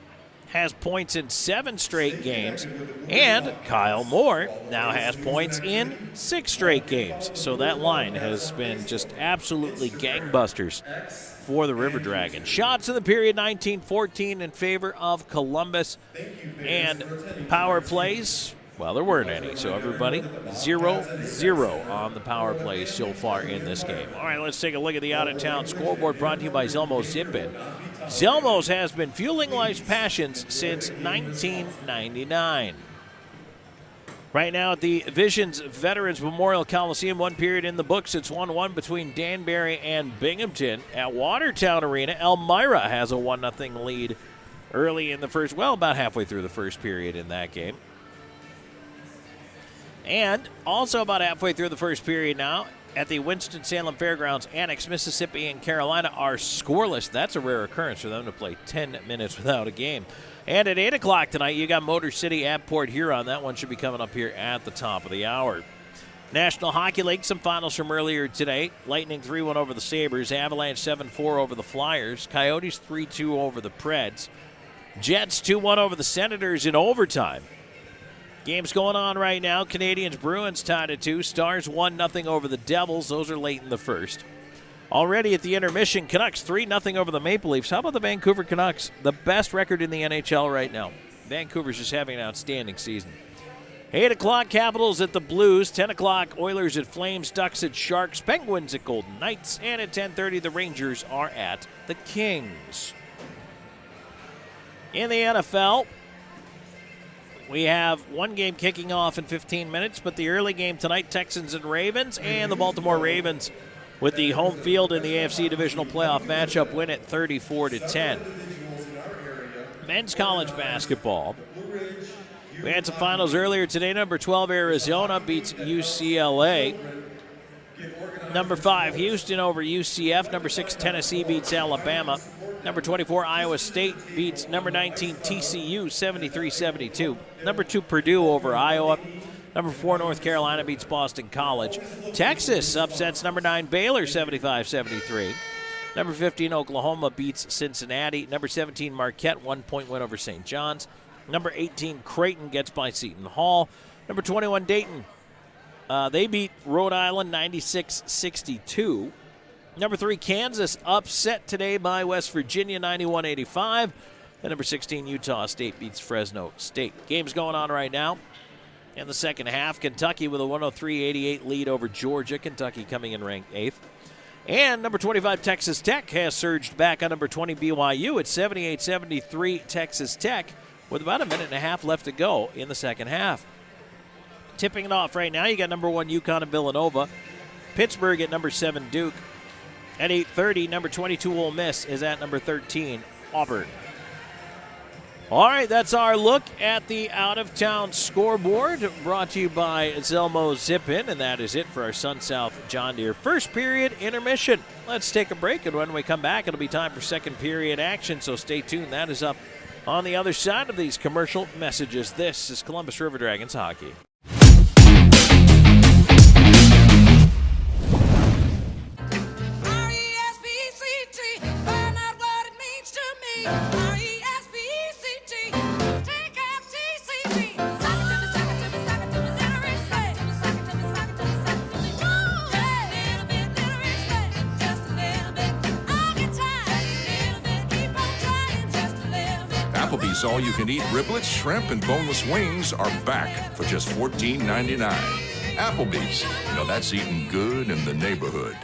has points in 7 straight games, and Kyle Moore now has points in 6 straight games. So that line has been just absolutely gangbusters for the River Dragons. Shots in the period 19-14 in favor of Columbus, and power plays, well, there weren't any. So everybody 0-0 on the power plays so far in this game. All right, let's take a look at the out-of-town scoreboard brought to you by Zelmo's Zip In. Zelmo's has been fueling life's passions since 1999. Right now at the Visions Veterans Memorial Coliseum, one period in the books. It's 1-1 between Danbury and Binghamton. At Watertown Arena, Elmira has a 1-0 lead early in the first, well, about halfway through the first period in that game. And also about halfway through the first period now, at the Winston-Salem Fairgrounds Annex, Mississippi and Carolina are scoreless. That's a rare occurrence for them to play 10 minutes without a game. And at 8 o'clock tonight, you got Motor City at Port Huron. That one should be coming up here at the top of the hour. National Hockey League, some finals from earlier today. Lightning 3-1 over the Sabres. Avalanche 7-4 over the Flyers. Coyotes 3-2 over the Preds. Jets 2-1 over the Senators in overtime. Games going on right now. Canadiens-Bruins tied at 2. Stars 1-0 over the Devils. Those are late in the first. Already at the intermission, Canucks 3-0 over the Maple Leafs. How about the Vancouver Canucks? The best record in the NHL right now. Vancouver's just having an outstanding season. 8 o'clock, Capitals at the Blues. 10 o'clock, Oilers at Flames. Ducks at Sharks. Penguins at Golden Knights. And at 10:30, the Rangers are at the Kings. In the NFL, we have one game kicking off in 15 minutes, but the early game tonight, Texans and Ravens, and the Baltimore Ravens with the home field in the AFC Divisional Playoff matchup win at 34-10. Men's college basketball. We had some finals earlier today. Number 12, Arizona beats UCLA. Number 5, Houston over UCF. Number 6, Tennessee beats Alabama. Number 24, Iowa State beats number 19, TCU, 73-72. Number 2, Purdue over Iowa. Number 4, North Carolina beats Boston College. Texas upsets number 9, Baylor, 75-73. Number 15, Oklahoma beats Cincinnati. Number 17, Marquette, 1-point win over St. John's. Number 18, Creighton gets by Seton Hall. Number 21, Dayton. They beat Rhode Island 96-62. Number 3, Kansas upset today by West Virginia 91-85. And number 16, Utah State beats Fresno State. Game's going on right now. In the second half, Kentucky with a 103-88 lead over Georgia. Kentucky coming in ranked 8th. And number 25, Texas Tech has surged back on number 20, BYU at 78-73 Texas Tech with about a minute and a half left to go in the second half. Tipping it off right now, you got number 1, UConn and Villanova. Pittsburgh at number 7, Duke. At 8:30, number 22, Ole Miss is at number 13, Auburn. All right, that's our look at the out-of-town scoreboard brought to you by Zelmo Zip-In, and that is it for our Sun South John Deere first period intermission. Let's take a break, and when we come back, it'll be time for second period action, so stay tuned. That is up on the other side of these commercial messages. This is Columbus River Dragons hockey. Applebee's all-you-can-eat riblets, shrimp, and boneless wings are back for just $14.99. Applebee's, you know that's eating good in the neighborhood.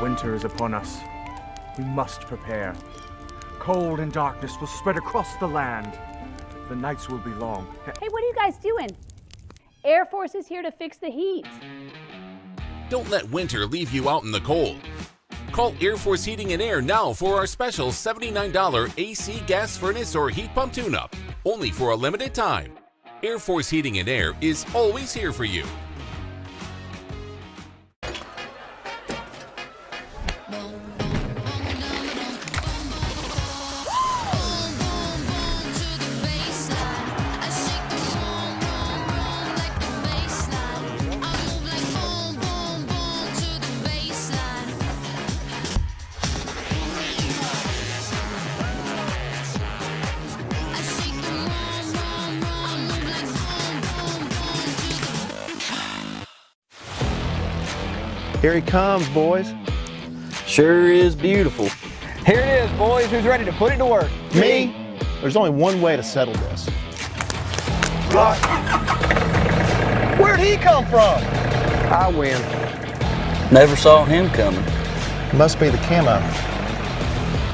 Winter is upon us. We must prepare. Cold and darkness will spread across the land. The nights will be long. Hey, what are you guys doing? Air Force is here to fix the heat. Don't let winter leave you out in the cold. Call Air Force Heating and Air now for our special $79 AC gas furnace or heat pump tune-up, only for a limited time. Air Force Heating and Air is always here for you. Here he comes, boys. Sure is beautiful. Here it is, boys. Who's ready to put it to work? Me? There's only one way to settle this. Where'd he come from? I win. Never saw him coming. Must be the camo.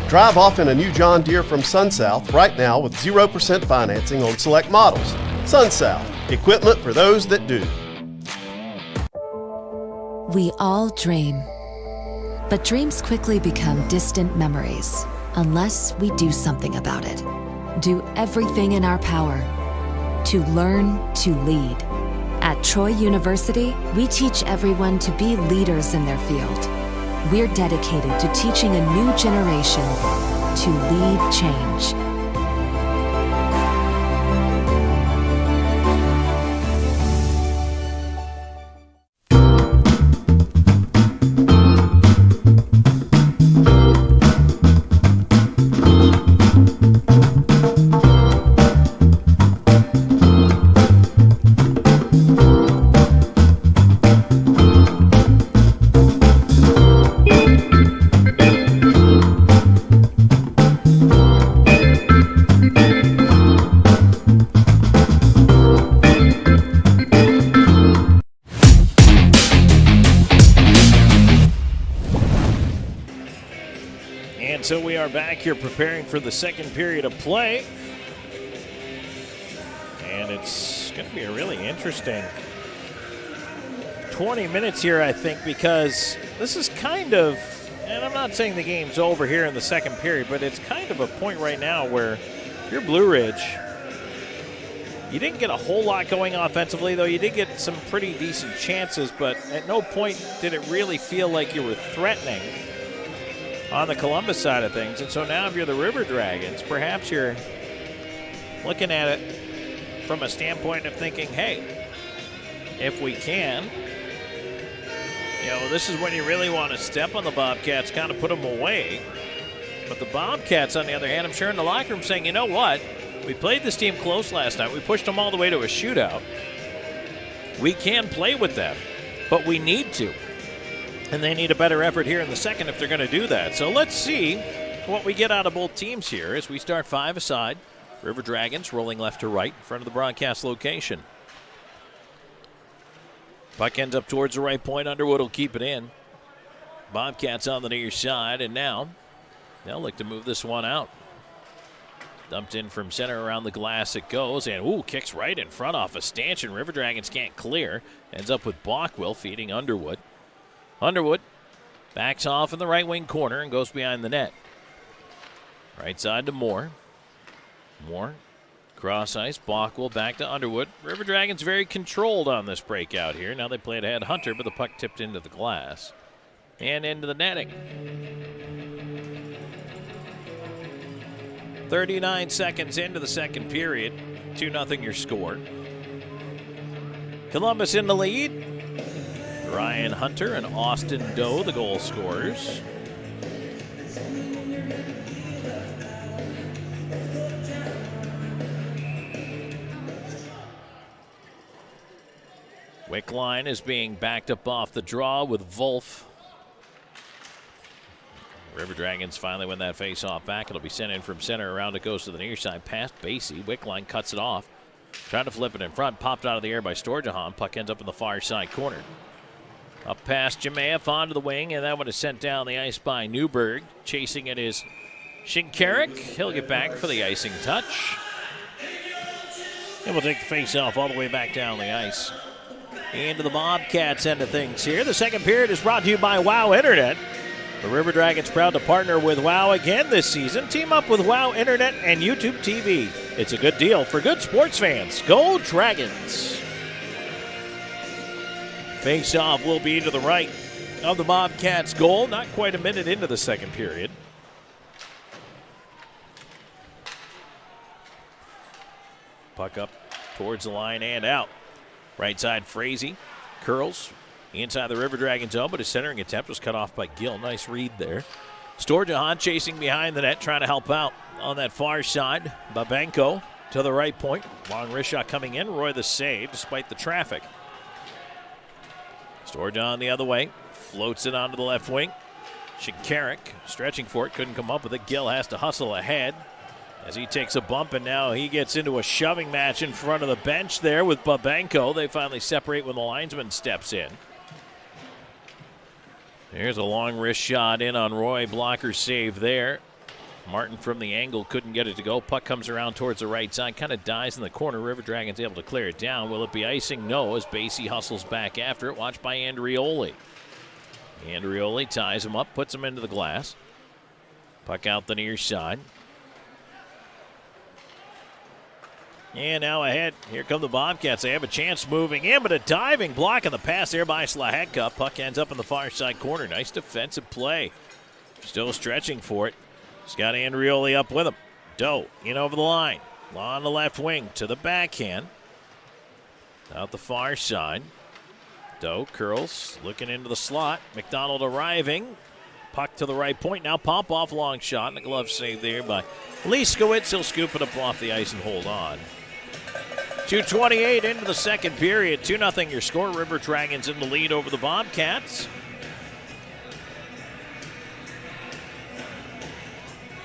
Drive off in a new John Deere from SunSouth right now with 0% financing on select models. SunSouth, equipment for those that do. We all dream, but dreams quickly become distant memories unless we do something about it. Do everything in our power to learn to lead. At Troy University, we teach everyone to be leaders in their field. We're dedicated to teaching a new generation to lead change. So we are back here preparing for the second period of play. And it's going to be a really interesting 20 minutes here, I think, because this is kind of, and I'm not saying the game's over here in the second period, but it's kind of a point right now where if you're Blue Ridge, you didn't get a whole lot going offensively, though you did get some pretty decent chances, but at no point did it really feel like you were threatening on the Columbus side of things. And so now if you're the River Dragons, perhaps you're looking at it from a standpoint of thinking, hey, if we can, you know, this is when you really want to step on the Bobcats, kind of put them away. But the Bobcats, on the other hand, I'm sure in the locker room saying, you know what? We played this team close last night. We pushed them all the way to a shootout. We can play with them, but we need to. And they need a better effort here in the second if they're going to do that. So let's see what we get out of both teams here as we start 5 aside. River Dragons rolling left to right in front of the broadcast location. Puck ends up towards the right point. Underwood will keep it in. Bobcats on the near side, and now they'll look to move this one out. Dumped in from center around the glass it goes, and kicks right in front off a stanchion. River Dragons can't clear. Ends up with Bockwell feeding Underwood. Underwood backs off in the right wing corner and goes behind the net. Right side to Moore. Moore, cross ice, Bockwell back to Underwood. River Dragons very controlled on this breakout here. Now they play it ahead Hunter, but the puck tipped into the glass and into the netting. 39 seconds into the second period. 2-0 your score. Columbus in the lead. Ryan Hunter and Austin Doe, the goal scorers. Wickline is being backed up off the draw with Wolf. River Dragons finally win that face-off back. It'll be sent in from center. Around it goes to the near side past Basie. Wickline cuts it off. Trying to flip it in front. Popped out of the air by Storjahan. Puck ends up in the far side corner. Up past Jemayev onto the wing, and that one is sent down the ice by Newberg. Chasing it is Shinkarik. He'll get back for the icing touch. And we'll take the face-off all the way back down the ice. Into the Bobcats end of things here. The second period is brought to you by WOW Internet. The River Dragons proud to partner with WOW again this season. Team up with WOW Internet and YouTube TV. It's a good deal for good sports fans. Go Dragons! Face-off will be to the right of the Bobcats' goal. Not quite a minute into the second period. Puck up towards the line and out. Right side, Frazee curls inside the River Dragons zone, but his centering attempt was cut off by Gill. Nice read there. Storjahan chasing behind the net, trying to help out on that far side. Babenko to the right point. Long wrist shot coming in. Roy the save despite the traffic. Storjahan the other way. Floats it onto the left wing. Shinkarik stretching for it. Couldn't come up with it. Gill has to hustle ahead as he takes a bump, and now he gets into a shoving match in front of the bench there with Babenko. They finally separate when the linesman steps in. Here's a long wrist shot in on Roy. Blocker save there. Martin from the angle couldn't get it to go. Puck comes around towards the right side. Kind of dies in the corner. River Dragons able to clear it down. Will it be icing? No, as Basie hustles back after it. Watched by Andrioli. Andrioli ties him up, puts him into the glass. Puck out the near side. And now ahead. Here come the Bobcats. They have a chance moving in, but a diving block on the pass there by Slahedka. Puck ends up in the far side corner. Nice defensive play. Still stretching for it. He's got Andrioli up with him. Doe in over the line. On the left wing to the backhand. Out the far side. Doe curls, looking into the slot. McDonald arriving. Puck to the right point. Now Popoff, long shot. And the glove save there by Liskowitz. He'll scoop it up off the ice and hold on. 2:28 into the second period. 2-0 your score. River Dragons in the lead over the Bobcats.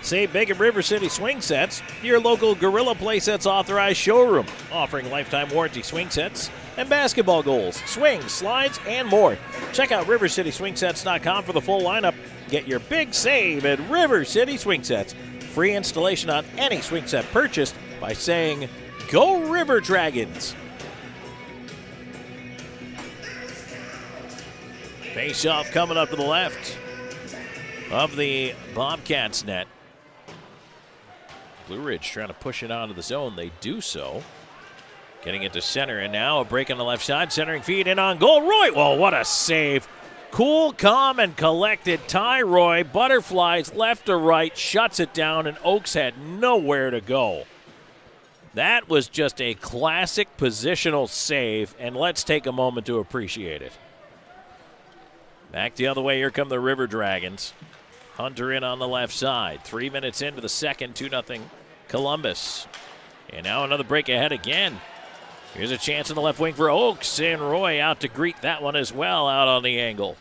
Save big at River City Swing Sets, your local Gorilla Playsets authorized showroom, offering lifetime warranty swing sets and basketball goals, swings, slides, and more. Check out RiverCitySwingSets.com for the full lineup. Get your big save at River City Swing Sets. Free installation on any swing set purchased by saying, "Go River Dragons." Face-off coming up to the left of the Bobcats net. Blue Ridge trying to push it onto the zone. They do so. Getting it to center, and now a break on the left side. Centering feed in on goal. Roy, well, what a save. Cool, calm, and collected. Ty Roy, butterflies left to right, shuts it down, and Oaks had nowhere to go. That was just a classic positional save, and let's take a moment to appreciate it. Back the other way, here come the River Dragons. Hunter in on the left side. 3 minutes into the second, 2-0 Columbus. And now another break ahead again. Here's a chance in the left wing for Oaks, and Roy out to greet that one as well, out on the angle.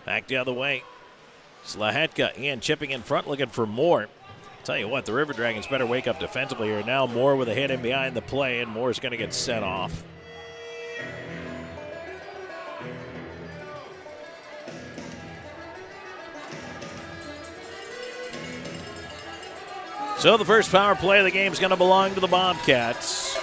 Back the other way. Slahetka in, chipping in front, looking for Moore. Tell you what, the River Dragons better wake up defensively here. Now Moore with a hit in behind the play, and Moore's going to get sent off. So the first power play of the game is going to belong to the Bobcats.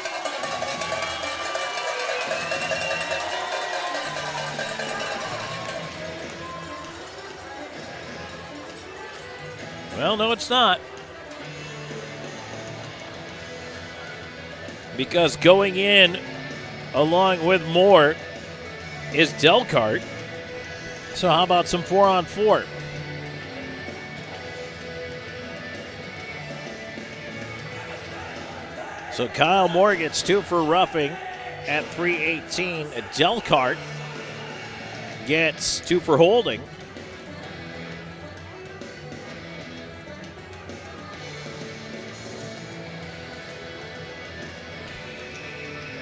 Well, no, it's not. Because going in along with Moore is Delcart. So how about some 4-on-4? So Kyle Moore gets 2 for roughing at 3:18. Delcart gets 2 for holding.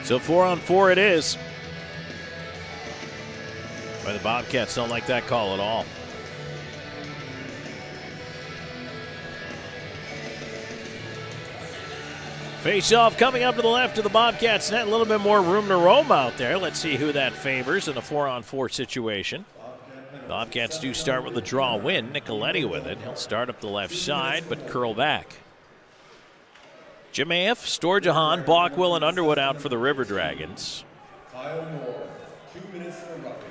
So 4-on-4 it is. But the Bobcats don't like that call at all. Face-off coming up to the left of the Bobcats net. A little bit more room to roam out there. Let's see who that favors in a 4-on-4 situation. Bobcats do start with a draw win. Nicoletti with it. He'll start up the left side, but curl back. Jemayev, Storjahan, Bockwell, and Underwood out for the River Dragons. Kyle Moore, 2 minutes for roughing.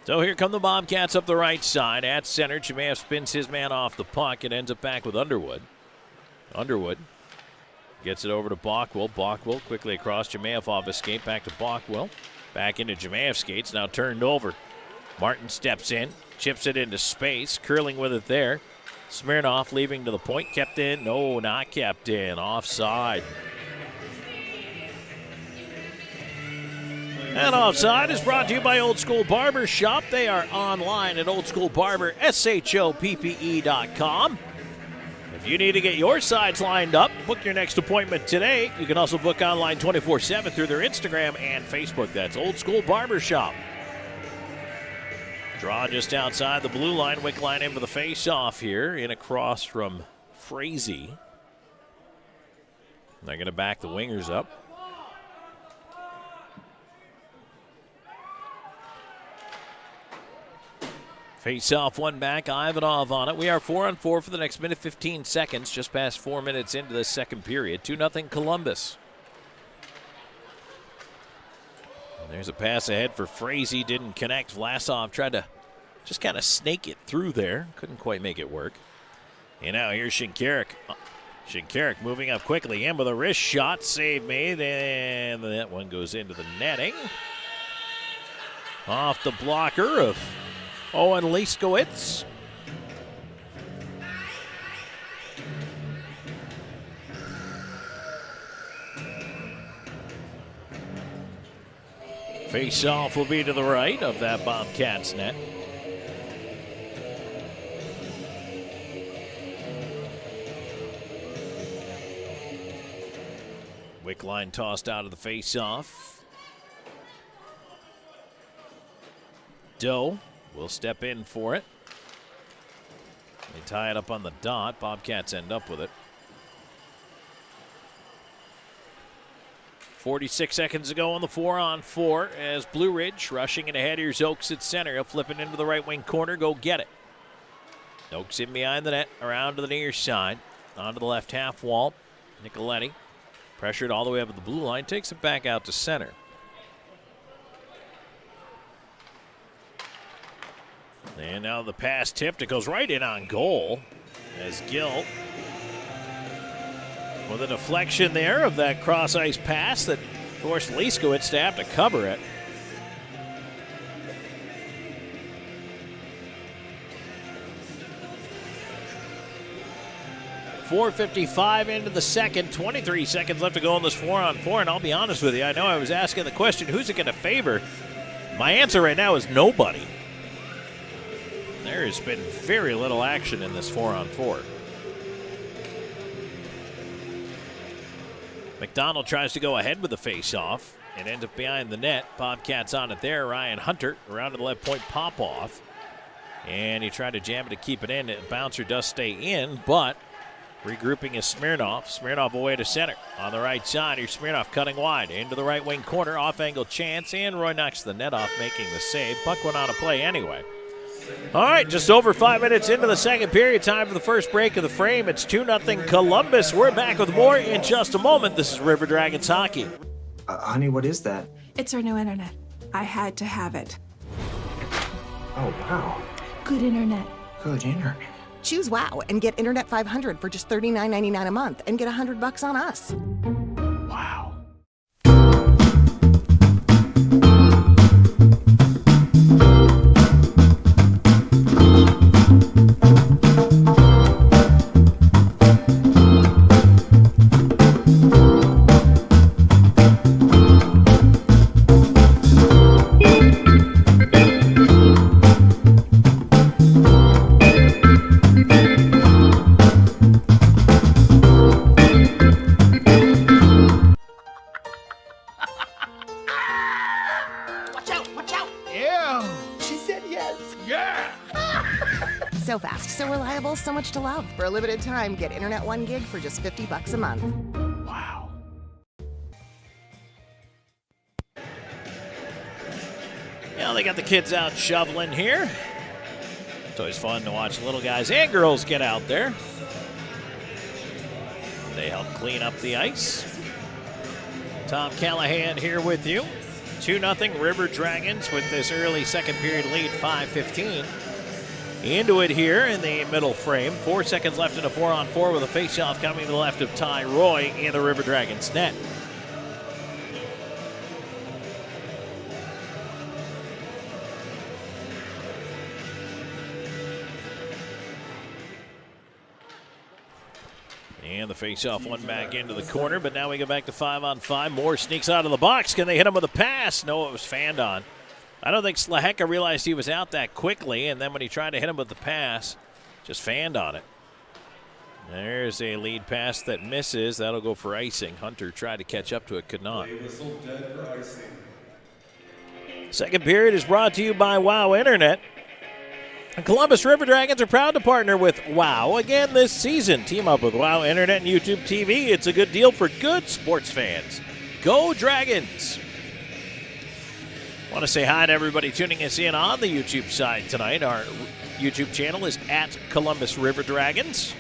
So here come the Bobcats up the right side. At center, Jemayev spins his man off the puck and ends up back with Underwood. Underwood gets it over to Bockwell. Bockwell quickly across. Jemayev off his skate. Back to Bockwell. Back into Jemayev skates. Now turned over. Martin steps in. Chips it into space. Curling with it there. Smirnoff leaving to the point. Kept in. No, not kept in. Offside. And offside is brought to you by Old School Barber Shop. They are online at oldschoolbarbershoppe.com. If you need to get your sides lined up, book your next appointment today. You can also book online 24/7 through their Instagram and Facebook. That's Old School Barber Shop. Draw just outside the blue line. Wick line in for the face-off here. In across from Frazee. They're going to back the wingers up. Face-off, one back. Ivanov on it. We are 4-on-4 for the next minute 15 seconds. Just past 4 minutes into the second period. 2-0 Columbus. There's a pass ahead for Frazee. Didn't connect. Vlasov tried to just kind of snake it through there. Couldn't quite make it work. And now here's Shinkarik. Shinkarik moving up quickly in with a wrist shot. Save made. And that one goes into the netting. Off the blocker of Owen Leiskowitz. Face-off will be to the right of that Bobcats net. Wick line tossed out of the face-off. Doe will step in for it. They tie it up on the dot. Bobcats end up with it. 46 seconds to go on the 4-on-4 as Blue Ridge rushing it ahead. Here's Oaks at center. He'll flip it into the right wing corner. Go get it. Oaks in behind the net. Around to the near side. Onto the left half wall. Nicoletti pressured all the way up at the blue line. Takes it back out to center. And now the pass tipped. It goes right in on goal as Gill with a deflection there of that cross-ice pass that forced Leiskowitz to have to cover it. .455 into the second, 23 seconds left to go on this 4-on-4, and I'll be honest with you, I know I was asking the question, who's it going to favor? My answer right now is nobody. There has been very little action in this 4-on-4. McDonald tries to go ahead with the face-off. It ends up behind the net. Bobcats on it there. Ryan Hunter around to the left point, pop-off. And he tried to jam it to keep it in. The bouncer does stay in, but regrouping is Smirnoff. Smirnoff away to center. On the right side, here's Smirnoff cutting wide. Into the right wing corner, off-angle chance, and Roy knocks the net off, making the save. Puck went on a play anyway. All right, just over 5 minutes into the second period. Time for the first break of the frame. It's 2-0 Columbus. We're back with more in just a moment. This is River Dragons Hockey. Honey, what is that? It's our new internet. I had to have it. Oh, wow. Good internet. Good internet. Choose WOW and get Internet 500 for just $39.99 a month and get $100 on us. Wow. So fast, so reliable, so much to love. For a limited time, get Internet 1 gig for just $50 a month. Wow. Yeah, they got the kids out shoveling here. It's always fun to watch little guys and girls get out there. They help clean up the ice. Tom Callahan here with you. 2-0 River Dragons with this early second period lead, 5:15. Into it here in the middle frame. 4 seconds left in a 4-on-4 with a face-off coming to the left of Ty Roy in the River Dragons net. And the face-off one back into the corner, but now we go back to 5-on-5. Moore sneaks out of the box. Can they hit him with a pass? No, it was fanned on. I don't think Slaheka realized he was out that quickly, and then when he tried to hit him with the pass, just fanned on it. There's a lead pass that misses. That'll go for icing. Hunter tried to catch up to it, could not. Second period is brought to you by WOW Internet. And Columbus River Dragons are proud to partner with WOW again this season. Team up with WOW Internet and YouTube TV. It's a good deal for good sports fans. Go Dragons! Want to say hi to everybody tuning us in on the YouTube side tonight. Our YouTube channel is at Columbus River Dragons.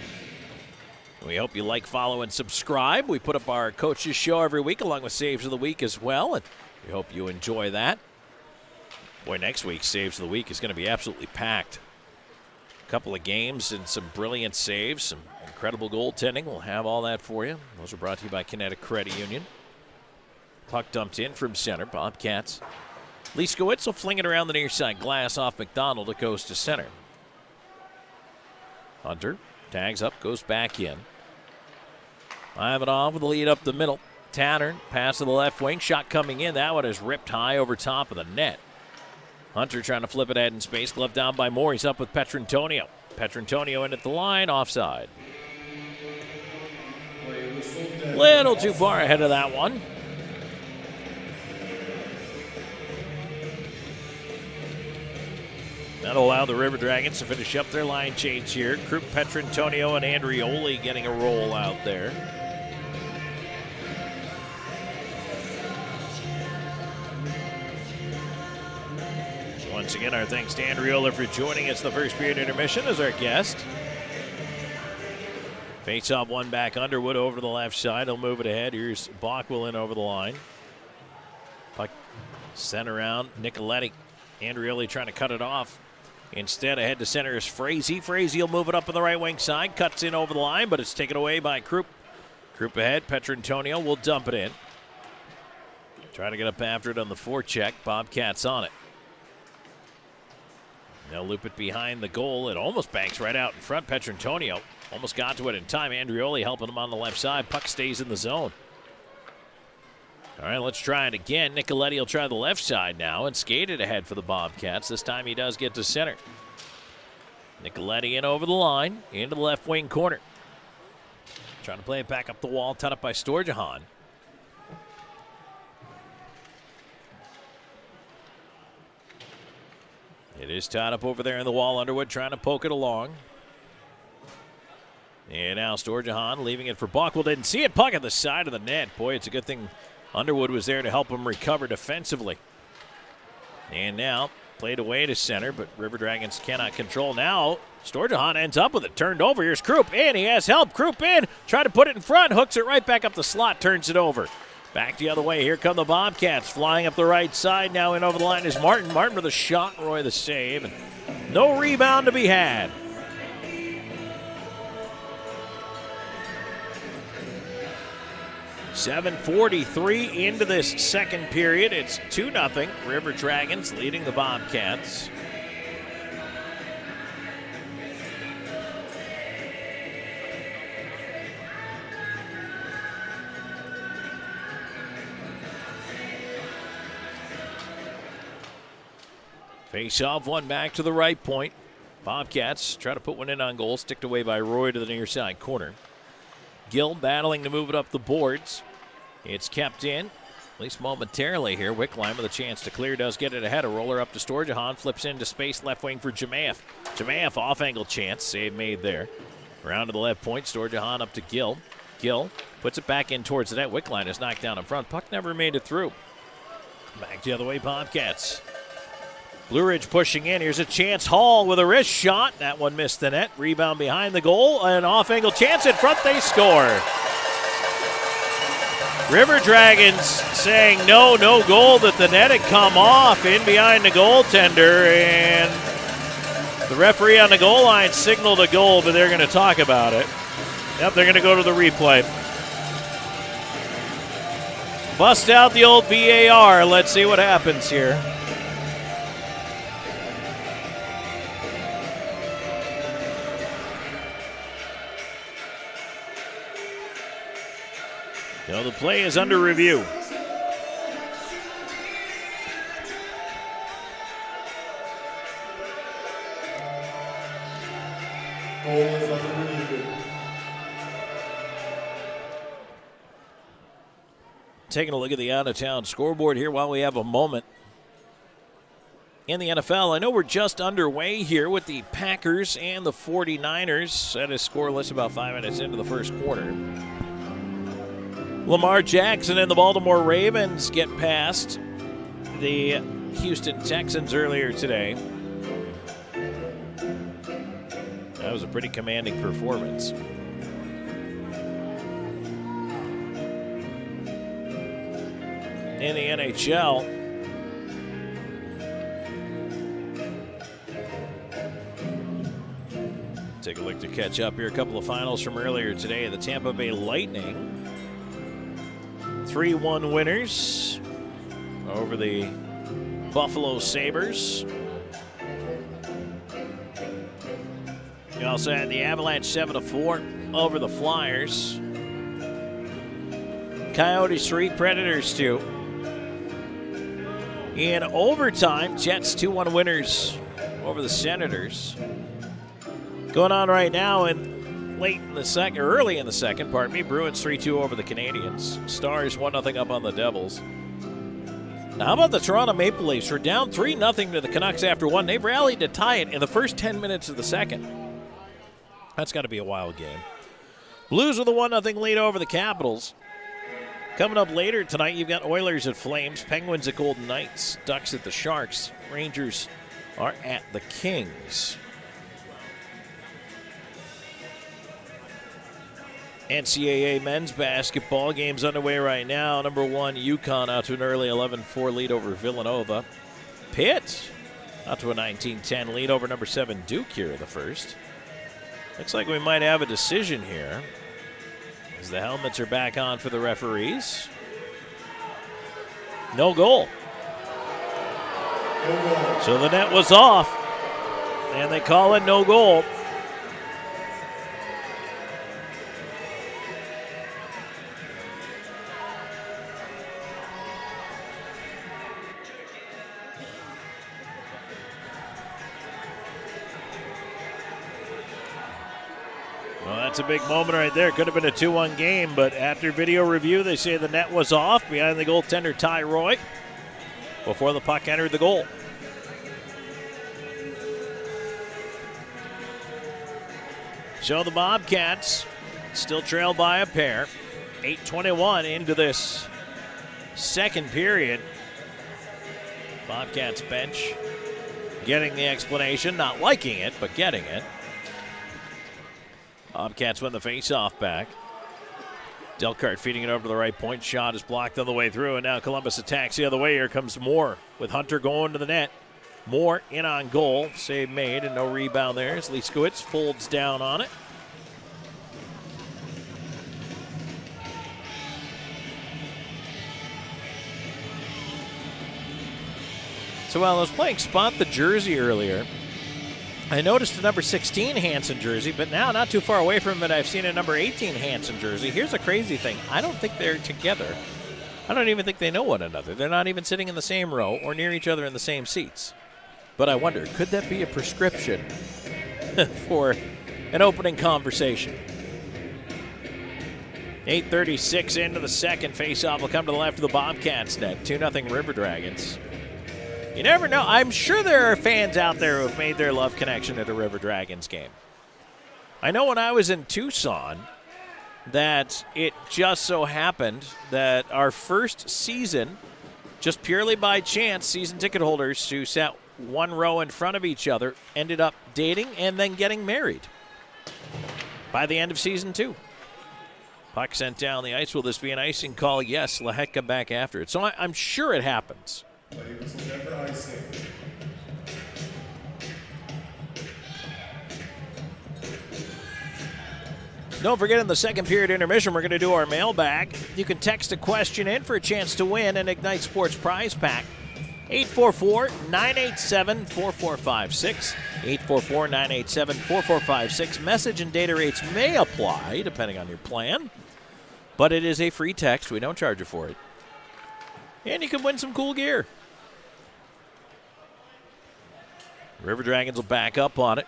We hope you like, follow, and subscribe. We put up our coaches show every week along with Saves of the Week as well, and we hope you enjoy that. Boy, next week's Saves of the Week is going to be absolutely packed. A couple of games and some brilliant saves, some incredible goaltending. We'll have all that for you. Those are brought to you by Kinetic Credit Union. Puck dumped in from center. Bobcats. Liskowitz will fling it around the near side glass off McDonald. It goes to center. Hunter tags up, goes back in. Ivanov with the lead up the middle. Tanner, pass to the left wing, shot coming in. That one is ripped high over top of the net. Hunter trying to flip it ahead in space. Glove down by Moore. He's up with Petrantonio. Petrantonio in at the line, offside. Little too far ahead of that one. That'll allow the River Dragons to finish up their line change here. Krupp, Petrantonio, and Andrioli getting a roll out there. Once again, our thanks to Andriola for joining us the first period intermission as our guest. Face-off one back. Underwood over to the left side. He'll move it ahead. Here's Bockwell in over the line. Puck sent around. Nicoletti. Andrioli trying to cut it off. Instead, ahead to center is Frazee. Frazee will move it up on the right wing side. Cuts in over the line, but it's taken away by Krupp. Krupp ahead. Petrantonio will dump it in. Trying to get up after it on the forecheck. Bobcats on it. They'll loop it behind the goal. It almost banks right out in front. Petrantonio almost got to it in time. Andrioli helping him on the left side. Puck stays in the zone. All right, let's try it again. Nicoletti will try the left side now and skate it ahead for the Bobcats. This time he does get to center. Nicoletti in over the line, into the left wing corner. Trying to play it back up the wall, tied up by Storjahan. It is tied up over there in the wall. Underwood trying to poke it along. And now Storjahan leaving it for Buckwell. Didn't see it. Puck at the side of the net. Boy, it's a good thing Underwood was there to help him recover defensively. And now played away to center, but River Dragons cannot control. Now Storjahan ends up with it. Turned over. Here's Krupp in. He has help. Krupp in. Trying to put it in front. Hooks it right back up the slot. Turns it over. Back the other way. Here come the Bobcats flying up the right side. Now in over the line is Martin. Martin with a shot. Roy the save. And no rebound to be had. .7:43 into this second period. It's 2-0. River Dragons leading the Bobcats. Face off, one back to the right point. Bobcats try to put one in on goal. Sticked away by Roy to the near side corner. Gill battling to move it up the boards. It's kept in, at least momentarily here. Wickline with a chance to clear, does get it ahead. A roller up to Storjahan, flips into space, left wing for Jamaev. Jamaev off-angle chance, save made there. Around to the left point, Storjahan up to Gill. Gill puts it back in towards the net. Wickline is knocked down in front. Puck never made it through. Back the other way, Bobcats. Blue Ridge pushing in. Here's a chance. Hall with a wrist shot. That one missed the net. Rebound behind the goal. An off-angle chance in front. They score. River Dragons saying no goal, that the net had come off in behind the goaltender. And the referee on the goal line signaled a goal, but they're going to talk about it. Yep, they're going to go to the replay. Bust out the old VAR. Let's see what happens here. So the play is under review. Goal is under review. Taking a look at the out-of-town scoreboard here while we have a moment. In the NFL, I know we're just underway here with the Packers and the 49ers. That is scoreless about 5 minutes into the first quarter. Lamar Jackson and the Baltimore Ravens get past the Houston Texans earlier today. That was a pretty commanding performance. In the NHL, take a look to catch up here. A couple of finals from earlier today. The Tampa Bay Lightning 3-1 winners over the Buffalo Sabres. We also had the Avalanche 7-4 over the Flyers. Coyotes 3, Predators 2. In overtime, Jets 2-1 winners over the Senators. Going on right now in early in the second, Bruins 3-2 over the Canadiens. Stars 1-0 up on the Devils. Now, how about the Toronto Maple Leafs? We're down 3-0 to the Canucks after one. They've rallied to tie it in the first 10 minutes of the second. That's got to be a wild game. Blues with a 1-0 lead over the Capitals. Coming up later tonight, you've got Oilers at Flames, Penguins at Golden Knights, Ducks at the Sharks, Rangers are at the Kings. NCAA men's basketball games underway right now. Number 1, UConn out to an early 11-4 lead over Villanova. Pitt out to a 19-10 lead over number 7 Duke here in the first. Looks like we might have a decision here as the helmets are back on for the referees. No goal. So the net was off, and they call it no goal. Well, that's a big moment right there. Could have been a 2-1 game, but after video review, they say the net was off behind the goaltender, Ty Roy, before the puck entered the goal. So the Bobcats still trail by a pair. 8:21 into this second period. Bobcats bench getting the explanation, not liking it, but getting it. Bobcats win the face-off back. Delcart feeding it over to the right point. Shot is blocked on the way through, and now Columbus attacks the other way. Here comes Moore with Hunter going to the net. Moore in on goal. Save made and no rebound there as Liskowitz folds down on it. So while I was playing Spot the Jersey earlier, I noticed a number 16 Hansen jersey, but now not too far away from it, I've seen a number 18 Hansen jersey. Here's a crazy thing. I don't think they're together. I don't even think they know one another. They're not even sitting in the same row or near each other in the same seats. But I wonder, could that be a prescription for an opening conversation? 8:36 into the second. Faceoff will come to the left of the Bobcats net. 2-0 River Dragons. You never know. I'm sure there are fans out there who have made their love connection at a River Dragons game. I know when I was in Tucson that it just so happened that our first season, just purely by chance, season ticket holders who sat one row in front of each other ended up dating and then getting married by the end of season 2. Puck sent down the ice. Will this be an icing call? Yes. Lahetka back after it. So I'm sure it happens. Don't forget, in the second period intermission, we're going to do our mailbag. You can text a question in for a chance to win an Ignite Sports prize pack. 844-987-4456. 844-987-4456. Message and data rates may apply, depending on your plan. But it is a free text. We don't charge you for it. And you can win some cool gear. River Dragons will back up on it.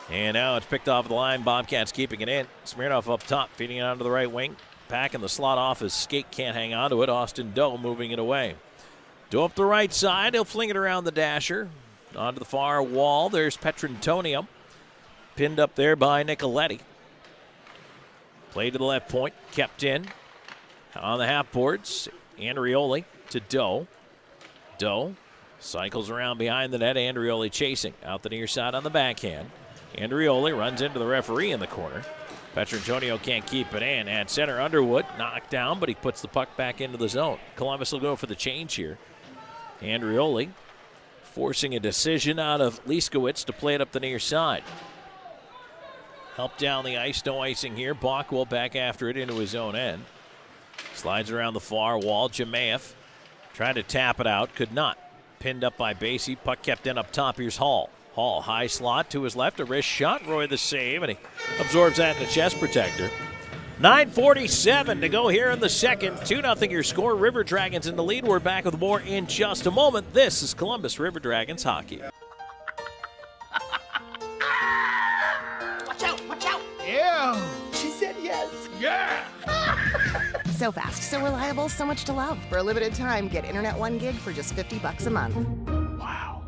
And now it's picked off the line. Bobcats keeping it in. Smirnoff up top, feeding it onto the right wing. Back in the slot off as Skate can't hang on to it. Austin Doe moving it away. Doe up the right side. He'll fling it around the dasher. Onto the far wall. There's Petrantonio. Pinned up there by Nicoletti. Play to the left point. Kept in. On the half boards. Andrioli to Doe. Doe cycles around behind the net. Andrioli chasing out the near side on the backhand. Andrioli runs into the referee in the corner. Petrantonio can't keep it in. At center, Underwood knocked down, but he puts the puck back into the zone. Columbus will go for the change here. Andrioli forcing a decision out of Liskowitz to play it up the near side. Help down the ice, no icing here. Bockwell back after it into his own end. Slides around the far wall. Jemaev trying to tap it out, could not. Pinned up by Basie. Puck kept in up top. Here's Hall. Hall, high slot to his left. A wrist shot. Roy the save, and he absorbs that in the chest protector. 9:47 to go here in the second. 2-0 your score. River Dragons in the lead. We're back with more in just a moment. This is Columbus River Dragons hockey. Watch out! Watch out! Yeah! She said yes. Yeah! So fast, so reliable, so much to love. For a limited time, get Internet 1 gig for just $50 a month. Wow.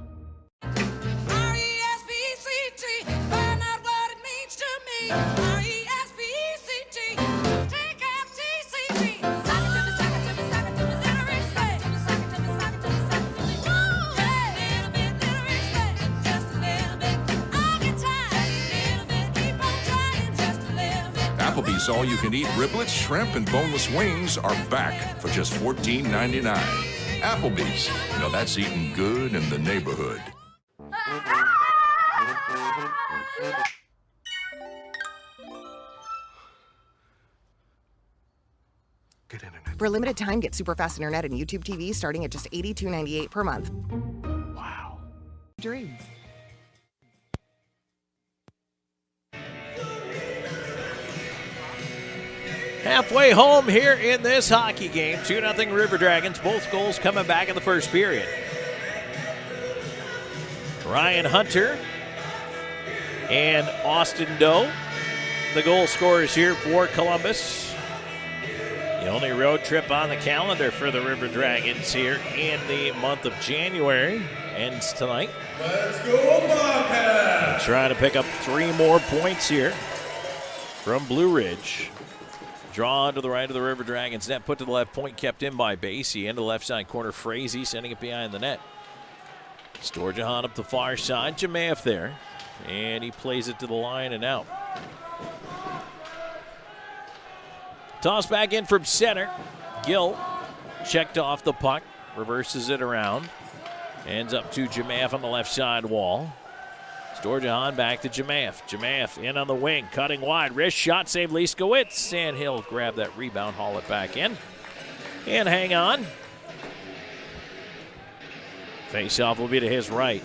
R-E-S-P-E-C-T, find out what it means to me. R-E-S-P-E-C-T, take out T-C-T. Sock it to me, sock it to me, sock it to me, Intermission. Sock it to me, sock it to me, sock it to me. Woo! Hey, little bit, Intermission, just a little bit. I'll get tired, little bit, keep on trying, just a little bit. Applebee's all-you-can-eat riblets, shrimp, and boneless wings are back for just $14.99. Applebee's, that's eating good in the neighborhood. Good internet. For a limited time, get super fast internet and YouTube TV starting at just $82.98 per month. Wow. Dreams. Halfway home here in this hockey game. 2-0 River Dragons. Both goals coming back in the first period. Ryan Hunter and Austin Doe, the goal scorers here for Columbus. The only road trip on the calendar for the River Dragons here in the month of January ends tonight. Let's go Bobcats! Trying to pick up 3 more points here from Blue Ridge. Draw to the right of the River Dragons net, put to the left, point kept in by Basie. Into the left side corner, Frazee sending it behind the net. Storjahan up the far side, Jamaev there. And he plays it to the line and out. Toss back in from center. Gill checked off the puck, reverses it around. Ends up to Jamaev on the left side wall. Storjahan back to Jamaev. Jamaev in on the wing, cutting wide. Wrist shot, save Liskowitz. And he'll grab that rebound, haul it back in. And hang on. Face-off will be to his right.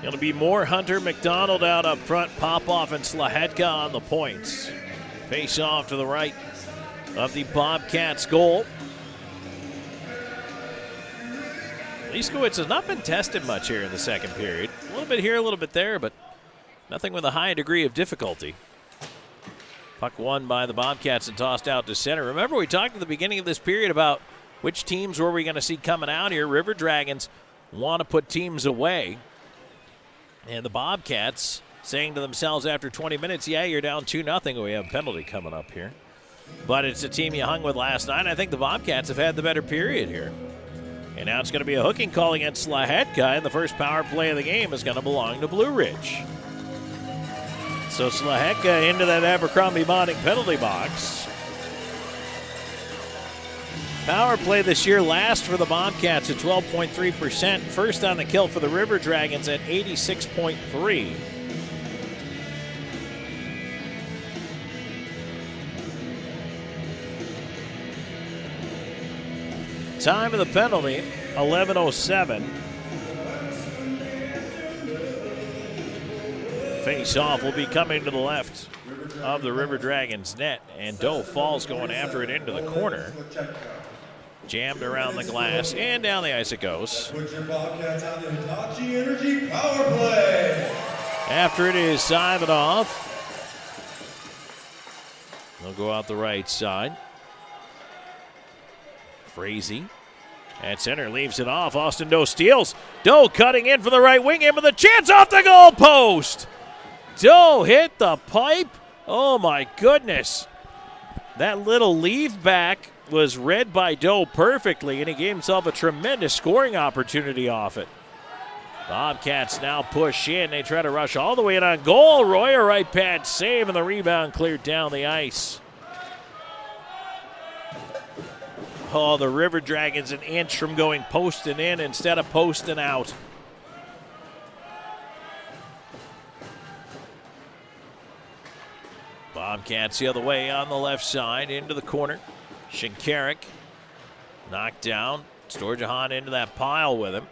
Going to be more Hunter McDonald out up front. Popoff and Slahetka on the points. Face off to the right of the Bobcats goal. Liskowitz has not been tested much here in the second period. A little bit here, a little bit there, but nothing with a high degree of difficulty. Puck won by the Bobcats and tossed out to center. Remember, we talked at the beginning of this period about which teams were we going to see coming out here. River Dragons want to put teams away. And the Bobcats saying to themselves after 20 minutes, yeah, you're down 2-0. We have a penalty coming up here. But it's a team you hung with last night. I think the Bobcats have had the better period here. And now it's going to be a hooking call against Slahetka, and the first power play of the game is going to belong to Blue Ridge. So Slahetka into that Abercrombie Bonding penalty box. Power play this year last for the Bobcats at 12.3%. First on the kill for the River Dragons at 86.3%. Time of the penalty, 11:07. Face-off will be coming to the left of the River Dragons net, and Doe falls going after it into the corner. Jammed around the glass, and down the ice it goes. Put your Bobcats on the Hitachi Energy power play. After it is Simonov. They'll go out the right side. Frazee at center leaves it off. Austin Doe steals. Doe cutting in for the right wing, in with a chance off the goal post. Doe hit the pipe. Oh my goodness. That little leave back was read by Doe perfectly, and he gave himself a tremendous scoring opportunity off it. Bobcats now push in. They try to rush all the way in on goal. Roy, a right pad save, and the rebound cleared down the ice. Oh, the River Dragons an inch from going posting in instead of posting out. Bobcats the other way on the left side into the corner. Shinkarik knocked down. Storjahan into that pile with him.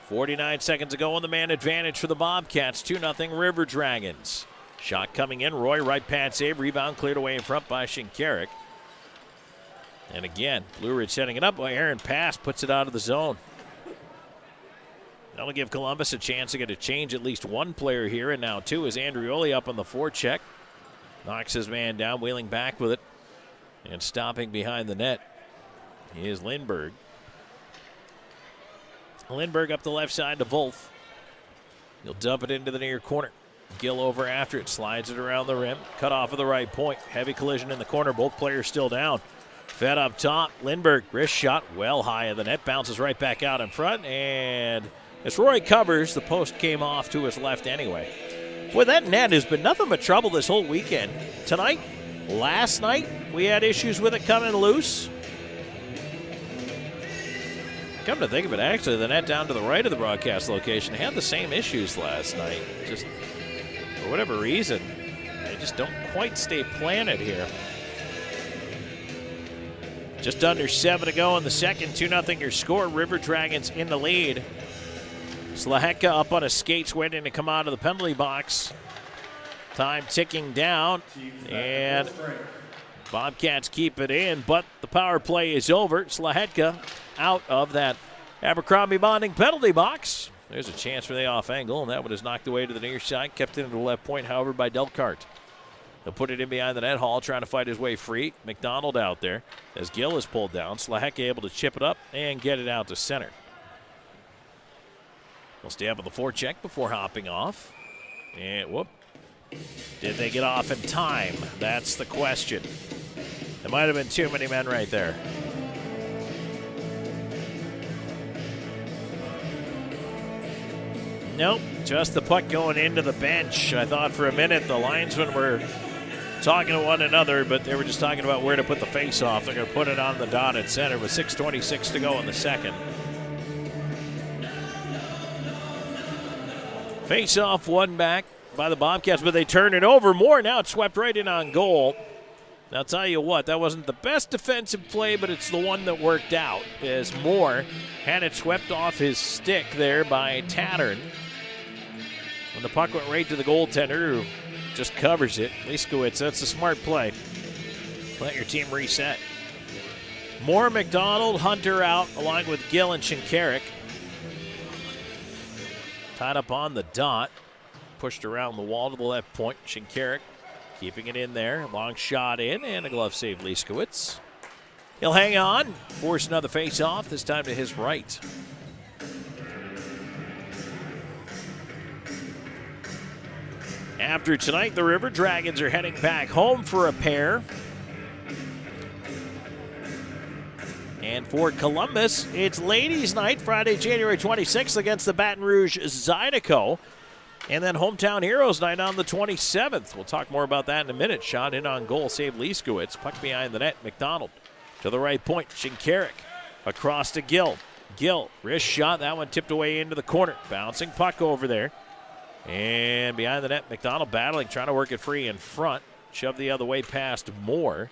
49 seconds to go on the man advantage for the Bobcats. 2-0 River Dragons. Shot coming in. Roy right pad save. Rebound cleared away in front by Shinkarik. And again, Blue Ridge setting it up. Aaron Pass puts it out of the zone. That'll give Columbus a chance to get a change. At least one player here, and now two is Andrioli up on the forecheck. Knocks his man down, wheeling back with it. And stopping behind the net is Lindberg. Lindberg up the left side to Wolf. He'll dump it into the near corner. Gill over after it, slides it around the rim. Cut off of the right point. Heavy collision in the corner. Both players still down. Fed up top. Lindberg, wrist shot well high of the net. Bounces right back out in front. And as Roy covers, the post came off to his left anyway. Boy, that net has been nothing but trouble this whole weekend. Tonight, last night, we had issues with it coming loose. Come to think of it, actually, the net down to the right of the broadcast location had the same issues last night. Just for whatever reason, they just don't quite stay planted here. Just under 7 to go in the second. 2-0 your score. River Dragons in the lead. Slahetka up on his skates, waiting to come out of the penalty box. Time ticking down. And Bobcats keep it in, but the power play is over. Slahetka out of that Abercrombie bonding penalty box. There's a chance for the off angle, and that one is knocked away to the near side, kept into the left point, however, by Delcart. They'll put it in behind the net. Hall trying to fight his way free. McDonald out there as Gill is pulled down. Slahetka able to chip it up and get it out to center. They'll stay up on the forecheck before hopping off. And whoop. Did they get off in time? That's the question. There might have been too many men right there. Nope, just the puck going into the bench. I thought for a minute the linesmen were talking to one another, but they were just talking about where to put the face-off. They're going to put it on the dot at center with 6:26 to go in the second. Face-off won back by the Bobcats, but they turn it over more. Now it's swept right in on goal. And I'll tell you what, that wasn't the best defensive play, but it's the one that worked out as Moore had it swept off his stick there by Tattern. And the puck went right to the goaltender who just covers it. Liskowitz, that's a smart play. Let your team reset. Moore, McDonald, Hunter out along with Gill and Shinkarik. Tied up on the dot. Pushed around the wall to the left point. Shinkarik keeping it in there. Long shot in and a glove save, Liskowitz. He'll hang on. Force another face-off, this time to his right. After tonight, the River Dragons are heading back home for a pair. And for Columbus, it's ladies' night, Friday, January 26th against the Baton Rouge Zydeco. And then hometown heroes night on the 27th. We'll talk more about that in a minute. Shot in on goal, save Liskowitz. Puck behind the net, McDonald to the right point. Shinkarik across to Gill. Gill, wrist shot, that one tipped away into the corner. Bouncing puck over there. And behind the net, McDonald battling, trying to work it free in front. Shoved the other way past Moore.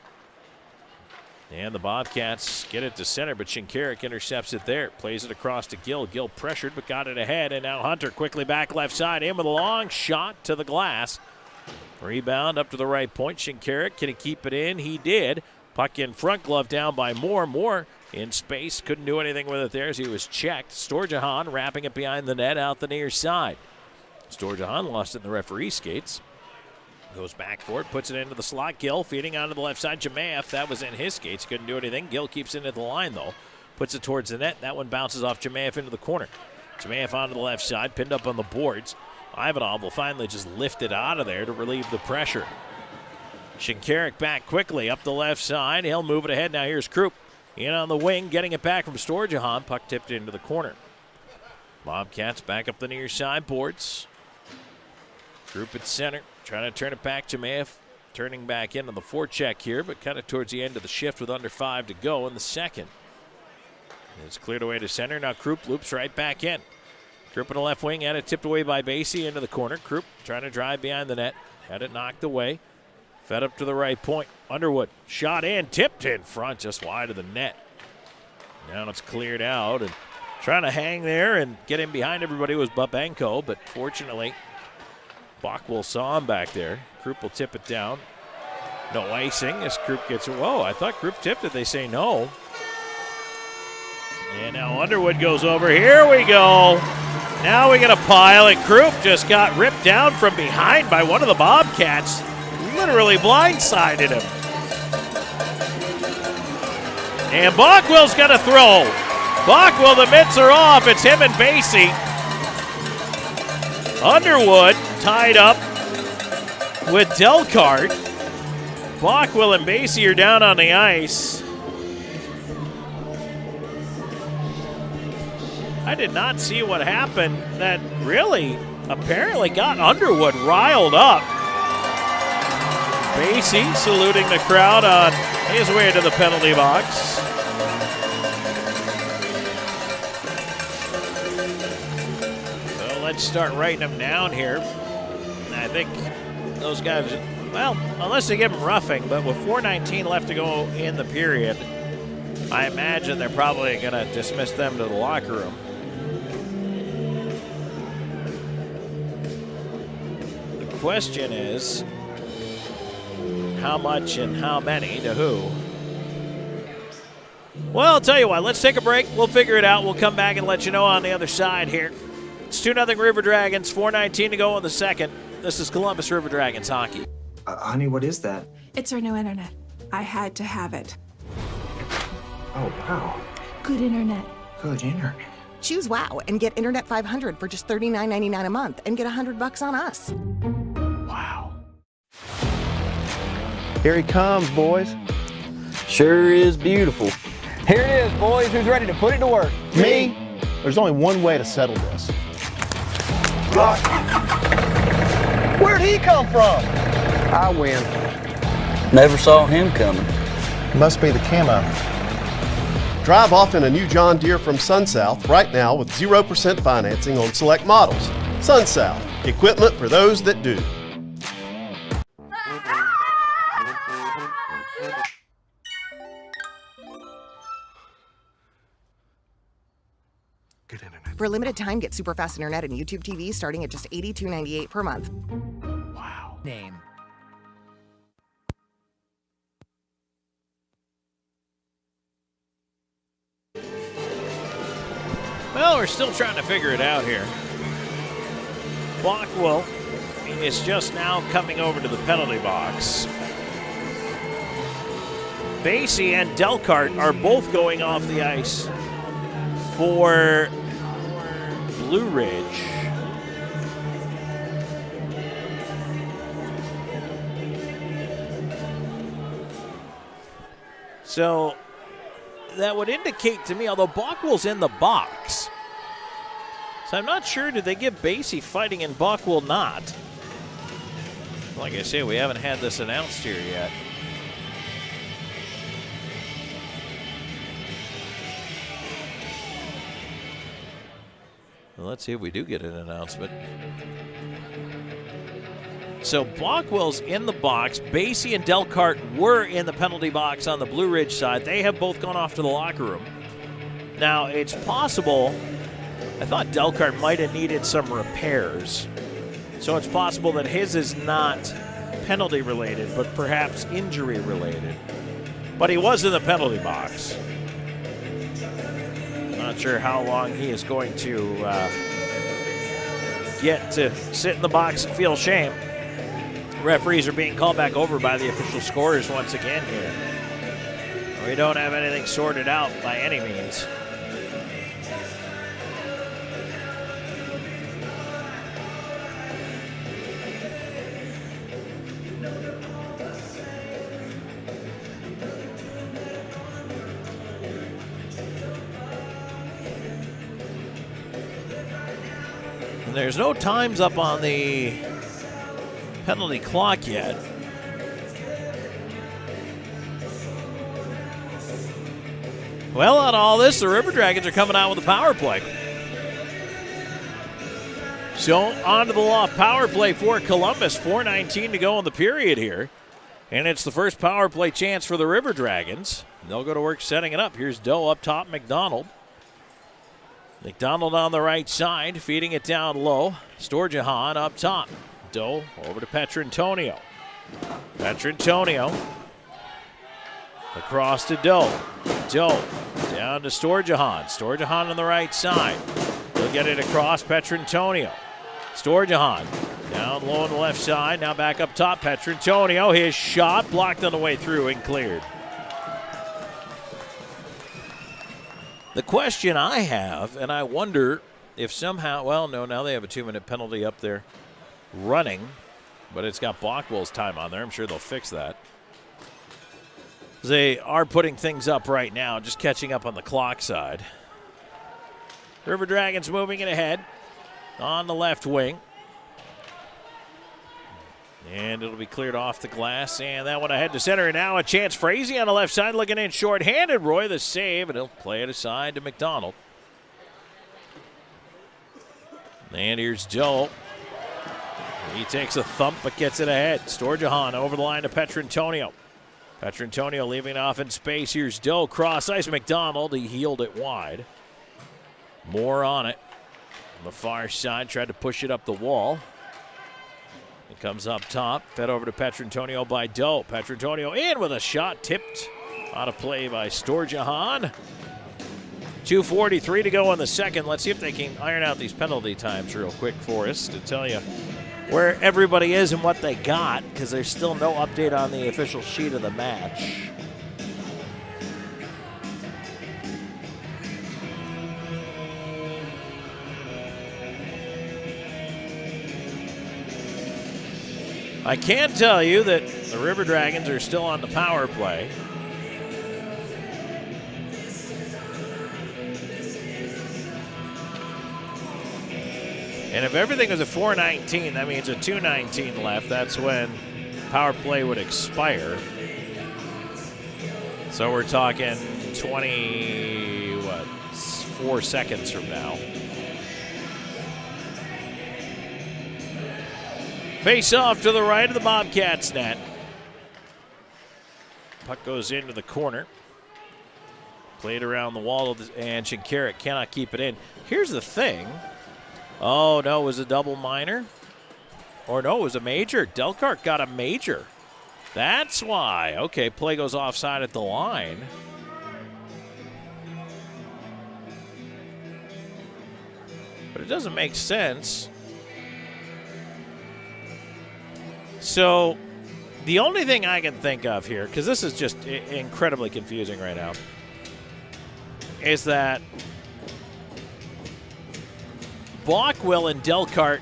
And the Bobcats get it to center, but Shinkarik intercepts it there. Plays it across to Gill. Gill pressured, but got it ahead. And now Hunter quickly back left side. In with a long shot to the glass. Rebound up to the right point. Shinkarik, can he keep it in? He did. Puck in front, glove down by Moore. Moore in space. Couldn't do anything with it there as he was checked. Storjahan wrapping it behind the net out the near side. Storjahan lost it in the referee skates. Goes back for it, puts it into the slot. Gill feeding onto the left side. Jamaev, that was in his skates. Couldn't do anything. Gill keeps it into the line, though. Puts it towards the net. That one bounces off Jamaev into the corner. Jamaev onto the left side, pinned up on the boards. Ivanov will finally just lift it out of there to relieve the pressure. Shinkarik back quickly up the left side. He'll move it ahead. Now here's Krupp in on the wing, getting it back from Storjahan. Puck tipped into the corner. Bobcats back up the near side boards. Krupp at center. Trying to turn it back. Jamaev turning back into the forecheck here, but kind of towards the end of the shift with under 5 to go in the second. It's cleared away to center. Now Krupp loops right back in. Krupp in the left wing, had it tipped away by Basie into the corner. Krupp trying to drive behind the net. Had it knocked away. Fed up to the right point. Underwood shot in, tipped in front, just wide of the net. Now it's cleared out, and trying to hang there and get in behind everybody was Babenko, but fortunately Bockwell saw him back there. Krupp will tip it down. No icing as Krupp gets it. Whoa, I thought Krupp tipped it. They say no. And now Underwood goes over. Here we go. Now we get a pile, and Krupp just got ripped down from behind by one of the Bobcats. Literally blindsided him. And Bockwell's got to throw. Bockwell, the mitts are off. It's him and Basie. Underwood tied up with Delcart. Bockwell and Basie are down on the ice. I did not see what happened. That really apparently got Underwood riled up. Basie saluting the crowd on his way to the penalty box. So let's start writing them down here. I think those guys, well, unless they give them roughing, but with 4:19 left to go in the period, I imagine they're probably going to dismiss them to the locker room. The question is, how much and how many to who. Well, I'll tell you what, let's take a break. We'll figure it out. We'll come back and let you know on the other side here. It's 2-0 River Dragons, 4:19 to go in the second. This is Columbus River Dragons hockey. Honey, what is that? It's our new internet. I had to have it. Oh, wow. Good internet. Good internet. Choose WOW and get Internet 500 for just $39.99 a month and get $100 on us. Wow. Here he comes, boys. Sure is beautiful. Here it is, boys. Who's ready to put it to work? Me? There's only one way to settle this. Where'd he come from? I win. Never saw him coming. Must be the camo. Drive off in a new John Deere from SunSouth right now with 0% financing on select models. SunSouth, equipment for those that do. Good internet. For a limited time, get super fast internet and YouTube TV starting at just $82.98 per month. Wow. Name. Well, we're still trying to figure it out here. Blockwell is just now coming over to the penalty box. Basie and Delcart are both going off the ice for Blue Ridge. So that would indicate to me, although Bockwell's in the box, so I'm not sure, did they give Basie fighting and Bockwell not? Like I say, we haven't had this announced here yet. Well, let's see if we do get an announcement. So Blockwell's in the box. Basie and Delcart were in the penalty box on the Blue Ridge side. They have both gone off to the locker room. Now, it's possible, I thought Delcart might have needed some repairs. So it's possible that his is not penalty related, but perhaps injury related. But he was in the penalty box. Not sure how long he is going to get to sit in the box and feel shame. Referees are being called back over by the official scorers once again here. We don't have anything sorted out by any means. And there's no times up on the penalty clock yet. Well, on all this, the River Dragons are coming out with a power play. So on to the loft power play for Columbus. 4:19 to go in the period here. And it's the first power play chance for the River Dragons. They'll go to work setting it up. Here's Doe up top, McDonald. McDonald on the right side, feeding it down low. Storjahan up top. Doe over to Petrantonio. Petrantonio across to Doe. Doe down to Storjahan. Storjahan on the right side. He'll get it across Petrantonio. Storjahan down low on the left side. Now back up top. Petrantonio. His shot blocked on the way through and cleared. The question I have, and I wonder if somehow, well, no, now they have a 2-minute penalty up there running, but it's got Blockwell's time on there. I'm sure they'll fix that. They are putting things up right now, just catching up on the clock side. River Dragons moving it ahead on the left wing. And it'll be cleared off the glass, and that one ahead to center. And now a chance. Frazee on the left side looking in short-handed. Roy the save, and he'll play it aside to McDonald. And here's Doe. He takes a thump but gets it ahead. Storjahan over the line to Petrantonio. Petrantonio leaving off in space. Here's Doe. Cross ice. McDonald. He heeled it wide. Moore on it. On the far side. Tried to push it up the wall. It comes up top, fed over to Petrantonio by Doe. Petrantonio in with a shot, tipped out of play by Storjahan. 2:43 to go in the second. Let's see if they can iron out these penalty times real quick for us to tell you where everybody is and what they got, because there's still no update on the official sheet of the match. I can tell you that the River Dragons are still on the power play. And if everything was a 4:19, that means a 2:19 left. That's when power play would expire. So we're talking 4 seconds from now. Face off to the right of the Bobcats net. Puck goes into the corner. Played around the wall, and Shinkarik cannot keep it in. Here's the thing. Oh, no, it was a double minor. Or no, it was a major. Delcart got a major. That's why. Okay, play goes offside at the line. But it doesn't make sense. So the only thing I can think of here, because this is just incredibly confusing right now, is that Bockwell and Delcart.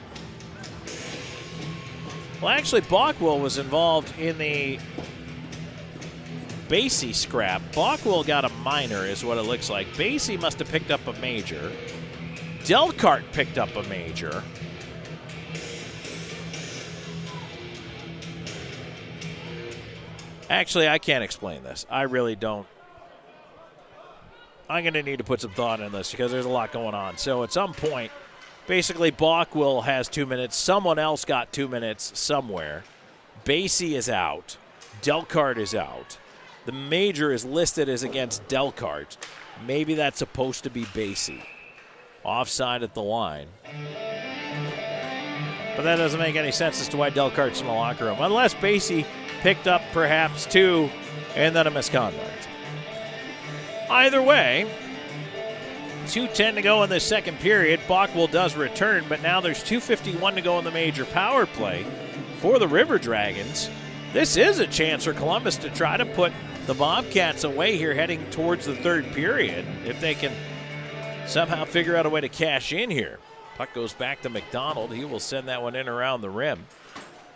Well, actually, Bockwell was involved in the Basie scrap. Bockwell got a minor, is what it looks like. Basie must have picked up a major. Delcart picked up a major. Actually, I can't explain this. I really don't. I'm going to need to put some thought in this because there's a lot going on. So at some point, basically, Bockwell has 2 minutes. Someone else got 2 minutes somewhere. Basie is out. Delcart is out. The major is listed as against Delcart. Maybe that's supposed to be Basie. Offside at the line. But that doesn't make any sense as to why Delcart's in the locker room. Unless Basie picked up perhaps 2 and then a misconduct. Either way, 2:10 to go in the second period. Bockwell does return, but now there's 2:51 to go in the major power play for the River Dragons. This is a chance for Columbus to try to put the Bobcats away here heading towards the third period if they can somehow figure out a way to cash in here. Puck goes back to McDonald. He will send that one in around the rim.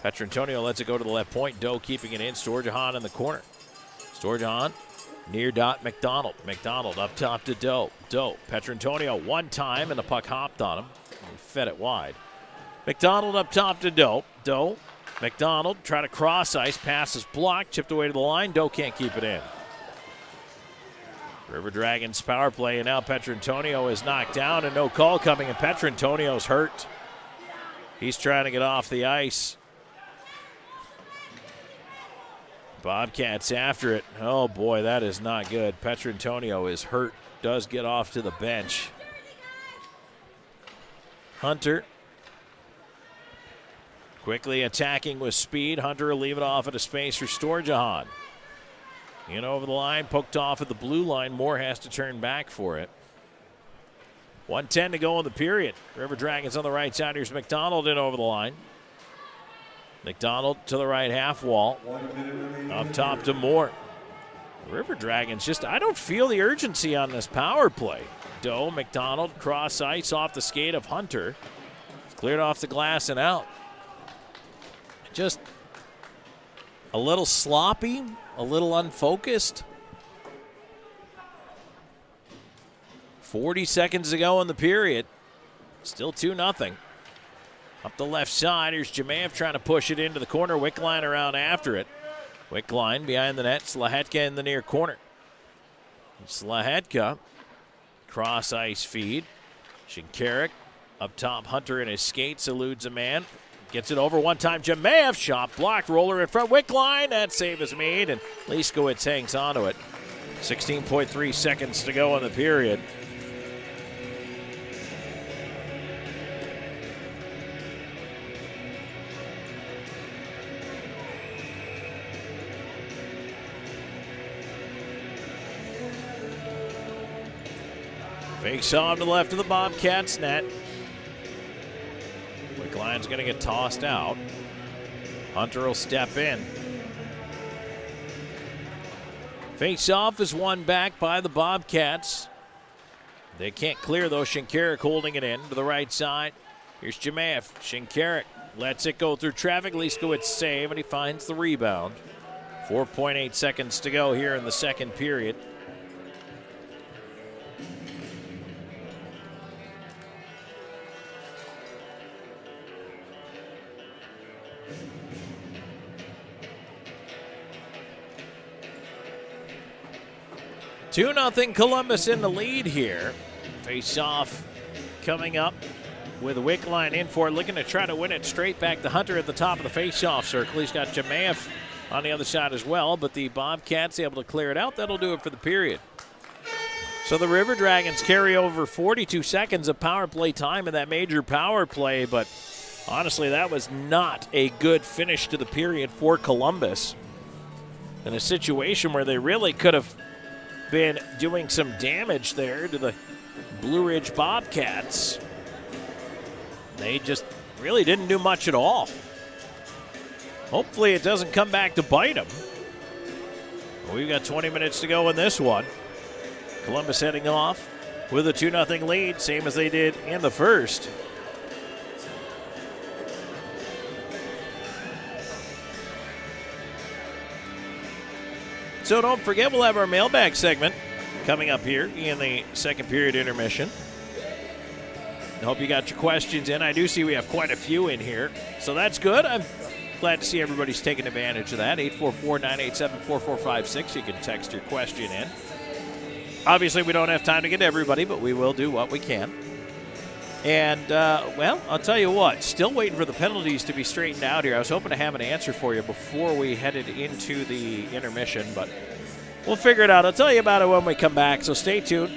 Petrantonio lets it go to the left point. Doe keeping it in. Storjahan in the corner. Storjahan near dot McDonald. McDonald up top to Doe. Doe. Petrantonio one time and the puck hopped on him. He fed it wide. McDonald up top to Doe. Doe. McDonald try to cross ice. Pass is blocked. Chipped away to the line. Doe can't keep it in. River Dragons power play, and now Petrantonio is knocked down and no call coming, and Petrantonio's hurt. He's trying to get off the ice. Bobcats after it. Oh boy, that is not good. Petrantonio is hurt, does get off to the bench. Hunter quickly attacking with speed. Hunter will leave it off at a space for Storjahan. In over the line, poked off at the blue line. Moore has to turn back for it. 1:10 to go in the period. River Dragons on the right side. Here's McDonald in over the line. McDonald to the right half wall. Up top to Moore. River Dragons just, I don't feel the urgency on this power play. Doe, McDonald, cross ice off the skate of Hunter. It's cleared off the glass and out. Just a little sloppy, a little unfocused. 40 seconds to go in the period. Still 2-0. Up the left side, here's Jemaev trying to push it into the corner. Wickline around after it. Wickline behind the net. Slahetka in the near corner. Slahetka, cross ice feed. Shinkarik up top. Hunter in his skates eludes a man. Gets it over one time. Jemaev shot blocked. Roller in front. Wickline. That save is made, and Liskowitz hangs on to it. 16.3 seconds to go in the period. Fakes off to the left of the Bobcats net. Wickline's going to get tossed out. Hunter will step in. Face off is won back by the Bobcats. They can't clear though. Shinkarik holding it in to the right side. Here's Jemaev. Shinkarik lets it go through traffic. Liskowitz save, and he finds the rebound. 4.8 seconds to go here in the second period. Two 2-0 Columbus in the lead here. Face off coming up with Wickline in for it, looking to try to win it straight back to Hunter at the top of the face-off circle. He's got Jemaev on the other side as well, but the Bobcats able to clear it out. That'll do it for the period. So the River Dragons carry over 42 seconds of power play time in that major power play, but honestly, that was not a good finish to the period for Columbus. In a situation where they really could have been doing some damage there to the Blue Ridge Bobcats. They just really didn't do much at all. Hopefully it doesn't come back to bite them. We've got 20 minutes to go in this one. Columbus heading off with a 2-0 lead, same as they did in the first. So don't forget, we'll have our mailbag segment coming up here in the second period intermission. I hope you got your questions in. I do see we have quite a few in here, so that's good. I'm glad to see everybody's taking advantage of that. 844-987-4456. You can text your question in. Obviously, we don't have time to get to everybody, but we will do what we can. And, well, I'll tell you what, still waiting for the penalties to be straightened out here. I was hoping to have an answer for you before we headed into the intermission, but we'll figure it out. I'll tell you about it when we come back, so stay tuned.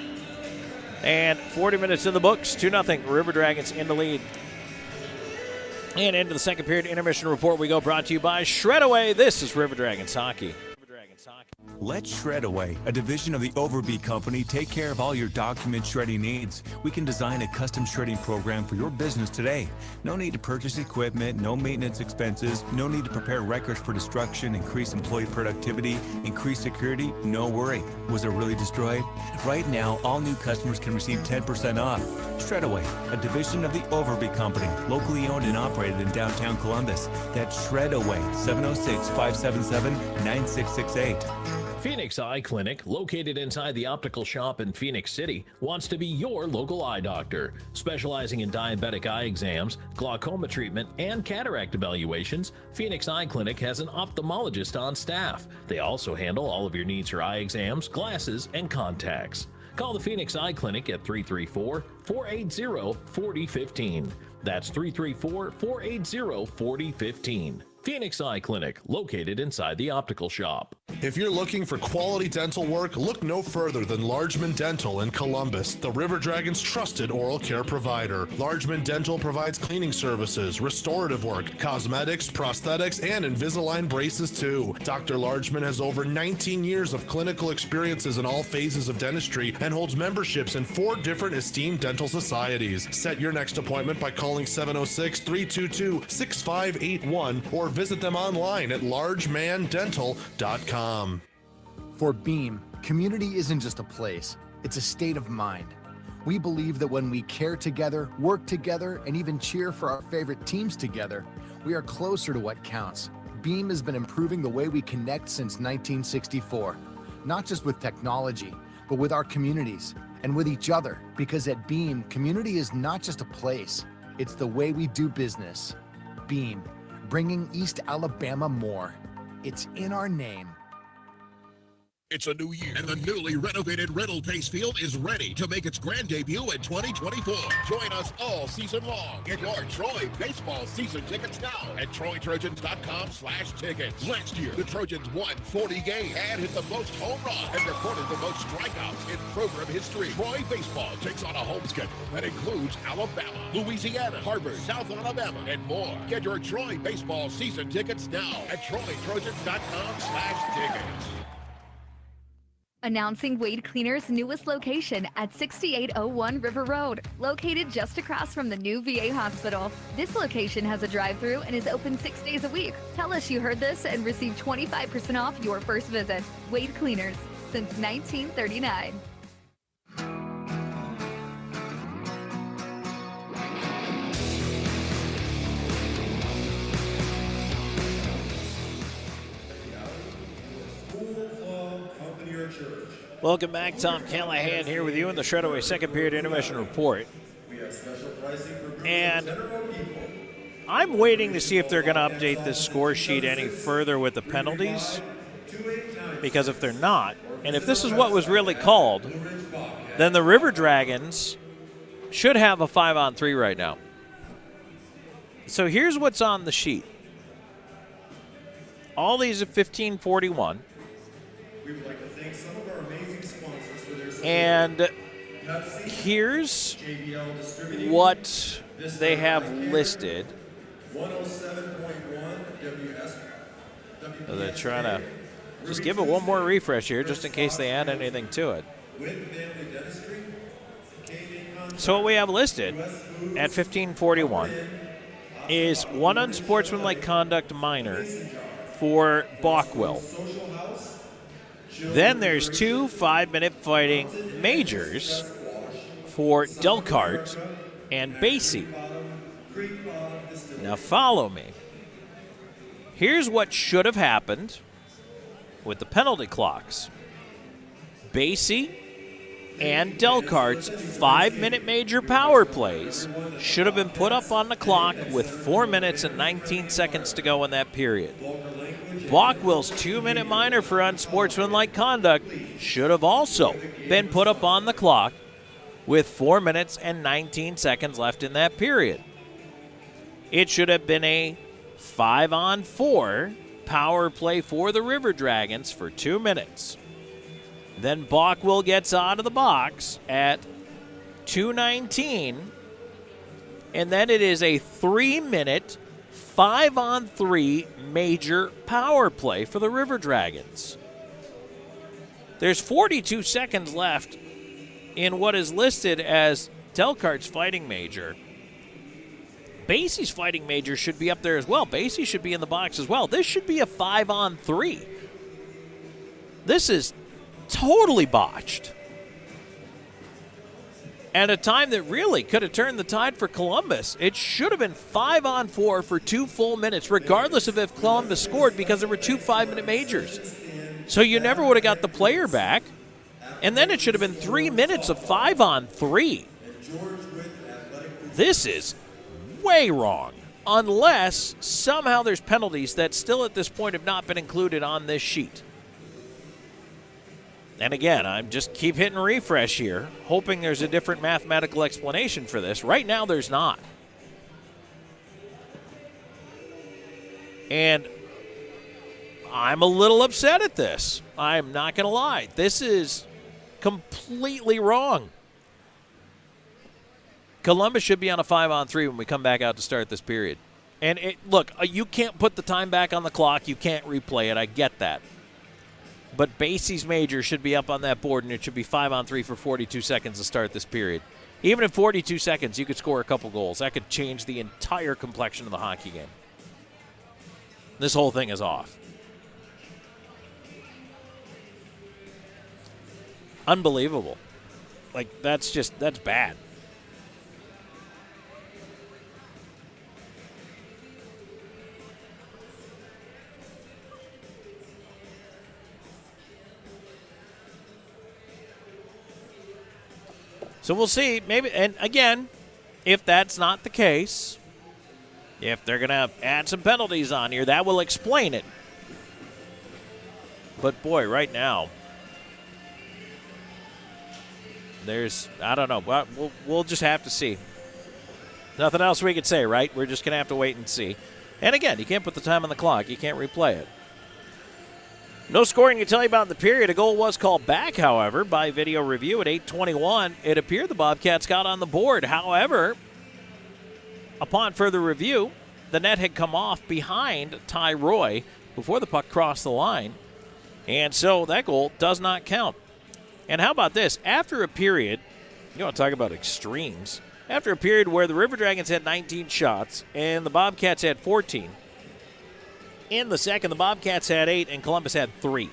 And 40 minutes in the books, 2-0, River Dragons in the lead. And into the second period intermission report we go, brought to you by Shredaway. This is River Dragons Hockey. Let Shredaway, a division of the Overby Company, take care of all your document shredding needs. We can design a custom shredding program for your business today. No need to purchase equipment, no maintenance expenses, no need to prepare records for destruction, increase employee productivity, increase security, no worry. Was it really destroyed? Right now, all new customers can receive 10% off. Shredaway, a division of the Overby Company, locally owned and operated in downtown Columbus. That's Shredaway, 706-577-9668. Phoenix Eye Clinic, located inside the optical shop in Phoenix City, wants to be your local eye doctor. Specializing in diabetic eye exams, glaucoma treatment, and cataract evaluations, Phoenix Eye Clinic has an ophthalmologist on staff. They also handle all of your needs for eye exams, glasses, and contacts. Call the Phoenix Eye Clinic at 334-480-4015. That's 334-480-4015. Phoenix Eye Clinic, located inside the optical shop. If you're looking for quality dental work, look no further than Largeman Dental in Columbus, the River Dragons' trusted oral care provider. Largeman Dental provides cleaning services, restorative work, cosmetics, prosthetics, and Invisalign braces too. Dr. Largeman has over 19 years of clinical experiences in all phases of dentistry and holds memberships in 4 different esteemed dental societies. Set your next appointment by calling 706-322-6581 or visit them online at largemandental.com. For Beam, community isn't just a place, it's a state of mind. We believe that when we care together, work together, and even cheer for our favorite teams together, we are closer to what counts. Beam has been improving the way we connect since 1964, not just with technology, but with our communities and with each other, because at Beam, community is not just a place, it's the way we do business. Beam, bringing East Alabama more. It's in our name. It's a new year, and the newly renovated Riddle Pace Field is ready to make its grand debut in 2024. Join us all season long. Get your Troy baseball season tickets now at TroyTrojans.com/tickets. Last year, the Trojans won 40 games and hit the most home runs and recorded the most strikeouts in program history. Troy baseball takes on a home schedule that includes Alabama, Louisiana, Harvard, South Alabama, and more. Get your Troy baseball season tickets now at TroyTrojans.com/tickets. Announcing Wade Cleaner's newest location at 6801 River Road, located just across from the new VA hospital. This location has a drive-thru and is open 6 days a week. Tell us you heard this and receive 25% off your first visit. Wade Cleaners, since 1939. Welcome back. Tom Callahan here with you in the Shredaway second period intermission report. And I'm waiting to see if they're going to update this score sheet any further with the penalties. Because if they're not, and if this is what was really called, then the River Dragons should have a 5-on-3 right now. So here's what's on the sheet. All these are 15-41. We would like to thank some of our amazing sponsors for their support. And here's what they have listed. 107.1 WS. So they're trying to just give it one more refresh here just in case they add anything to it. So what we have listed at 1541 is one unsportsmanlike conduct minor for Bockwell. Then there's 2 5-minute fighting majors for Delcart and Basie. Now follow me. Here's what should have happened with the penalty clocks. Basie and Delcart's 5-minute major power plays should have been put up on the clock with 4 minutes and 19 seconds to go in that period. Bockwell's 2-minute minor for unsportsmanlike conduct should have also been put up on the clock with 4 minutes and 19 seconds left in that period. It should have been a 5-on-4 power play for the River Dragons for 2 minutes. Then Bockwell gets out of the box at 2:19, and then it is a 3-minute 5-on-3 major power play for the River Dragons. There's 42 seconds left in what is listed as Delcart's fighting major. Basie's fighting major should be up there as well. Basie should be in the box as well. This should be a 5-on-3. This is totally botched. At a time that really could have turned the tide for Columbus. It should have been 5-on-4 for 2 full minutes, regardless of if Columbus scored, because there were 2 5-minute majors. So you never would have got the player back. And then it should have been 3 minutes of 5-on-3. This is way wrong, unless somehow there's penalties that still at this point have not been included on this sheet. And again, I'm just keep hitting refresh here, hoping there's a different mathematical explanation for this. Right now, there's not. And I'm a little upset at this. I'm not going to lie. This is completely wrong. Columbus should be on a 5-on-3 when we come back out to start this period. And look, you can't put the time back on the clock. You can't replay it. I get that. But Basie's major should be up on that board, and it should be 5-on-3 for 42 seconds to start this period. Even in 42 seconds, you could score a couple goals. That could change the entire complexion of the hockey game. This whole thing is off. Unbelievable. Like, that's bad. So we'll see. Maybe, and again, if that's not the case, if they're going to add some penalties on here, that will explain it. But boy, right now, I don't know. We'll just have to see. Nothing else we could say, right? We're just going to have to wait and see. And again, you can't put the time on the clock. You can't replay it. No scoring to tell you about in the period. A goal was called back, however, by video review at 8:21. It appeared the Bobcats got on the board. However, upon further review, the net had come off behind Ty Roy before the puck crossed the line. And so that goal does not count. And how about this? After a period, you want to talk about extremes, after a period where the River Dragons had 19 shots and the Bobcats had 14, in the second, the Bobcats had 8 and Columbus had 3.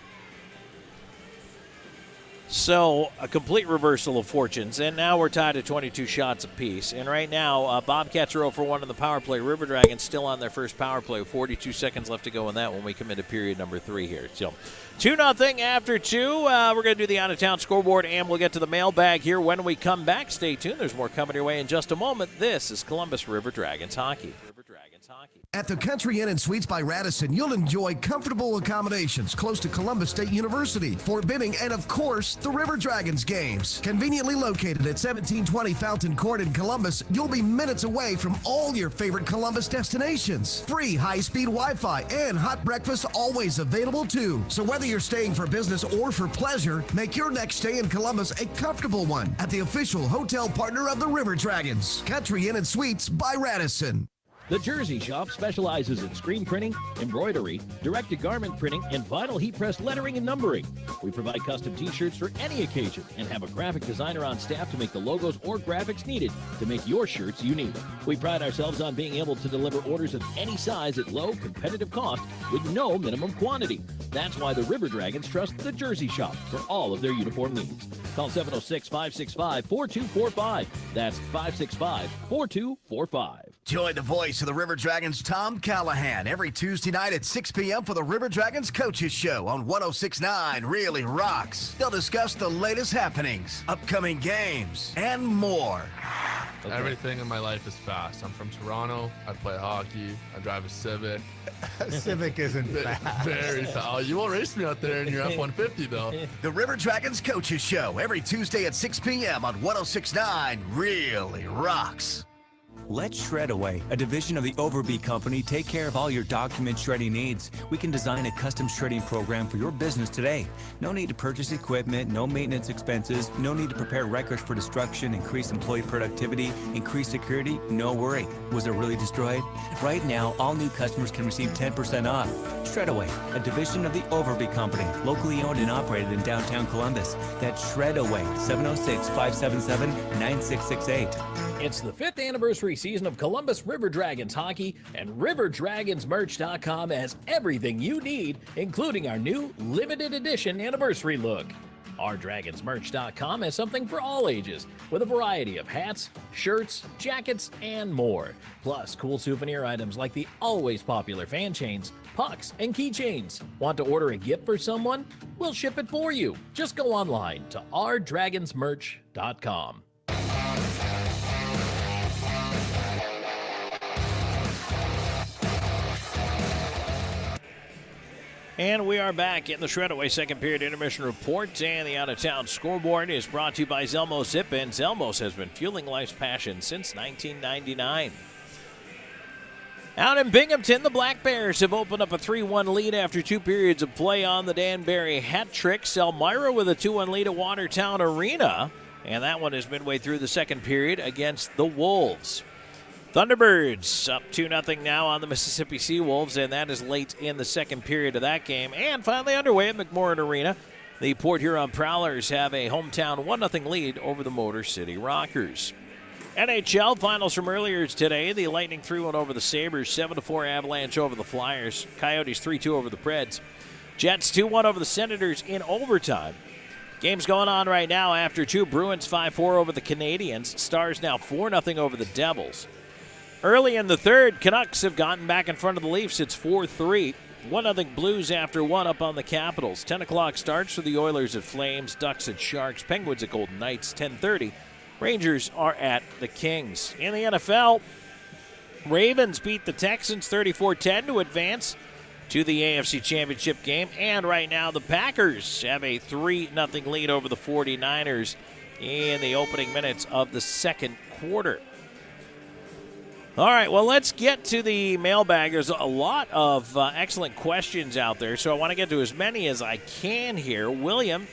So a complete reversal of fortunes, and now we're tied at 22 shots apiece. And right now, Bobcats are 0 for 1 in the power play. River Dragons still on their first power play. 42 seconds left to go in that when we come into period number 3 here. So 2-0 after 2. We're going to do the out-of-town scoreboard, and we'll get to the mailbag here when we come back. Stay tuned. There's more coming your way in just a moment. This is Columbus River Dragons hockey. At the Country Inn & Suites by Radisson, you'll enjoy comfortable accommodations close to Columbus State University, Fort Benning, and of course, the River Dragons games. Conveniently located at 1720 Fountain Court in Columbus, you'll be minutes away from all your favorite Columbus destinations. Free high-speed Wi-Fi and hot breakfast always available too. So whether you're staying for business or for pleasure, make your next stay in Columbus a comfortable one at the official hotel partner of the River Dragons, Country Inn & Suites by Radisson. The Jersey Shop specializes in screen printing, embroidery, direct-to-garment printing, and vinyl heat-press lettering and numbering. We provide custom t-shirts for any occasion and have a graphic designer on staff to make the logos or graphics needed to make your shirts unique. We pride ourselves on being able to deliver orders of any size at low, competitive cost with no minimum quantity. That's why the River Dragons trust the Jersey Shop for all of their uniform needs. Call 706-565-4245. That's 565-4245. Join the voice of the River Dragons, Tom Callahan, every Tuesday night at 6 p.m. for the River Dragons Coaches Show on 106.9 Really Rocks. They'll discuss the latest happenings, upcoming games, and more. Okay. Everything in my life is fast. I'm from Toronto. I play hockey. I drive a Civic. Civic isn't fast. Very fast. Oh, you won't race me out there in your F-150, though. The River Dragons Coaches Show every Tuesday at 6 p.m. on 106.9 Really Rocks. Let Shred Away, a division of the Overby Company, take care of all your document shredding needs. We can design a custom shredding program for your business today. No need to purchase equipment, no maintenance expenses, no need to prepare records for destruction, increase employee productivity, increase security, no worry. Was it really destroyed? Right now, all new customers can receive 10% off. Shred Away, a division of the Overby Company, locally owned and operated in downtown Columbus. That's Shred Away, 706-577-9668. It's the 5th anniversary season of Columbus River Dragons hockey, and RiverDragonsMerch.com has everything you need, including our new limited edition anniversary look. OurDragonsMerch.com has something for all ages, with a variety of hats, shirts, jackets, and more. Plus, cool souvenir items like the always popular fan chains, pucks, and keychains. Want to order a gift for someone? We'll ship it for you. Just go online to OurDragonsMerch.com. And we are back in the Shredaway second period intermission report, and the out-of-town scoreboard is brought to you by Zelmo Zip, and Zelmos has been fueling life's passion since 1999. Out in Binghamton, the Black Bears have opened up a 3-1 lead after 2 periods of play on the Dan Barry hat trick. Elmira with a 2-1 lead at Watertown Arena, and that one is midway through the second period against the Wolves. Thunderbirds up 2-0 now on the Mississippi Seawolves, and that is late in the second period of that game. And finally underway at McMorran Arena, the Port Huron Prowlers have a hometown 1-0 lead over the Motor City Rockers. NHL finals from earlier today. The Lightning 3-1 over the Sabres, 7-4 Avalanche over the Flyers, Coyotes 3-2 over the Preds, Jets 2-1 over the Senators in overtime. Game's going on right now after 2. Bruins 5-4 over the Canadiens, Stars now 4-0 over the Devils. Early in the third, Canucks have gotten back in front of the Leafs. It's 4-3. 1-0 Blues after 1 up on the Capitals. 10 o'clock starts for the Oilers at Flames, Ducks at Sharks, Penguins at Golden Knights. 10:30. Rangers are at the Kings. In the NFL, Ravens beat the Texans 34-10 to advance to the AFC Championship game. And right now, the Packers have a 3-0 lead over the 49ers in the opening minutes of the second quarter. All right, well, let's get to the mailbag. There's a lot of excellent questions out there, so I want to get to as many as I can here. William,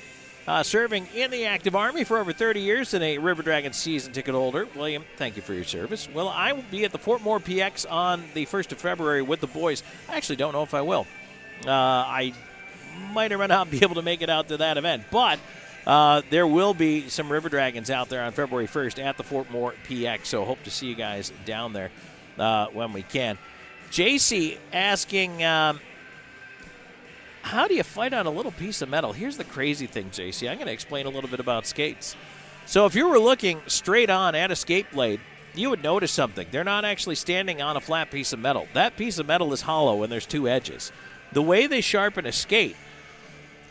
serving in the active Army for over 30 years and a River Dragons season ticket holder. William, thank you for your service. Well, I will be at the Fort Moore PX on the 1st of February with the boys. I actually don't know if I will. I might or might not be able to make it out to that event, but there will be some River Dragons out there on February 1st at the Fort Moore PX, so hope to see you guys down there when we can. JC asking, how do you fight on a little piece of metal? Here's the crazy thing, JC. I'm going to explain a little bit about skates. So if you were looking straight on at a skate blade, you would notice something. They're not actually standing on a flat piece of metal. That piece of metal is hollow and there's two edges. The way they sharpen a skate,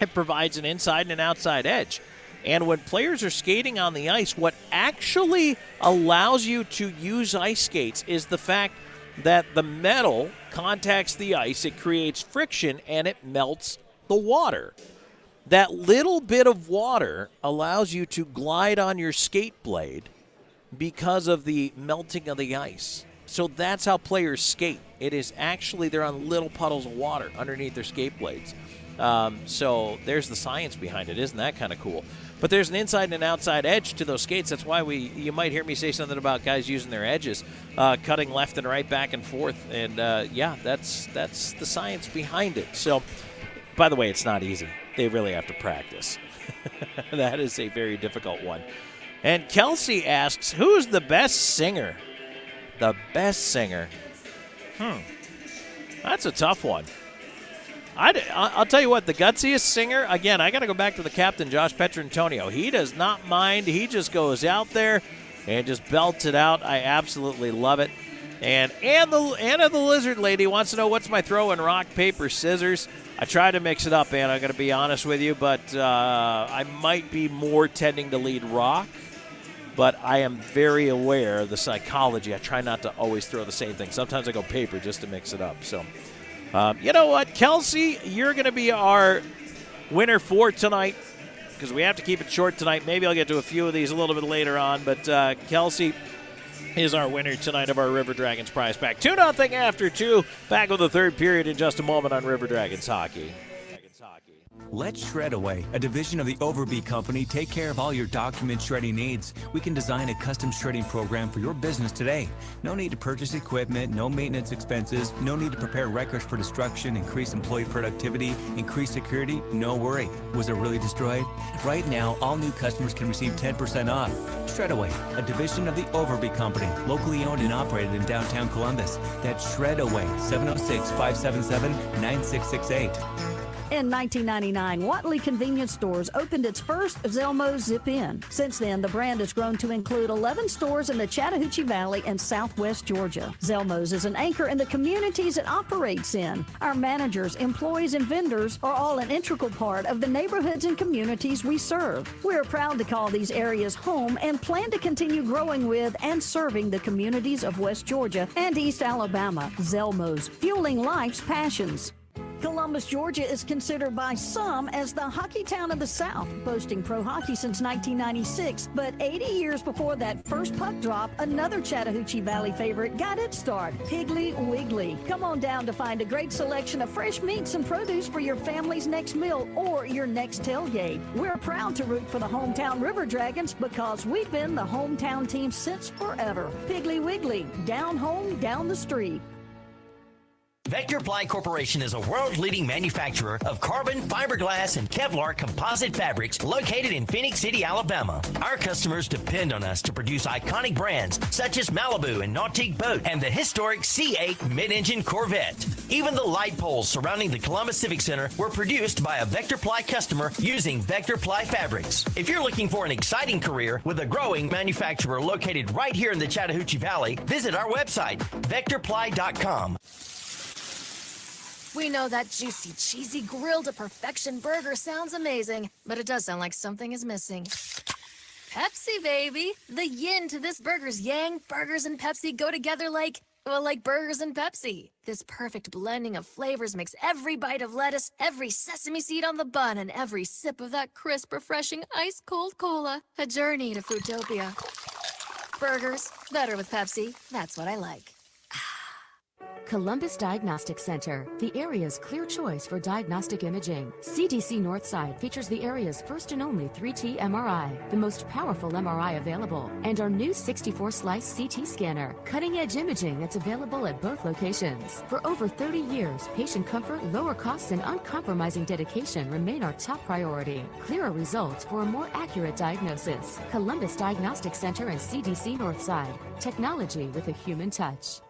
it provides an inside and an outside edge. And when players are skating on the ice, what actually allows you to use ice skates is the fact that the metal contacts the ice, it creates friction, and it melts the water. That little bit of water allows you to glide on your skate blade because of the melting of the ice. So that's how players skate. It is actually, they're on little puddles of water underneath their skate blades. So there's the science behind it. Isn't that kind of cool? But there's an inside and an outside edge to those skates. That's why you might hear me say something about guys using their edges, cutting left and right, back and forth. And, yeah, that's the science behind it. So, by the way, it's not easy. They really have to practice. That is a very difficult one. And Kelsey asks, who's the best singer? The best singer? That's a tough one. I'll tell you what, the gutsiest singer, again, I got to go back to the captain, Josh Petrantonio. He does not mind. He just goes out there and just belts it out. I absolutely love it. And Anna the Lizard Lady wants to know what's my throw in rock, paper, scissors. I try to mix it up, Anna, I'm going to be honest with you, but I might be more tending to lead rock. But I am very aware of the psychology. I try not to always throw the same thing. Sometimes I go paper just to mix it up. So, you know what, Kelsey, you're going to be our winner for tonight because we have to keep it short tonight. Maybe I'll get to a few of these a little bit later on. But Kelsey is our winner tonight of our River Dragons prize pack. 2-0 after 2. Back with the third period in just a moment on River Dragons Hockey. Let Shredaway, a division of the Overby Company, take care of all your document shredding needs. We can design a custom shredding program for your business today. No need to purchase equipment, no maintenance expenses, no need to prepare records for destruction, increase employee productivity, increase security, no worry. Was it really destroyed? Right now, all new customers can receive 10% off. Shredaway, a division of the Overby Company, locally owned and operated in downtown Columbus. That's Shredaway, 706-577-9668. In 1999, Watley Convenience Stores opened its first Zelmo's Zip-In. Since then, the brand has grown to include 11 stores in the Chattahoochee Valley and Southwest Georgia. Zelmo's is an anchor in the communities it operates in. Our managers, employees, and vendors are all an integral part of the neighborhoods and communities we serve. We are proud to call these areas home and plan to continue growing with and serving the communities of West Georgia and East Alabama. Zelmo's, fueling life's passions. Columbus, Georgia is considered by some as the hockey town of the South, boasting pro hockey since 1996. But 80 years before that first puck drop, another Chattahoochee Valley favorite got its start, Piggly Wiggly. Come on down to find a great selection of fresh meats and produce for your family's next meal or your next tailgate. We're proud to root for the hometown River Dragons because we've been the hometown team since forever. Piggly Wiggly, down home, down the street. Vector Ply Corporation is a world-leading manufacturer of carbon, fiberglass, and Kevlar composite fabrics located in Phoenix City, Alabama. Our customers depend on us to produce iconic brands such as Malibu and Nautique Boat and the historic C8 mid-engine Corvette. Even the light poles surrounding the Columbus Civic Center were produced by a Vector Ply customer using Vector Ply fabrics. If you're looking for an exciting career with a growing manufacturer located right here in the Chattahoochee Valley, visit our website, vectorply.com. We know that juicy, cheesy, grilled to perfection burger sounds amazing, but it does sound like something is missing. Pepsi, baby! The yin to this burger's yang. Burgers and Pepsi go together like burgers and Pepsi. This perfect blending of flavors makes every bite of lettuce, every sesame seed on the bun, and every sip of that crisp, refreshing, ice-cold cola a journey to Foodtopia. Burgers, better with Pepsi. That's what I like. Columbus Diagnostic Center, the area's clear choice for diagnostic imaging. CDC Northside features the area's first and only 3T MRI, the most powerful MRI available, and our new 64-slice CT scanner, cutting-edge imaging that's available at both locations. For over 30 years, patient comfort, lower costs, and uncompromising dedication remain our top priority. Clearer results for a more accurate diagnosis. Columbus Diagnostic Center and CDC Northside. Technology with a human touch.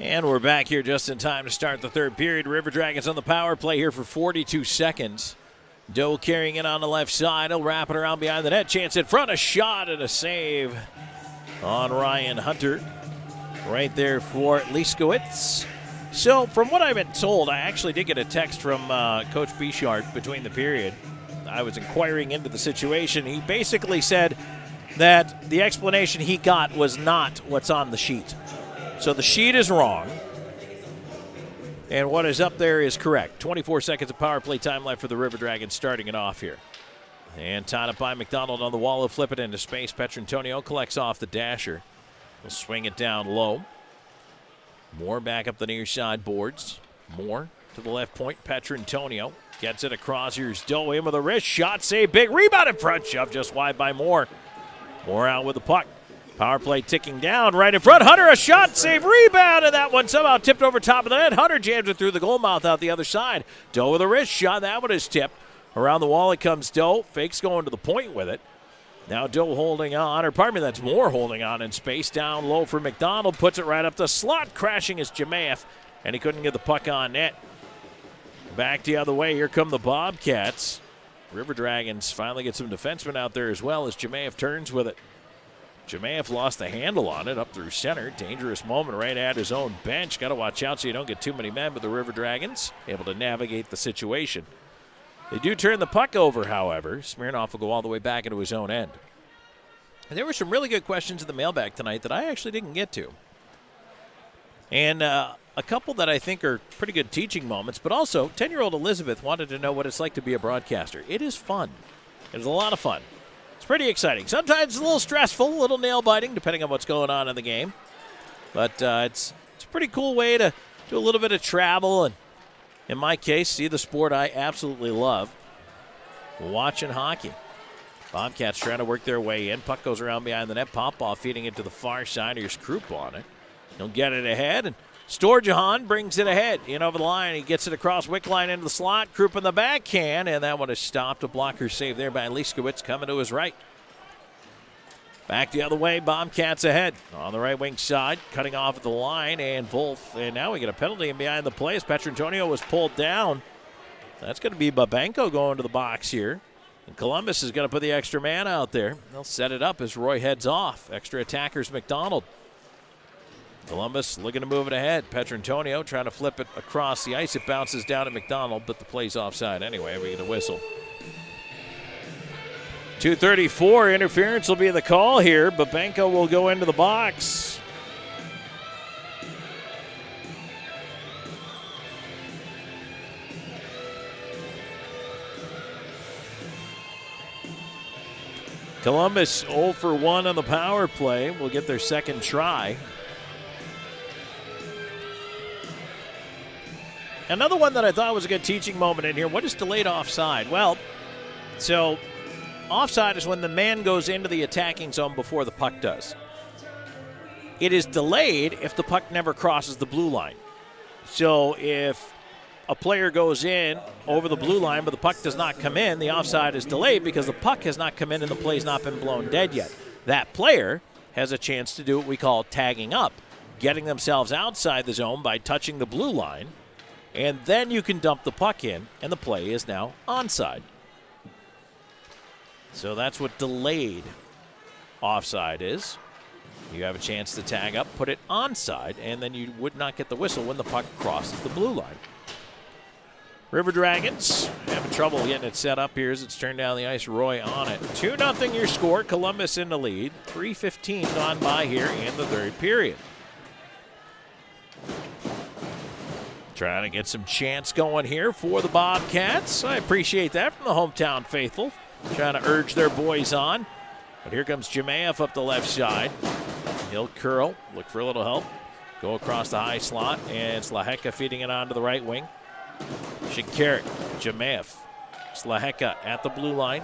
And we're back here just in time to start the third period. River Dragons on the power play here for 42 seconds. Doe carrying it on the left side. He'll wrap it around behind the net. Chance in front. A shot and a save on Ryan Hunter. Right there for Liskowitz. So from what I've been told, I actually did get a text from Coach Bichard between the period. I was inquiring into the situation. He basically said that the explanation he got was not what's on the sheet. So the sheet is wrong, and what is up there is correct. 24 seconds of power play time left for the River Dragons starting it off here. And tied up by McDonald on the wall. He'll flip it into space. Petrantonio collects off the dasher. He'll swing it down low. Moore back up the near side boards. Moore to the left point. Petrantonio gets it across. Here's Doe in with a wrist shot. Save big. Rebound in front. Shove just wide by Moore. Moore out with the puck. Power play ticking down right in front. Hunter, a shot, save, rebound, and that one somehow tipped over top of the net. Hunter jams it through the goal mouth out the other side. Doe with a wrist shot. That one is tipped. Around the wall it comes Doe. Fakes going to the point with it. Now Doe holding on, or pardon me, that's Moore holding on in space. Down low for McDonald. Puts it right up the slot. Crashing is Jemayev, and he couldn't get the puck on net. Back the other way. Here come the Bobcats. River Dragons finally get some defensemen out there as well as Jemayev turns with it. Jemayev lost the handle on it up through center. Dangerous moment right at his own bench. Got to watch out so you don't get too many men, but the River Dragons able to navigate the situation. They do turn the puck over, however. Smirnoff will go all the way back into his own end. And there were some really good questions in the mailbag tonight that I actually didn't get to. And a couple that I think are pretty good teaching moments, but also 10-year-old Elizabeth wanted to know what it's like to be a broadcaster. It is fun. It is a lot of fun. It's pretty exciting. Sometimes it's a little stressful, a little nail-biting, depending on what's going on in the game. But it's a pretty cool way to do a little bit of travel and, in my case, see the sport I absolutely love, watching hockey. Bobcats trying to work their way in. Puck goes around behind the net. Popoff feeding it to the far side. Here's Krupp on it. He'll get it ahead, and Storjahan brings it ahead. In over the line, he gets it across Wick line into the slot. Krupp in the backhand, and that one is stopped. A blocker save there by Liskowitz coming to his right. Back the other way, Bobcats ahead. On the right wing side, cutting off at the line, and Wolf. And now we get a penalty in behind the play as Petrantonio was pulled down. That's going to be Babenko going to the box here. And Columbus is going to put the extra man out there. They'll set it up as Roy heads off. Extra attackers McDonald. Columbus looking to move it ahead. Petrantonio trying to flip it across the ice. It bounces down at McDonald, but the play's offside anyway. We get a whistle. 2:34, interference will be the call here. Babenko will go into the box. Columbus 0 for 1 on the power play. Will get their second try. Another one that I thought was a good teaching moment in here. What is delayed offside? Well, so offside is when the man goes into the attacking zone before the puck does. It is delayed if the puck never crosses the blue line. So if a player goes in over the blue line but the puck does not come in, the offside is delayed because the puck has not come in and the play's not been blown dead yet. That player has a chance to do what we call tagging up, getting themselves outside the zone by touching the blue line, and then you can dump the puck in, and the play is now onside. So that's what delayed offside is. You have a chance to tag up, put it onside, and then you would not get the whistle when the puck crosses the blue line. River Dragons having trouble getting it set up here as it's turned down the ice. Roy on it. 2-0 your score. Columbus in the lead. 3:15 gone by here in the third period. Trying to get some chance going here for the Bobcats. I appreciate that from the hometown faithful. Trying to urge their boys on. But here comes Jemayev up the left side. He'll curl, look for a little help. Go across the high slot, and Slaheka feeding it onto the right wing. Shinkarik, Jemaev. Slaheka at the blue line.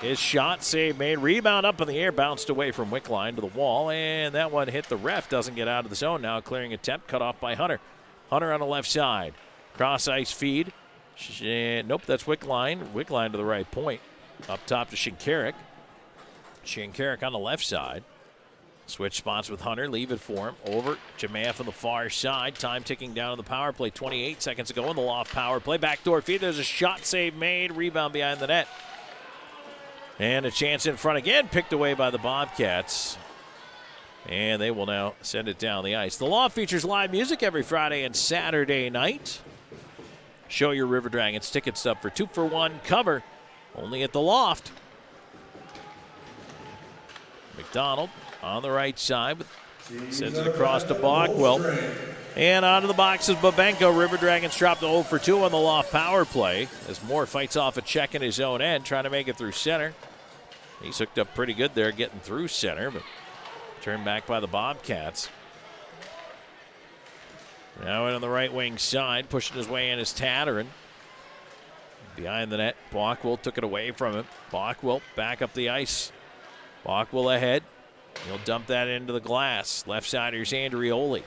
His shot, save made, rebound up in the air, bounced away from Wickline to the wall, and that one hit the ref, doesn't get out of the zone. Now a clearing attempt, cut off by Hunter. Hunter on the left side. Cross ice feed. Nope, that's Wickline. Wickline to the right point. Up top to Shinkarik. Shinkarik on the left side. Switch spots with Hunter, leave it for him. Over Jemaev on the far side. Time ticking down on the power play. 28 seconds to go in the loft power play. Backdoor feed, there's a shot save made. Rebound behind the net. And a chance in front again, picked away by the Bobcats. And they will now send it down the ice. The Loft features live music every Friday and Saturday night. Show your River Dragons tickets up for 2-for-1 cover, only at the Loft. McDonald on the right side, sends it across to Bockwell. And out of the box is Babenko. River Dragons dropped to 0 for 2 on the Loft power play as Moore fights off a check in his own end, trying to make it through center. He's hooked up pretty good there, getting through center, but turned back by the Bobcats. Now in on the right wing side, pushing his way in is Tatterin. Behind the net, Bockwell took it away from him. Bockwell back up the ice. Bockwell ahead. He'll dump that into the glass. Left side, here's Andrioli.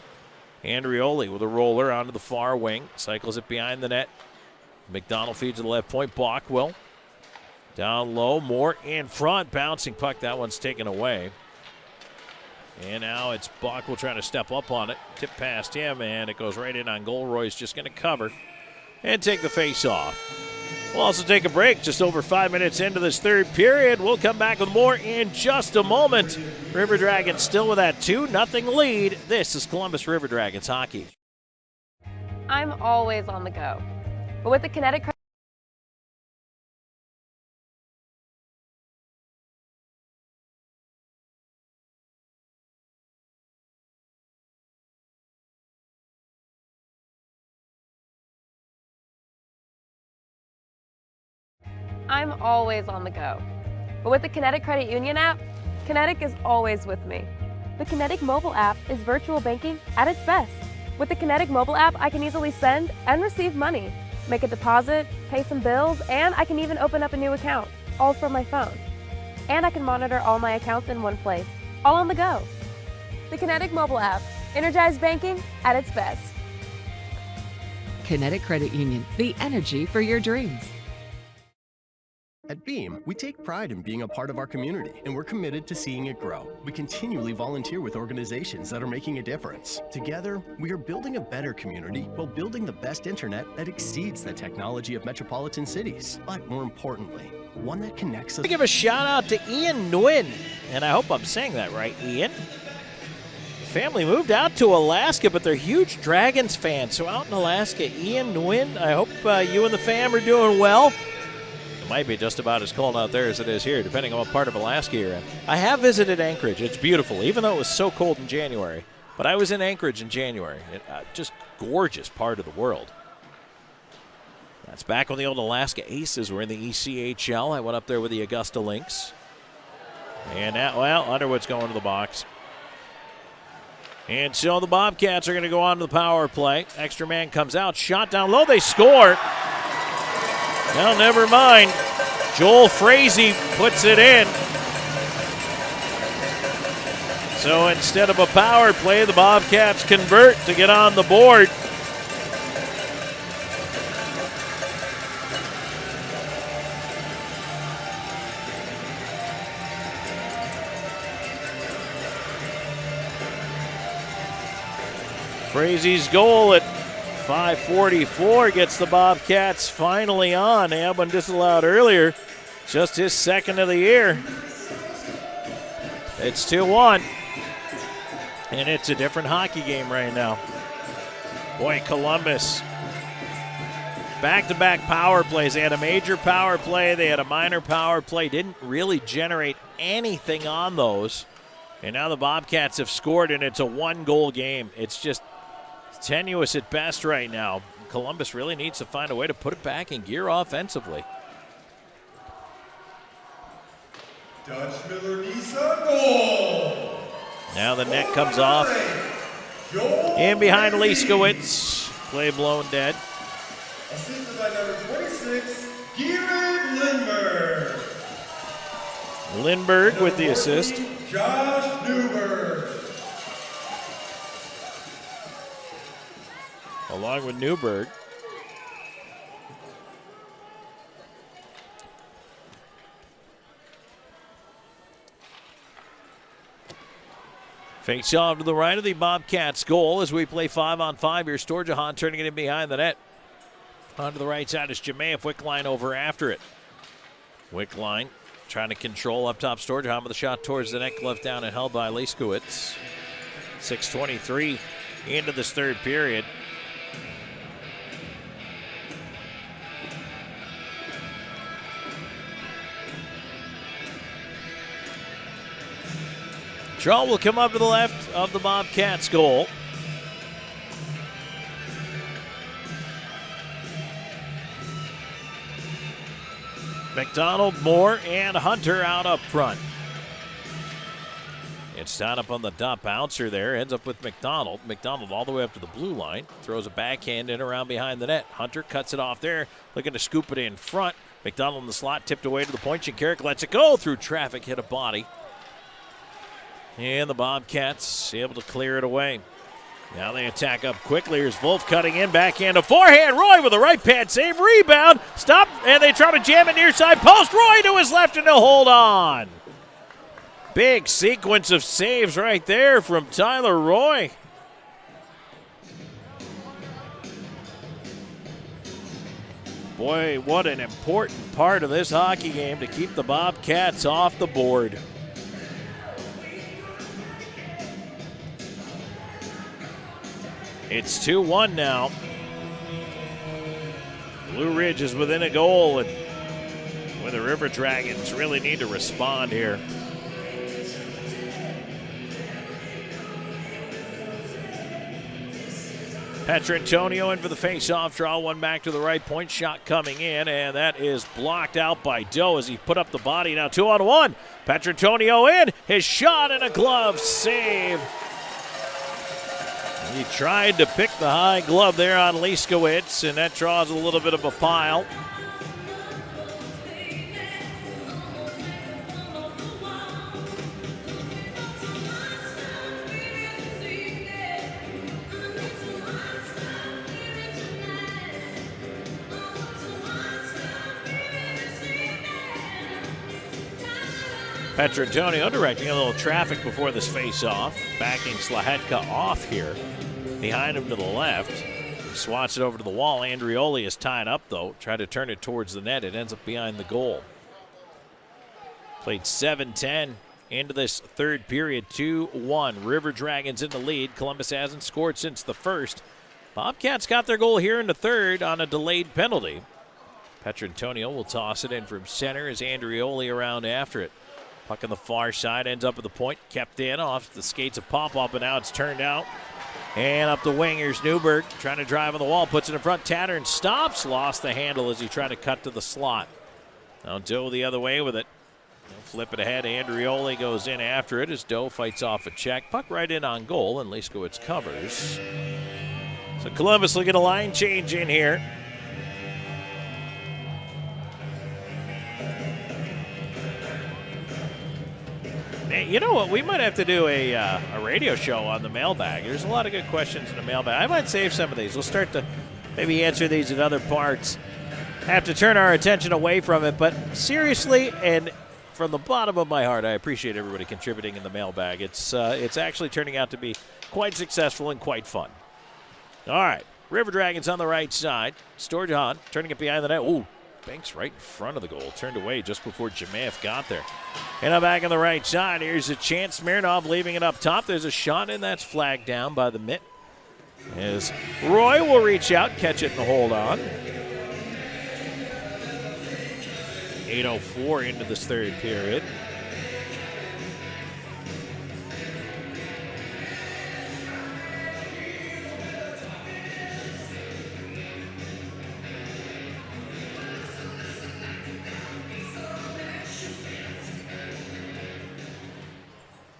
Andrioli with a roller onto the far wing. Cycles it behind the net. McDonald feeds to the left point. Bockwell down low. Moore in front. Bouncing puck. That one's taken away. And now it's Bockwell trying to step up on it. Tip past him, and it goes right in on goal. Roy's just going to cover and take the face off. We'll also take a break just over 5 minutes into this third period. We'll come back with more in just a moment. River Dragons still with that 2-0 lead. This is Columbus River Dragons hockey. I'm always on the go. But with the Kinetic I'm always on the go. But with the Kinetic Credit Union app, Kinetic is always with me. The Kinetic mobile app is virtual banking at its best. With the Kinetic mobile app, I can easily send and receive money, make a deposit, pay some bills, and I can even open up a new account, all from my phone. And I can monitor all my accounts in one place, all on the go. The Kinetic mobile app, energized banking at its best. Kinetic Credit Union, the energy for your dreams. At Beam, we take pride in being a part of our community, and we're committed to seeing it grow. We continually volunteer with organizations that are making a difference. Together, we are building a better community while building the best internet that exceeds the technology of metropolitan cities. But more importantly, one that connects us. Give a shout out to Ian Nguyen, and I hope I'm saying that right, Ian. Family moved out to Alaska, but they're huge Dragons fans. So out in Alaska, Ian Nguyen, I hope you and the fam are doing well. It might be just about as cold out there as it is here, depending on what part of Alaska you're in. I have visited Anchorage. It's beautiful, even though it was so cold in January. But I was in Anchorage in January. Just gorgeous part of the world. That's back when the old Alaska Aces were in the ECHL. I went up there with the Augusta Lynx. And now, well, Underwood's going to the box. And so the Bobcats are going to go on to the power play. Extra man comes out, shot down low, they score. Well, never mind. Joel Frazee puts it in. So instead of a power play, the Bobcats convert to get on the board. Frazee's goal at 5:44 gets the Bobcats finally on. They had one disallowed earlier. Just his second of the year. It's 2-1. And it's a different hockey game right now. Boy, Columbus. Back-to-back power plays. They had a major power play. They had a minor power play. Didn't really generate anything on those. And now the Bobcats have scored, and it's a one-goal game. It's just tenuous at best right now. Columbus really needs to find a way to put it back in gear offensively. Dutch Miller Nisa, goal! Now the net comes off. In behind Liskowitz. Play blown dead. Assisted by number 26, Gierig Lindberg. Lindberg with the assist. Josh Newberg. Along with Newberg. Fakes off to the right of the Bobcats goal as we play 5-on-5 here. Storjahan turning it in behind the net. Onto the right side is Jemayev. Wickline over after it. Wickline trying to control up top. Storjahan with a shot towards the net. Glove down and held by Liskowitz. 6:23 into this third period. Draw will come up to the left of the Bobcats goal. McDonald, Moore, and Hunter out up front. It's down up on the dot bouncer there. Ends up with McDonald. McDonald all the way up to the blue line. Throws a backhand in around behind the net. Hunter cuts it off there. Looking to scoop it in front. McDonald in the slot. Tipped away to the point. Shinkarik lets it go through traffic. Hit a body. And the Bobcats able to clear it away. Now they attack up quickly. Here's Wolf cutting in, backhand, a forehand. Roy with a right pad save, rebound, stop, and they try to jam it near side post. Roy to his left and he'll hold on. Big sequence of saves right there from Tyler Roy. Boy, what an important part of this hockey game to keep the Bobcats off the board. It's 2-1 now. Blue Ridge is within a goal, and where the River Dragons really need to respond here. Petrantonio in for the face-off draw. One back to the right point. Shot coming in, and that is blocked out by Doe as he put up the body. Now 2-on-1. Petrantonio in. His shot and a glove save. He tried to pick the high glove there on Liskowitz, and that draws a little bit of a pile. Petrantonio directing a little traffic before this face-off. Backing Slahetka off here. Behind him to the left. He swats it over to the wall. Andrioli is tied up, though. Tried to turn it towards the net. It ends up behind the goal. Played 7-10 into this third period. 2-1. River Dragons in the lead. Columbus hasn't scored since the first. Bobcats got their goal here in the third on a delayed penalty. Petrantonio will toss it in from center as Andrioli around after it. Puck on the far side, ends up at the point, kept in off the skates of Popov, but now it's turned out. And up the wing, here's Newberg trying to drive on the wall, puts it in front. Tattern stops, lost the handle as he tried to cut to the slot. Now Doe the other way with it. They'll flip it ahead. Andrioli goes in after it as Doe fights off a check. Puck right in on goal, and Liskowitz covers. So Columbus will get a line change in here. You know what? We might have to do a radio show on the mailbag. There's a lot of good questions in the mailbag. I might save some of these. We'll start to maybe answer these in other parts. Have to turn our attention away from it. But seriously, and from the bottom of my heart, I appreciate everybody contributing in the mailbag. It's actually turning out to be quite successful and quite fun. All right. River Dragons on the right side. Storjahan turning it behind the net. Ooh. Banks right in front of the goal. Turned away just before Jemayev got there. And I'm back on the right side. Here's a chance. Smirnov leaving it up top. There's a shot, and that's flagged down by the mitt. As Roy will reach out, catch it, and hold on. 8:04 into this third period.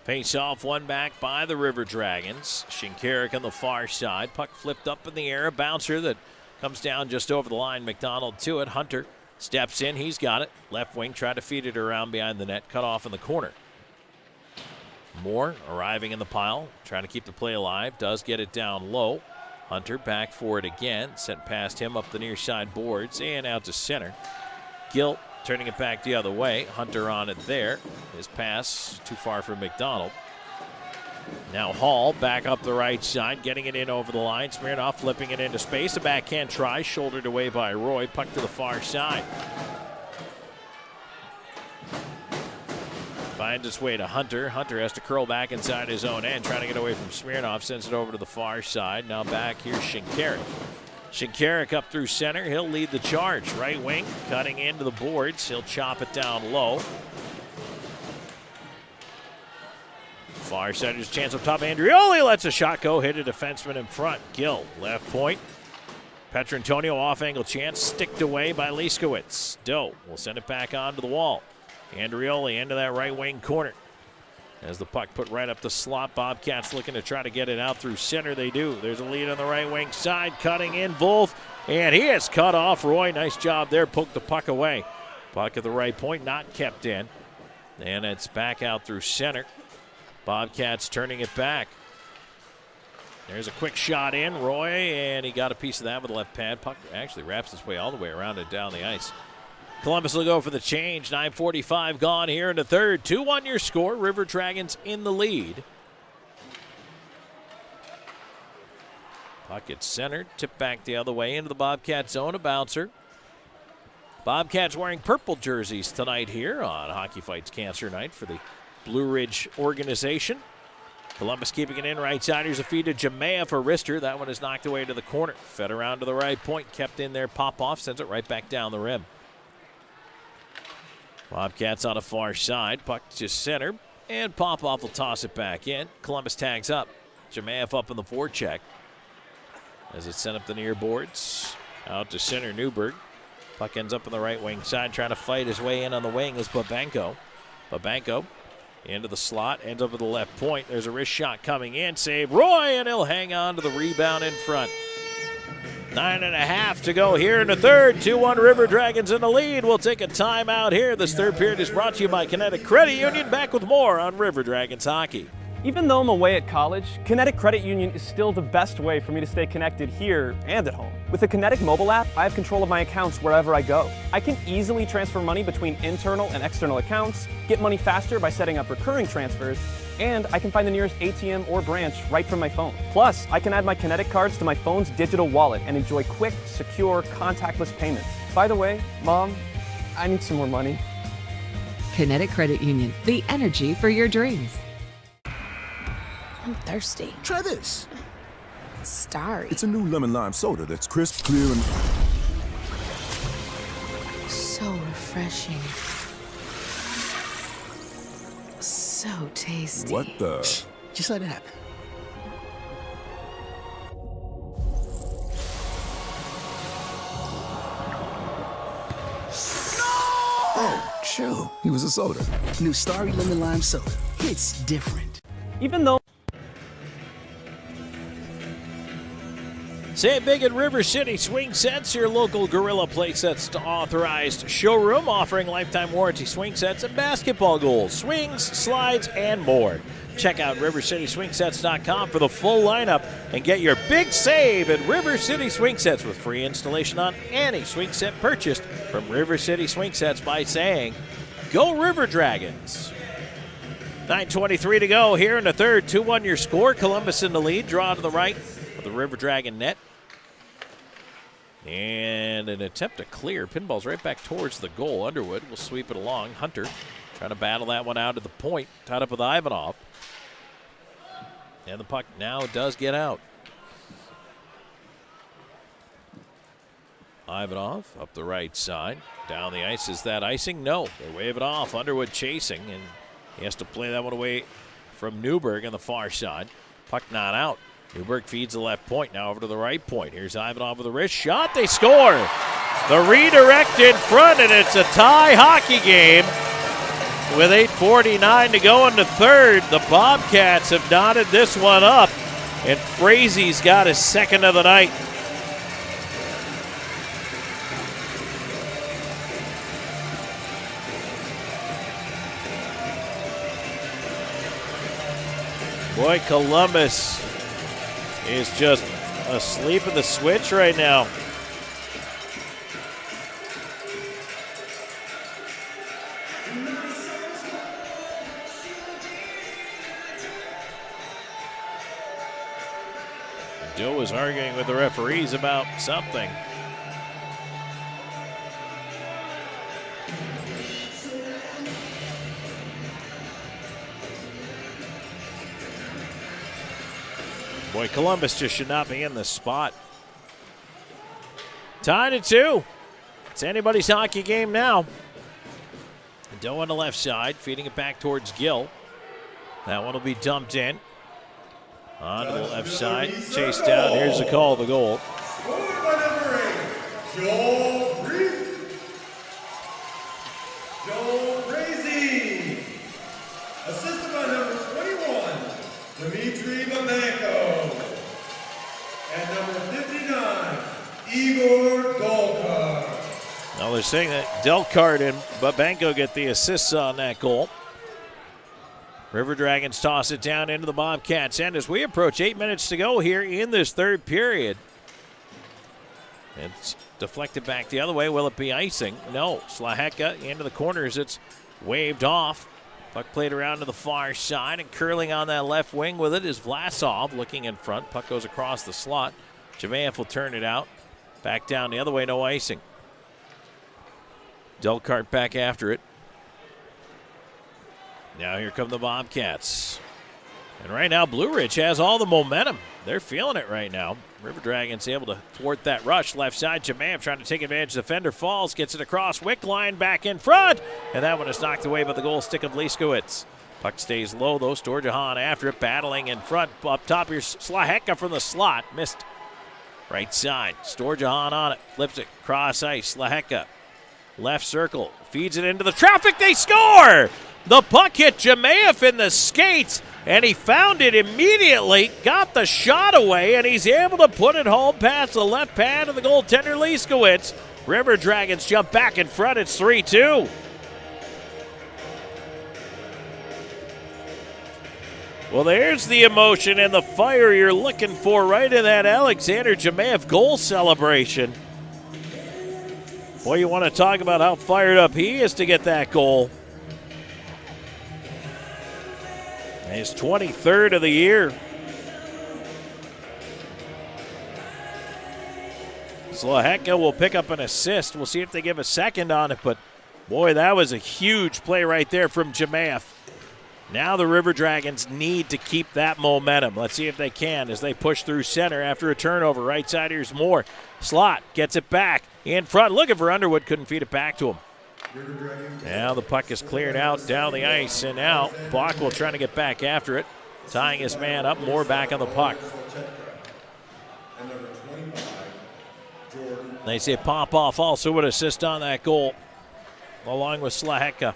Face off, one back by the River Dragons. Shinkarik on the far side. Puck flipped up in the air. A bouncer that comes down just over the line. McDonald to it. Hunter steps in. He's got it. Left wing, tried to feed it around behind the net. Cut off in the corner. Moore arriving in the pile. Trying to keep the play alive. Does get it down low. Hunter back for it again. Sent past him up the near side boards and out to center. Gilt turning it back the other way. Hunter on it there. His pass too far for McDonald. Now Hall back up the right side, getting it in over the line. Smirnoff flipping it into space. A backhand try, shouldered away by Roy. Puck to the far side. Finds its way to Hunter. Hunter has to curl back inside his own end, trying to get away from Smirnoff. Sends it over to the far side. Now back here's Shinkarik. Shinkarik up through center. He'll lead the charge. Right wing, cutting into the boards. He'll chop it down low. Far side, there's a chance up top. Andrioli lets a shot go. Hit a defenseman in front. Gill, left point. Petrantonio off-angle chance. Sticked away by Liskowitz. Doe will send it back onto the wall. Andrioli into that right wing corner. As the puck put right up the slot, Bobcats looking to try to get it out through center. They do. There's a lead on the right wing side, cutting in Wolf, and he is cut off. Roy, nice job there, poked the puck away. Puck at the right point, not kept in. And it's back out through center. Bobcats turning it back. There's a quick shot in, Roy, and he got a piece of that with the left pad. Puck actually wraps its way all the way around and down the ice. Columbus will go for the change. 9:45 gone here in the third. 2-1 your score. River Dragons in the lead. Puck gets centered. Tipped back the other way into the Bobcat zone. A bouncer. Bobcats wearing purple jerseys tonight here on Hockey Fights Cancer Night for the Blue Ridge organization. Columbus keeping it in right side. Here's a feed to Jamea for wrister. That one is knocked away to the corner. Fed around to the right point. Kept in there. Popoff sends it right back down the rim. Bobcats on the far side. Puck to center. And Popoff will toss it back in. Columbus tags up. Jamaev up in the forecheck. As it's sent up the near boards. Out to center, Newberg. Puck ends up on the right wing side. Trying to fight his way in on the wing is Babenko. Babenko into the slot. Ends up at the left point. There's a wrist shot coming in. Save Roy, and he'll hang on to the rebound in front. 9.5 to go here in the third. 2-1 River Dragons in the lead. We'll take a timeout here. This third period is brought to you by Kinetic Credit Union. Back with more on River Dragons hockey. Even though I'm away at college, Kinetic Credit Union is still the best way for me to stay connected here and at home. With the Kinetic mobile app, I have control of my accounts wherever I go. I can easily transfer money between internal and external accounts, get money faster by setting up recurring transfers, and I can find the nearest ATM or branch right from my phone. Plus, I can add my Kinetic cards to my phone's digital wallet and enjoy quick, secure, contactless payments. By the way, Mom, I need some more money. Kinetic Credit Union, the energy for your dreams. I'm thirsty. Try this. Starry. It's a new lemon lime soda that's crisp, clear, and so refreshing. So tasty. What the? Just let it happen. Oh, true. He was a soda. New Starry lemon lime soda. It's different. Even though Say it big at River City Swing Sets, your local Gorilla Play Sets authorized showroom offering lifetime warranty swing sets and basketball goals, swings, slides, and more. Check out RiverCitySwingSets.com for the full lineup and get your big save at River City Swing Sets with free installation on any swing set purchased from River City Swing Sets by saying, Go River Dragons! 9:23 to go here in the third. 2-1 your score. Columbus in the lead. Draw to the right of the River Dragon net. And an attempt to clear. Pinball's right back towards the goal. Underwood will sweep it along. Hunter trying to battle that one out at the point. Tied up with Ivanov. And the puck now does get out. Ivanov up the right side. Down the ice. Is that icing? No. They wave it off. Underwood chasing, and he has to play that one away from Newberg on the far side. Puck not out. Newberg feeds the left point. Now over to the right point. Here's Ivanov with a wrist shot. They score. The redirect in front, and it's a tie hockey game. with 8:49 to go in the third. The Bobcats have knotted this one up, and Frazee's got his second of the night. Boy, Columbus is just asleep at the switch right now. Joe was arguing with the referees about something. Boy, Columbus just should not be in this spot. Tied at 2. It's anybody's hockey game now. Doe on the left side, feeding it back towards Gill. That one will be dumped in. On to the left side, chased down. Here's the call, the goal. Scored by number 8, Joel Frazee. Assisted by number 21, Dmitry Malenko. And number 59, Igor Dolkar. Now they're saying that Delcart and Babenko get the assists on that goal. River Dragons toss it down into the Bobcats' end as we approach 8 minutes to go here in this third period. It's deflected back the other way. Will it be icing? No. Slaheka into the corners. It's waved off. Puck played around to the far side, and curling on that left wing with it is Vlasov looking in front. Puck goes across the slot. Jamaev will turn it out. Back down the other way, no icing. Delcart back after it. Now here come the Bobcats. And right now, Blue Ridge has all the momentum. They're feeling it right now. River Dragons able to thwart that rush. Left side, Jamaev trying to take advantage. Defender falls, gets it across. Wickline back in front. And that one is knocked away by the goal stick of Liskowitz. Puck stays low, though. Storjahan after it, battling in front. Up top, here's Slaheka from the slot. Missed. Right side, Storjahan on it. Flips it, cross ice. Slaheka. Left circle, feeds it into the traffic. They score! The puck hit Jamaev in the skates, and he found it immediately, got the shot away, and he's able to put it home past the left pad of the goaltender Liskowitz. River Dragons jump back in front. It's 3-2. Well, there's the emotion and the fire you're looking for right in that Alexander Jamaev goal celebration. Boy, you want to talk about how fired up he is to get that goal. His 23rd of the year. Slaheka will pick up an assist. We'll see if they give a second on it, but boy, that was a huge play right there from Jamaev. Now the River Dragons need to keep that momentum. Let's see if they can as they push through center after a turnover. Right side, here's Moore. Slot gets it back in front, looking for Underwood, couldn't feed it back to him. Now the puck is cleared out down the ice, and now Bockwell trying to get back after it, tying his man up. More back on the puck. They say Popoff also would assist on that goal, along with Slaheka.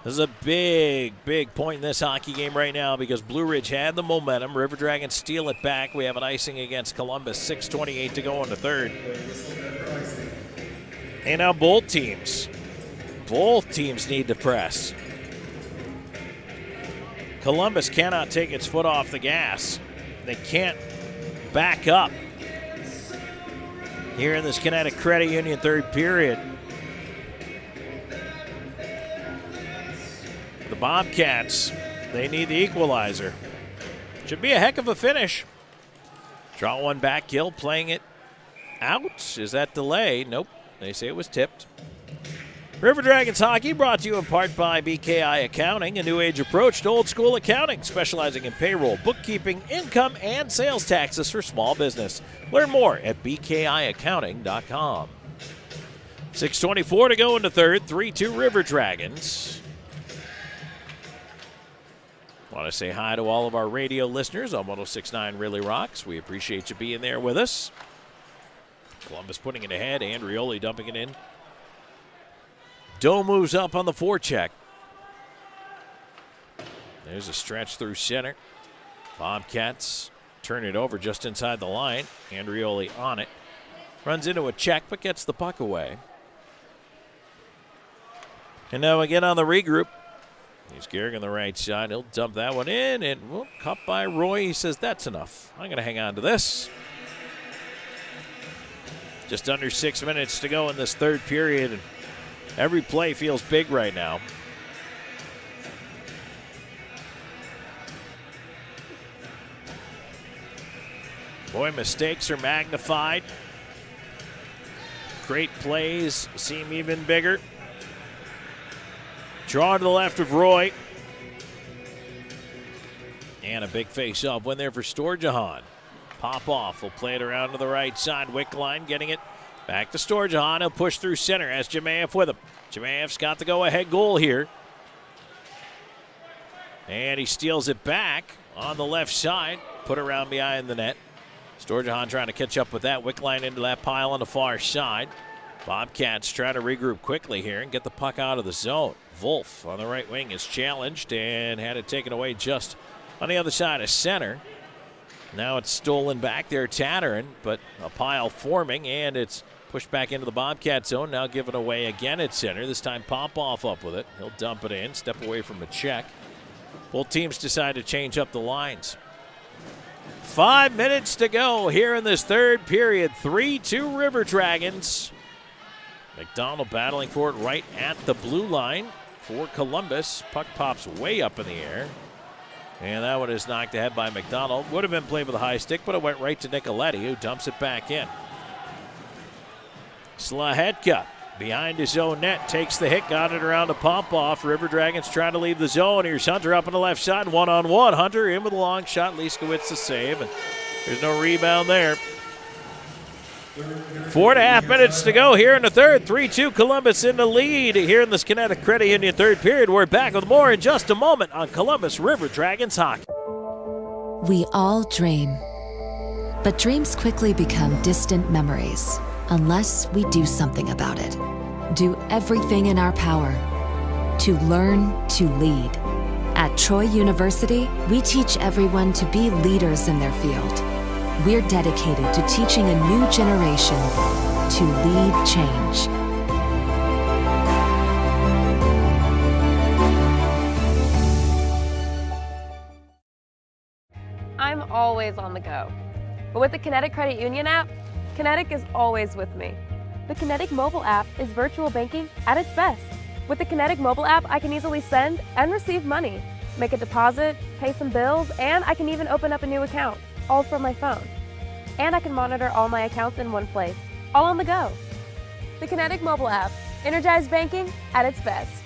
This is a big, big point in this hockey game right now because Blue Ridge had the momentum. River Dragons steal it back. We have an icing against Columbus. 6:28 to go in the third. And now both teams need to press. Columbus cannot take its foot off the gas. They can't back up here in this Kinetic Credit Union third period. The Bobcats, they need the equalizer. Should be a heck of a finish. Draw one back, Gill playing it out. Is that delay? Nope. They say it was tipped. River Dragons hockey brought to you in part by BKI Accounting, a new age approach to old school accounting, specializing in payroll, bookkeeping, income, and sales taxes for small business. Learn more at bkiaccounting.com. 6:24 to go in the third. 3-2 River Dragons. Want to say hi to all of our radio listeners on 106.9 Really Rocks. We appreciate you being there with us. Columbus putting it ahead. Andrioli dumping it in Doe moves up on the forecheck. There's a stretch through center. Bobcats turn it over just inside the line. Andrioli on it. Runs into a check, but gets the puck away. And now again on the regroup. He's Gehrig on the right side. He'll dump that one in, and caught by Roy. He says, that's enough. I'm going to hang on to this. Just under 6 minutes to go in this third period, and every play feels big right now. Boy, mistakes are magnified. Great plays seem even bigger. Draw to the left of Roy. And a big face-off win there for Storjahan. Popoff will play it around to the right side. Wickline getting it back to Storjahan. He'll push through center. Has Jemayev with him. Jemaev's got the go-ahead goal here. And he steals it back on the left side. Put around behind the net. Storjahan trying to catch up with that. Wickline into that pile on the far side. Bobcats trying to regroup quickly here and get the puck out of the zone. Wolf on the right wing is challenged and had it taken away just on the other side of center. Now it's stolen back there, Tattering, but a pile forming, and it's pushed back into the Bobcat zone. Now given away again at center. This time Popoff up with it. He'll dump it in, step away from a check. Both teams decide to change up the lines. 5 minutes to go here in this third period. 3-2 River Dragons. McDonald battling for it right at the blue line for Columbus. Puck pops way up in the air. And that one is knocked ahead by McDonald. Would have been played with a high stick, but it went right to Nicoletti, who dumps it back in. Slahetka behind his own net, takes the hit, got it around to Popoff. River Dragons trying to leave the zone. Here's Hunter up on the left side, one-on-one. Hunter in with a long shot, Liskowitz the save, and there's no rebound there. 4.5 minutes to go here in the third. 3-2 Columbus in the lead here in this Kinetic Credit Union third period. We're back with more in just a moment on Columbus River Dragons hockey. We all dream, but dreams quickly become distant memories unless we do something about it. Do everything in our power to learn to lead. At Troy University, we teach everyone to be leaders in their field. We're dedicated to teaching a new generation to lead change. I'm always on the go. But with the Kinetic Credit Union app, Kinetic is always with me. The Kinetic mobile app is virtual banking at its best. With the Kinetic mobile app, I can easily send and receive money, make a deposit, pay some bills, and I can even open up a new account, all from my phone. And I can monitor all my accounts in one place, all on the go. The Kinetic mobile app, energized banking at its best.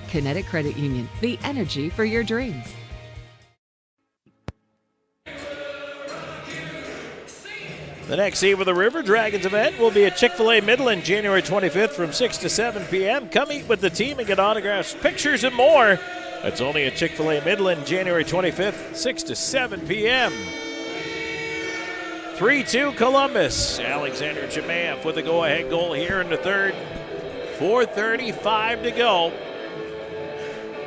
Kinetic Credit Union, the energy for your dreams. The next eve of the River Dragons event will be at Chick-fil-A Midland, January 25th from 6 to 7 p.m. Come eat with the team and get autographs, pictures, and more. That's only at Chick-fil-A Midland, January 25th, 6 to 7 p.m. 3-2 Columbus. Alexander Jemayev with a go-ahead goal here in the third. 4:35 to go.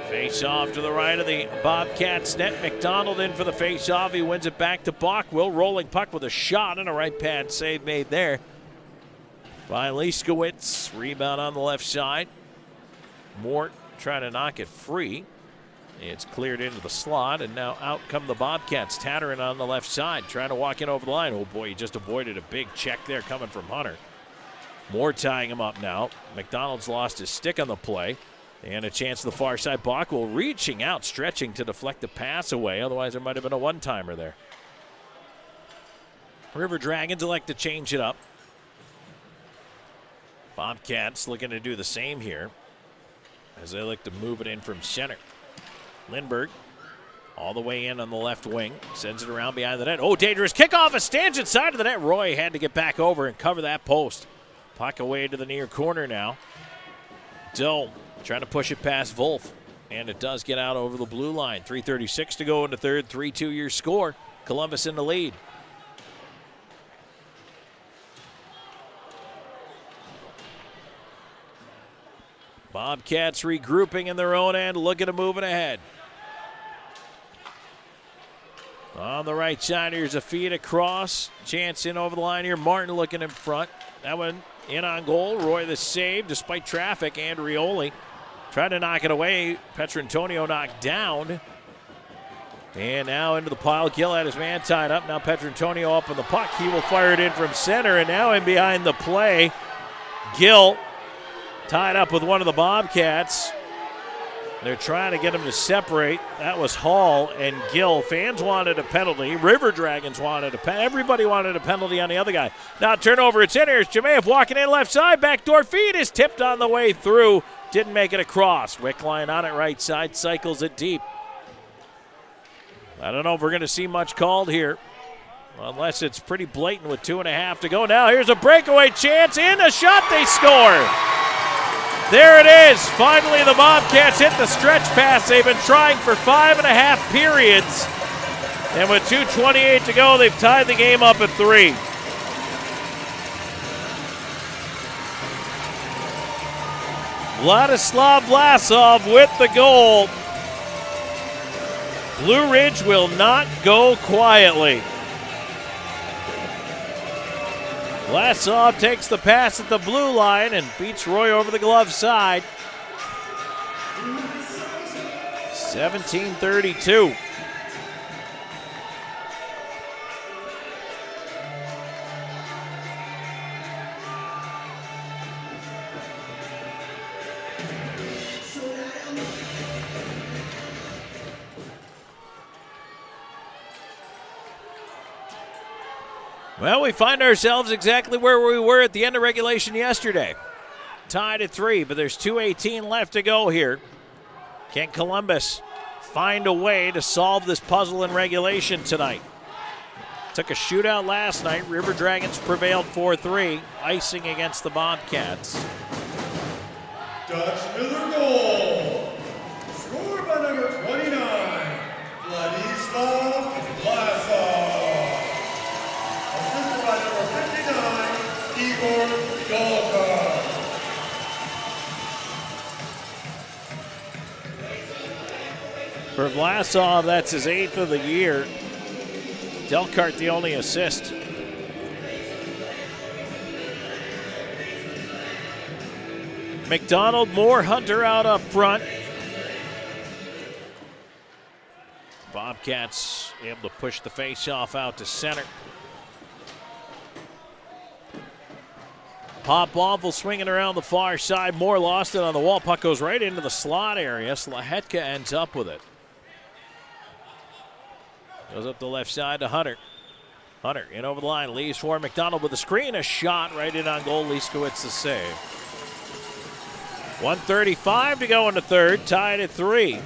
Face-off to the right of the Bobcats net. McDonald in for the face-off. He wins it back to Bockwell. Rolling puck with a shot and a right pad save made there by Liskowitz. Rebound on the left side. Mort trying to knock it free. It's cleared into the slot, and now out come the Bobcats. Tattering on the left side, trying to walk in over the line. Oh boy, he just avoided a big check there coming from Hunter. Moore tying him up now. McDonald's lost his stick on the play. And a chance to the far side. Bockwell reaching out, stretching to deflect the pass away. Otherwise, there might have been a one-timer there. River Dragons elect to change it up. Bobcats looking to do the same here as they look to move it in from center. Lindbergh all the way in on the left wing. Sends it around behind the net. Oh, dangerous kickoff. A stanchion side of the net. Roy had to get back over and cover that post. Puck away to the near corner now. Dill trying to push it past Wolf, and it does get out over the blue line. 3:36 to go in the third. 3-2 your score. Columbus in the lead. Bobcats regrouping in their own end, looking to move it ahead. On the right side, here's a feed across. Chance in over the line here. Martin looking in front. That one in on goal. Roy the save despite traffic. Andrioli tried to knock it away. Petrantonio knocked down. And now into the pile. Gill had his man tied up. Now Petrantonio up on the puck. He will fire it in from center. And now in behind the play, Gill tied up with one of the Bobcats. They're trying to get him to separate. That was Hall and Gill. Fans wanted a penalty. River Dragons wanted a penalty. Everybody wanted a penalty on the other guy. Now turnover. It's in here. It's Jemayev walking in left side. Backdoor feed is tipped on the way through. Didn't make it across. Wickline on it right side. Cycles it deep. I don't know if we're going to see much called here. Unless it's pretty blatant with 2.5 to go. Now here's a breakaway chance. In a shot. They score. There it is. Finally, the Bobcats hit the stretch pass. They've been trying for 5.5 periods. And with 2:28 to go, they've tied the game up at 3. Vladislav Vlasov with the goal. Blue Ridge will not go quietly. Vlasov takes the pass at the blue line and beats Roy over the glove side. 17-32. Well, we find ourselves exactly where we were at the end of regulation yesterday. Tied at 3, but there's 2:18 left to go here. Can Columbus find a way to solve this puzzle in regulation tonight? Took a shootout last night. River Dragons prevailed 4-3, icing against the Bobcats. Dutch Miller goal. Scored by number 29, Vladislav Vlasov. Assisted by number 59, Igor Golka. For Vlasov, that's his 8th of the year. Delcart the only assist. McDonald, Moore, Hunter out up front. Bobcats able to push the face-off out to center. Pop-Waffle swinging around the far side. Moore lost it on the wall. Puck goes right into the slot area. Slahetka ends up with it. Goes up the left side to Hunter. Hunter in over the line. Leaves for McDonald with a screen. A shot right in on goal. Liskowitz the save. 1:35 to go in the third. Tied at 3.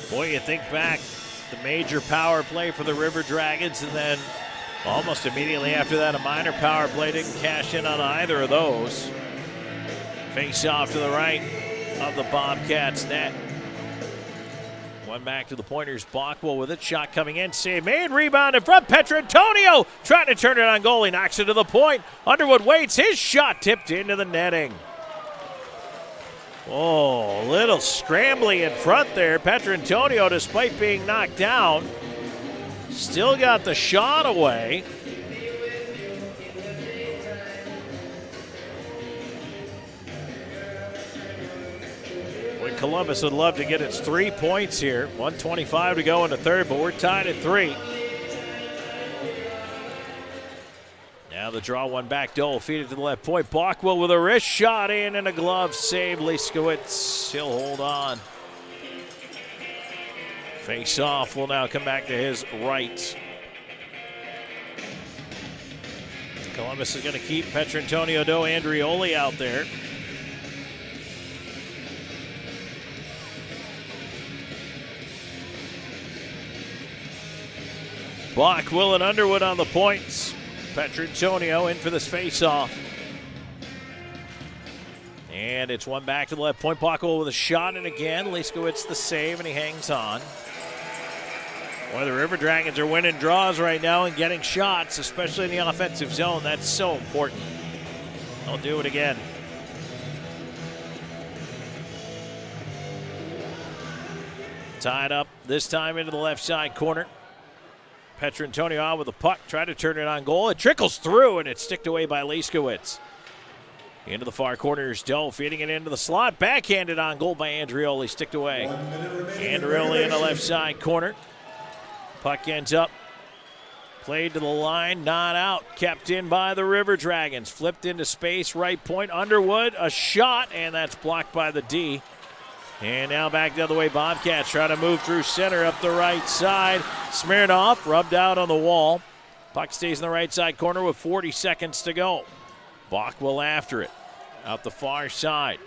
Boy, you think back, the major power play for the River Dragons, and then almost immediately after that, a minor power play. Didn't cash in on either of those. Face off to the right of the Bobcats net. One back to the Pointers. Bockwell with it. Shot coming in. Save made. Rebound in front. Petrantonio trying to turn it on goal. He knocks it to the point. Underwood waits. His shot tipped into the netting. Oh, a little scrambly in front there. Petrantonio, despite being knocked down, still got the shot away. Boy, Columbus would love to get its 3 points here. 1:25 to go in the third, but we're tied at 3. Now the draw one back. Dole feed it to the left point. Bockwell with a wrist shot in and a glove save. Liskowitz, he'll hold on. Face off will now come back to his right. Columbus is going to keep Petrantonio Do Andrioli out there. Bockwell and Underwood on the points. Petrantonio in for this face-off. And it's one back to the left point. Bockwell with a shot, and again, Liskowitz the save, and he hangs on. Boy, the River Dragons are winning draws right now and getting shots, especially in the offensive zone. That's so important. They'll do it again. Tied up this time into the left side corner. Petrantonio out with the puck, try to turn it on goal. It trickles through, and it's sticked away by Leiskowitz. Into the far corner is Doe, feeding it into the slot. Backhanded on goal by Andrioli, sticked away. Andrioli in the left side corner. Puck ends up. Played to the line, not out. Kept in by the River Dragons. Flipped into space, right point. Underwood, a shot, and that's blocked by the D. And now back the other way, Bobcats try to move through center up the right side. Smirnoff rubbed out on the wall. Puck stays in the right side corner with 40 seconds to go. Bach will after it. Out the far side.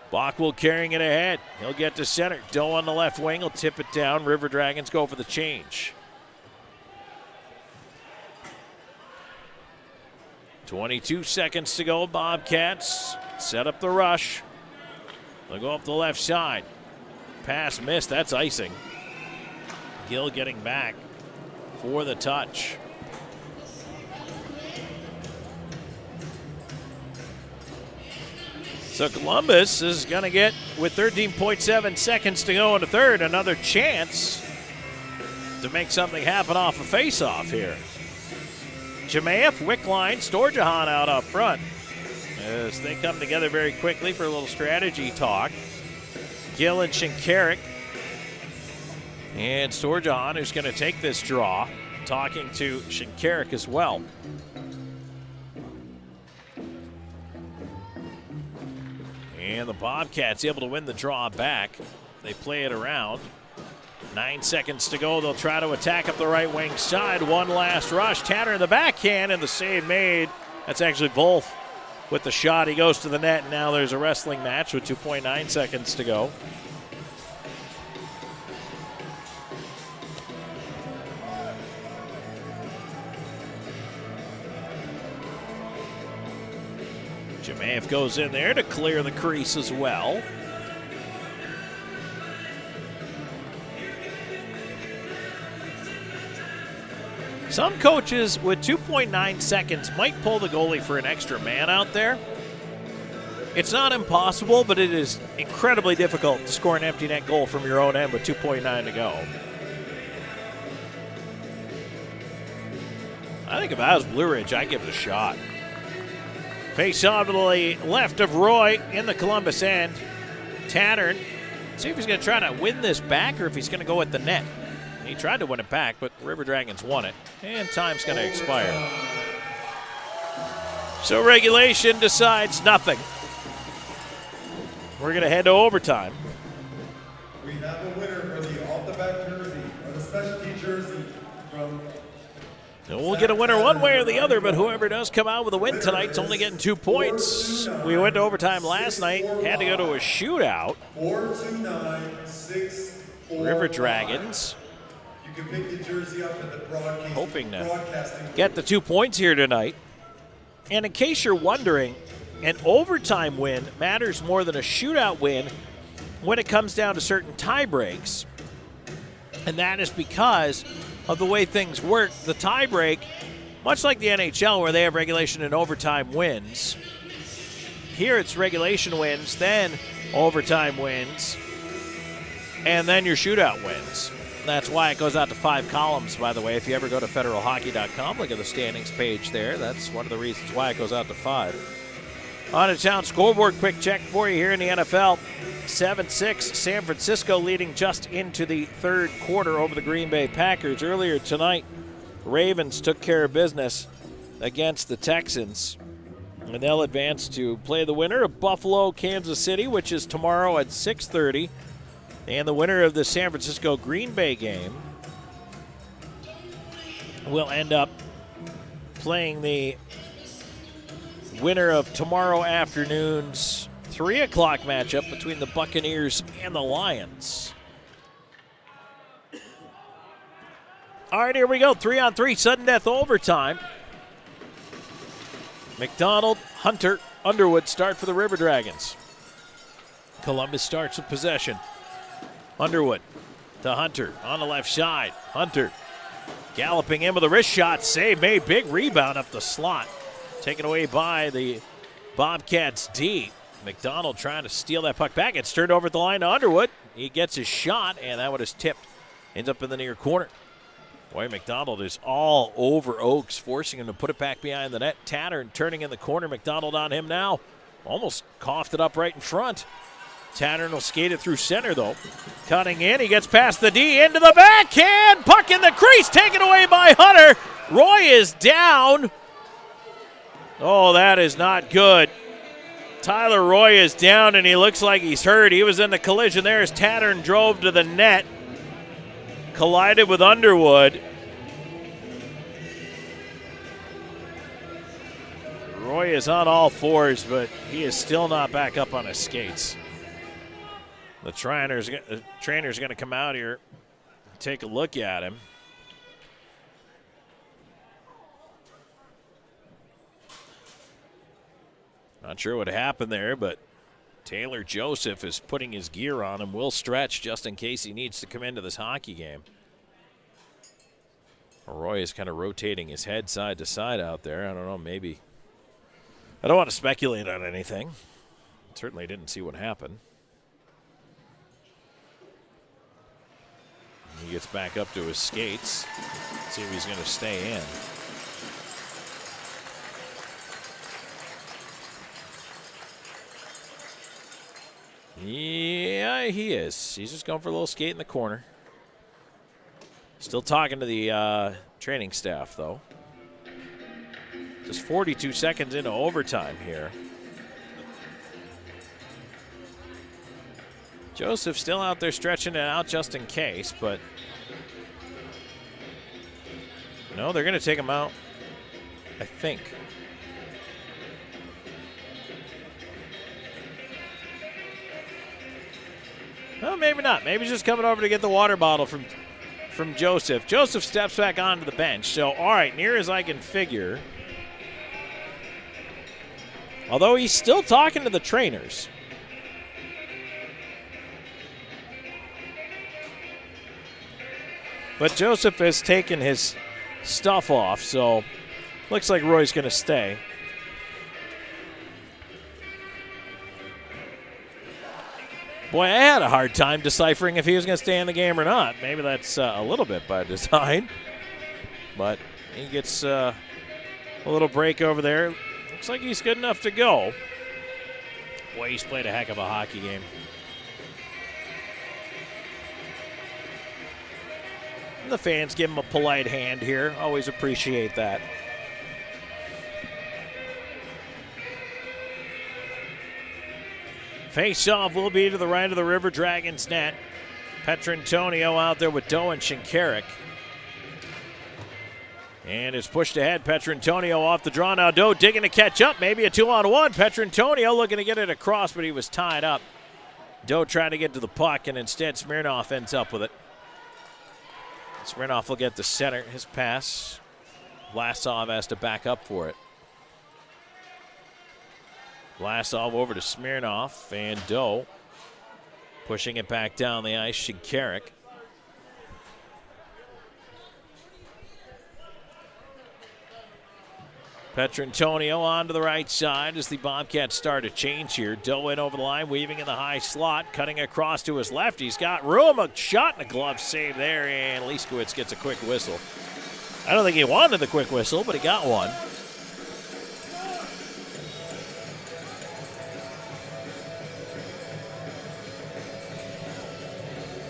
Bach will carrying it ahead. He'll get to center. Doe on the left wing will tip it down. River Dragons go for the change. 22 seconds to go. Bobcats set up the rush. They'll go up the left side. Pass missed. That's icing. Gill getting back for the touch. So Columbus is going to get, with 13.7 seconds to go in the third, another chance to make something happen off a face-off here. Jemaeff, Wickline, Storjahan out up front as they come together very quickly for a little strategy talk. Gill and Shinkarik. And Storjahan, who's going to take this draw, talking to Shinkarik as well. And the Bobcats able to win the draw back. They play it around. 9 seconds to go. They'll try to attack up the right wing side. One last rush. Tanner in the backhand, and the save made. That's actually Wolf with the shot. He goes to the net, and now there's a wrestling match with 2.9 seconds to go. Jemaeff goes in there to clear the crease as well. Some coaches with 2.9 seconds might pull the goalie for an extra man out there. It's not impossible, but it is incredibly difficult to score an empty net goal from your own end with 2.9 to go. I think if I was Blue Ridge, I'd give it a shot. Face off to the left of Roy in the Columbus end. Tattern. See if he's going to try to win this back or if he's going to go at the net. He tried to win it back, but River Dragons won it. And time's going to expire. So regulation decides nothing. We're going to head to overtime. We have a winner for the off-the-back jersey, or the specialty jersey from... So we'll get a winner one way or the other, but whoever does come out with a win tonight's only getting 2 points. We went to overtime last night, had to go to a shootout. 429-645. River Dragons You can pick the jersey up at the hoping to get the 2 points here tonight. And in case you're wondering, an overtime win matters more than a shootout win when it comes down to certain tie breaks. And that is because of the way things work. The tie break, much like the NHL where they have regulation and overtime wins, here it's regulation wins, then overtime wins, and then your shootout wins. That's why it goes out to 5 columns, by the way. If you ever go to federalhockey.com, look at the standings page there. That's one of the reasons why it goes out to 5. On to town scoreboard, quick check for you here in the NFL. 7-6, San Francisco leading just into the third quarter over the Green Bay Packers. Earlier tonight, Ravens took care of business against the Texans. And they'll advance to play the winner of Buffalo, Kansas City, which is tomorrow at 6:30. And the winner of the San Francisco-Green Bay game will end up playing the winner of tomorrow afternoon's 3 o'clock matchup between the Buccaneers and the Lions. All right, here we go. 3-on-3, sudden death overtime. McDonald, Hunter, Underwood start for the River Dragons. Columbus starts with possession. Underwood to Hunter on the left side. Hunter galloping in with a wrist shot. Save made. Big rebound up the slot. Taken away by the Bobcats D. McDonald trying to steal that puck back. It's turned over at the line to Underwood. He gets his shot, and that one is tipped. Ends up in the near corner. Boy, McDonald is all over Oakes, forcing him to put it back behind the net. Tattern turning in the corner. McDonald on him now. Almost coughed it up right in front. Tattern will skate it through center, though. Cutting in. He gets past the D into the backhand. Puck in the crease. Taken away by Hunter. Roy is down. Oh, that is not good. Tyler Roy is down, and he looks like he's hurt. He was in the collision there as Tattern drove to the net. Collided with Underwood. Roy is on all fours, but he is still not back up on his skates. The trainer's going to come out here and take a look at him. Not sure what happened there, but Taylor Joseph is putting his gear on him. Will stretch just in case he needs to come into this hockey game. Roy is kind of rotating his head side to side out there. I don't know, maybe. I don't want to speculate on anything. Certainly didn't see what happened. He gets back up to his skates. See if he's going to stay in. Yeah, he is. He's just going for a little skate in the corner. Still talking to the training staff, though. Just 42 seconds into overtime here. Joseph still out there stretching it out just in case, but no, they're going to take him out, I think. Well, maybe not. Maybe he's just coming over to get the water bottle from Joseph. Joseph steps back onto the bench. So, all right, near as I can figure. Although he's still talking to the trainers. But Joseph has taken his stuff off, so looks like Roy's going to stay. Boy, I had a hard time deciphering if he was going to stay in the game or not. Maybe that's a little bit by design. But he gets a little break over there. Looks like he's good enough to go. Boy, he's played a heck of a hockey game. And the fans give him a polite hand here. Always appreciate that. Face-off will be to the right of the River Dragons net. Petrantonio out there with Doe and Shinkarik. And it's pushed ahead. Petrantonio off the draw now. Doe digging to catch up. Maybe a 2-on-1. Petrantonio looking to get it across, but he was tied up. Doe trying to get to the puck, and instead Smirnoff ends up with it. Smirnoff will get the center. His pass. Vlasov has to back up for it. Vlasov over to Smirnoff, and Doe pushing it back down the ice. Shinkarik. Petrantonio on to the right side as the Bobcats start a change here. Doe in over the line, weaving in the high slot, cutting across to his left. He's got room, a shot and a glove save there, and Leiskowitz gets a quick whistle. I don't think he wanted the quick whistle, but he got one.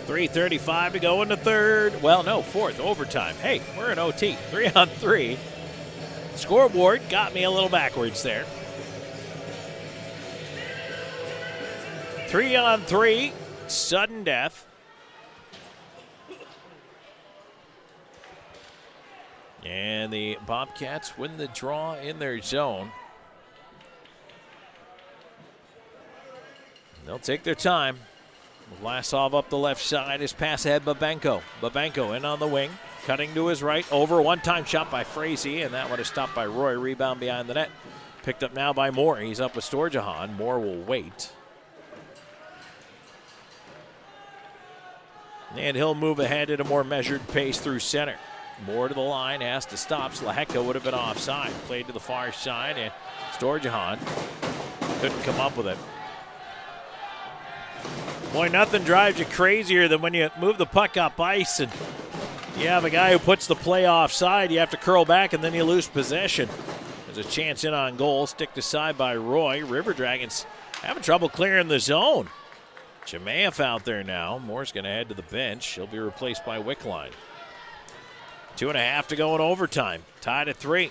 .335 to go in the third. Well, no, fourth, overtime. Hey, we're in OT, 3-on-3. Scoreboard got me a little backwards there. 3-on-3, sudden death. And the Bobcats win the draw in their zone. They'll take their time. Vlasov up the left side. His pass ahead, Babenko. Babenko in on the wing. Cutting to his right. Over. One-time shot by Frazee, and that one is stopped by Roy. Rebound behind the net. Picked up now by Moore. He's up with Storjahan. Moore will wait. And he'll move ahead at a more measured pace through center. More to the line, has to stop. Slahecka would have been offside. Played to the far side, and Storjahan couldn't come up with it. Boy, nothing drives you crazier than when you move the puck up ice and you have a guy who puts the play offside. You have to curl back, and then you lose possession. There's a chance in on goal. Sticked aside by Roy. River Dragons having trouble clearing the zone. Jemayev out there now. Moore's going to head to the bench. He'll be replaced by Wickline. 2.5 to go in overtime. Tied at 3.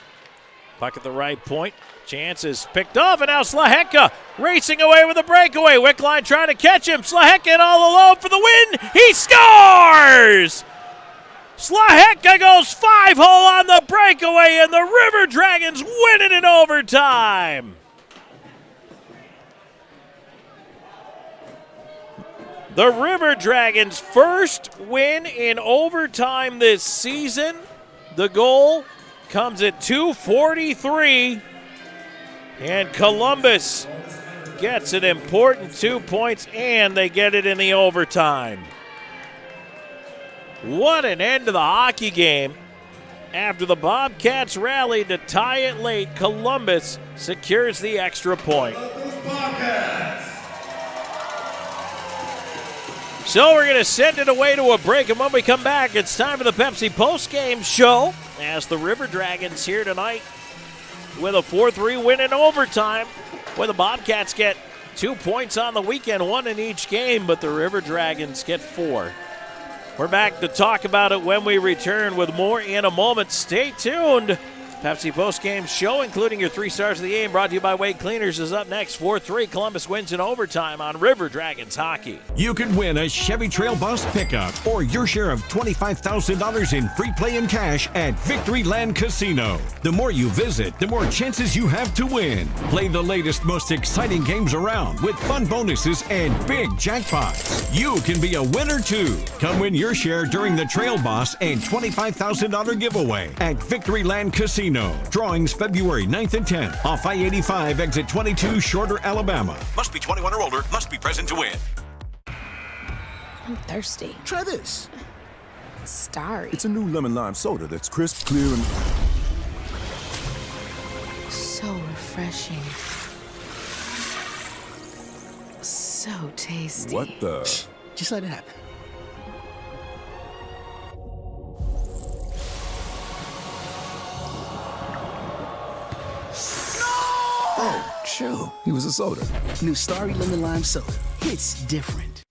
Puck at the right point. Chance is picked off, and now Slahecka racing away with a breakaway. Wickline trying to catch him. Slahecka all alone for the win. He scores! Slahecka goes 5-hole on the breakaway, and the River Dragons win it in overtime. The River Dragons' first win in overtime this season. The goal comes at 2:43, and Columbus gets an important 2 points, and they get it in the overtime. What an end to the hockey game. After the Bobcats rallied to tie it late, Columbus secures the extra point. So we're going to send it away to a break, and when we come back, it's time for the Pepsi postgame show as the River Dragons here tonight with a 4-3 win in overtime, where the Bobcats get 2 points on the weekend, 1 in each game, but the River Dragons get 4. We're back to talk about it when we return with more in a moment. Stay tuned. Pepsi postgame show, including your 3 stars of the game, brought to you by Wade Cleaners, is up next. 4-3, Columbus wins in overtime on River Dragons hockey. You could win a Chevy Trail Bus pickup or your share of $25,000 in free play and cash at Victoryland Casino. The more you visit, the more chances you have to win. Play the latest, most exciting games around with fun bonuses and big jackpots. You can be a winner too. Come win your share during the Trail Boss and $25,000 giveaway at Victoryland Casino. Drawings February 9th and 10th off I-85 exit 22 Shorter, Alabama. Must be 21 or older. Must be present to win. I'm thirsty. Try this. Starry. It's a new lemon lime soda that's crisp, clear, and So refreshing. So tasty. what the? Just let it happen. Oh, chill. He was a soda. New Starry Lemon Lime Soda. It's different.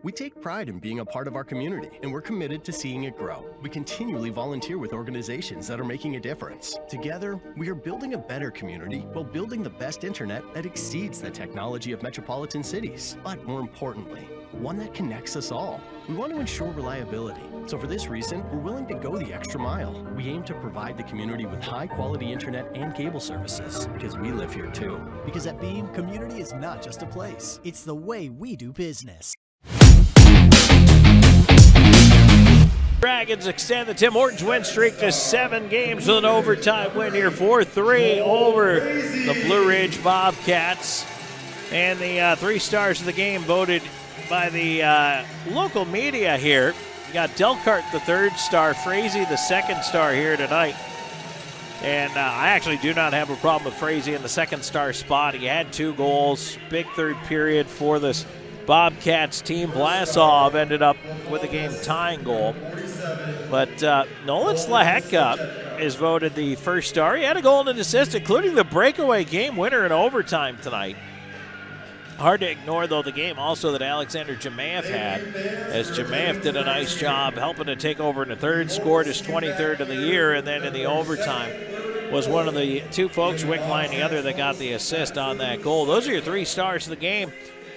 We take pride in being a part of our community, and we're committed to seeing it grow. We continually volunteer with organizations that are making a difference. Together, we are building a better community while building the best internet that exceeds the technology of metropolitan cities. But more importantly, one that connects us all. We want to ensure reliability. So for this reason, we're willing to go the extra mile. We aim to provide the community with high-quality internet and cable services, because we live here too. Because at Beam, community is not just a place. It's the way we do business. Dragons extend the Tim Hortons win streak to 7 games with an overtime win here, 4-3 over the Blue Ridge Bobcats. And the 3 stars of the game voted by the local media here. You got Delcart, the 3rd star, Frazee, the 2nd star here tonight. And I actually do not have a problem with Frazee in the 2nd star spot. He had 2 goals, big 3rd period for this Bobcats team. Vlasov ended up with a game-tying goal. But Nolan Slahecka is voted the 1st star. He had a goal and an assist, including the breakaway game winner in overtime tonight. Hard to ignore, though, the game also that Alexander Jemayev had, as Jemayev did a nice job helping to take over in the 3rd, scored his 23rd of the year, and then in the overtime was one of the 2 folks, Wickline the other, that got the assist on that goal. Those are your 3 stars of the game.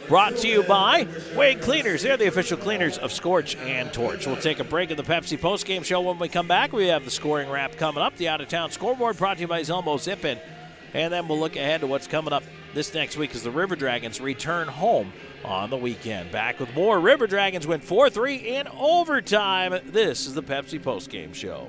Brought to you by Wade Cleaners. They're the official cleaners of Scorch and Torch. We'll take a break in the Pepsi postgame show. When we come back, we have the scoring wrap coming up. The out-of-town scoreboard brought to you by Zelmo Zip-In. And then we'll look ahead to what's coming up this next week as the River Dragons return home on the weekend. Back with more. River Dragons win 4-3 in overtime. This is the Pepsi postgame show.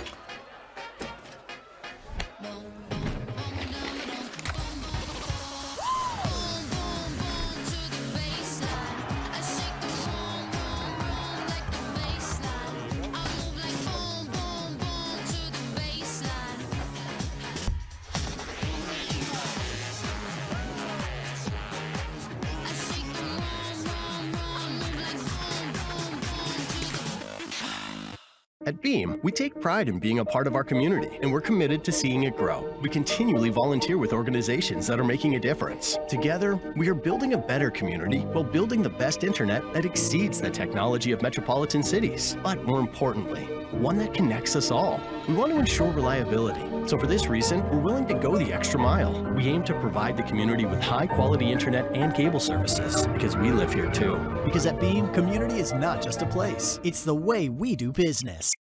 At Beam, we take pride in being a part of our community, and we're committed to seeing it grow. We continually volunteer with organizations that are making a difference. Together, we are building a better community while building the best internet that exceeds the technology of metropolitan cities. But more importantly, one that connects us all. We want to ensure reliability. So for this reason, we're willing to go the extra mile. We aim to provide the community with high-quality internet and cable services, because we live here too. Because at Beam, community is not just a place. It's the way we do business.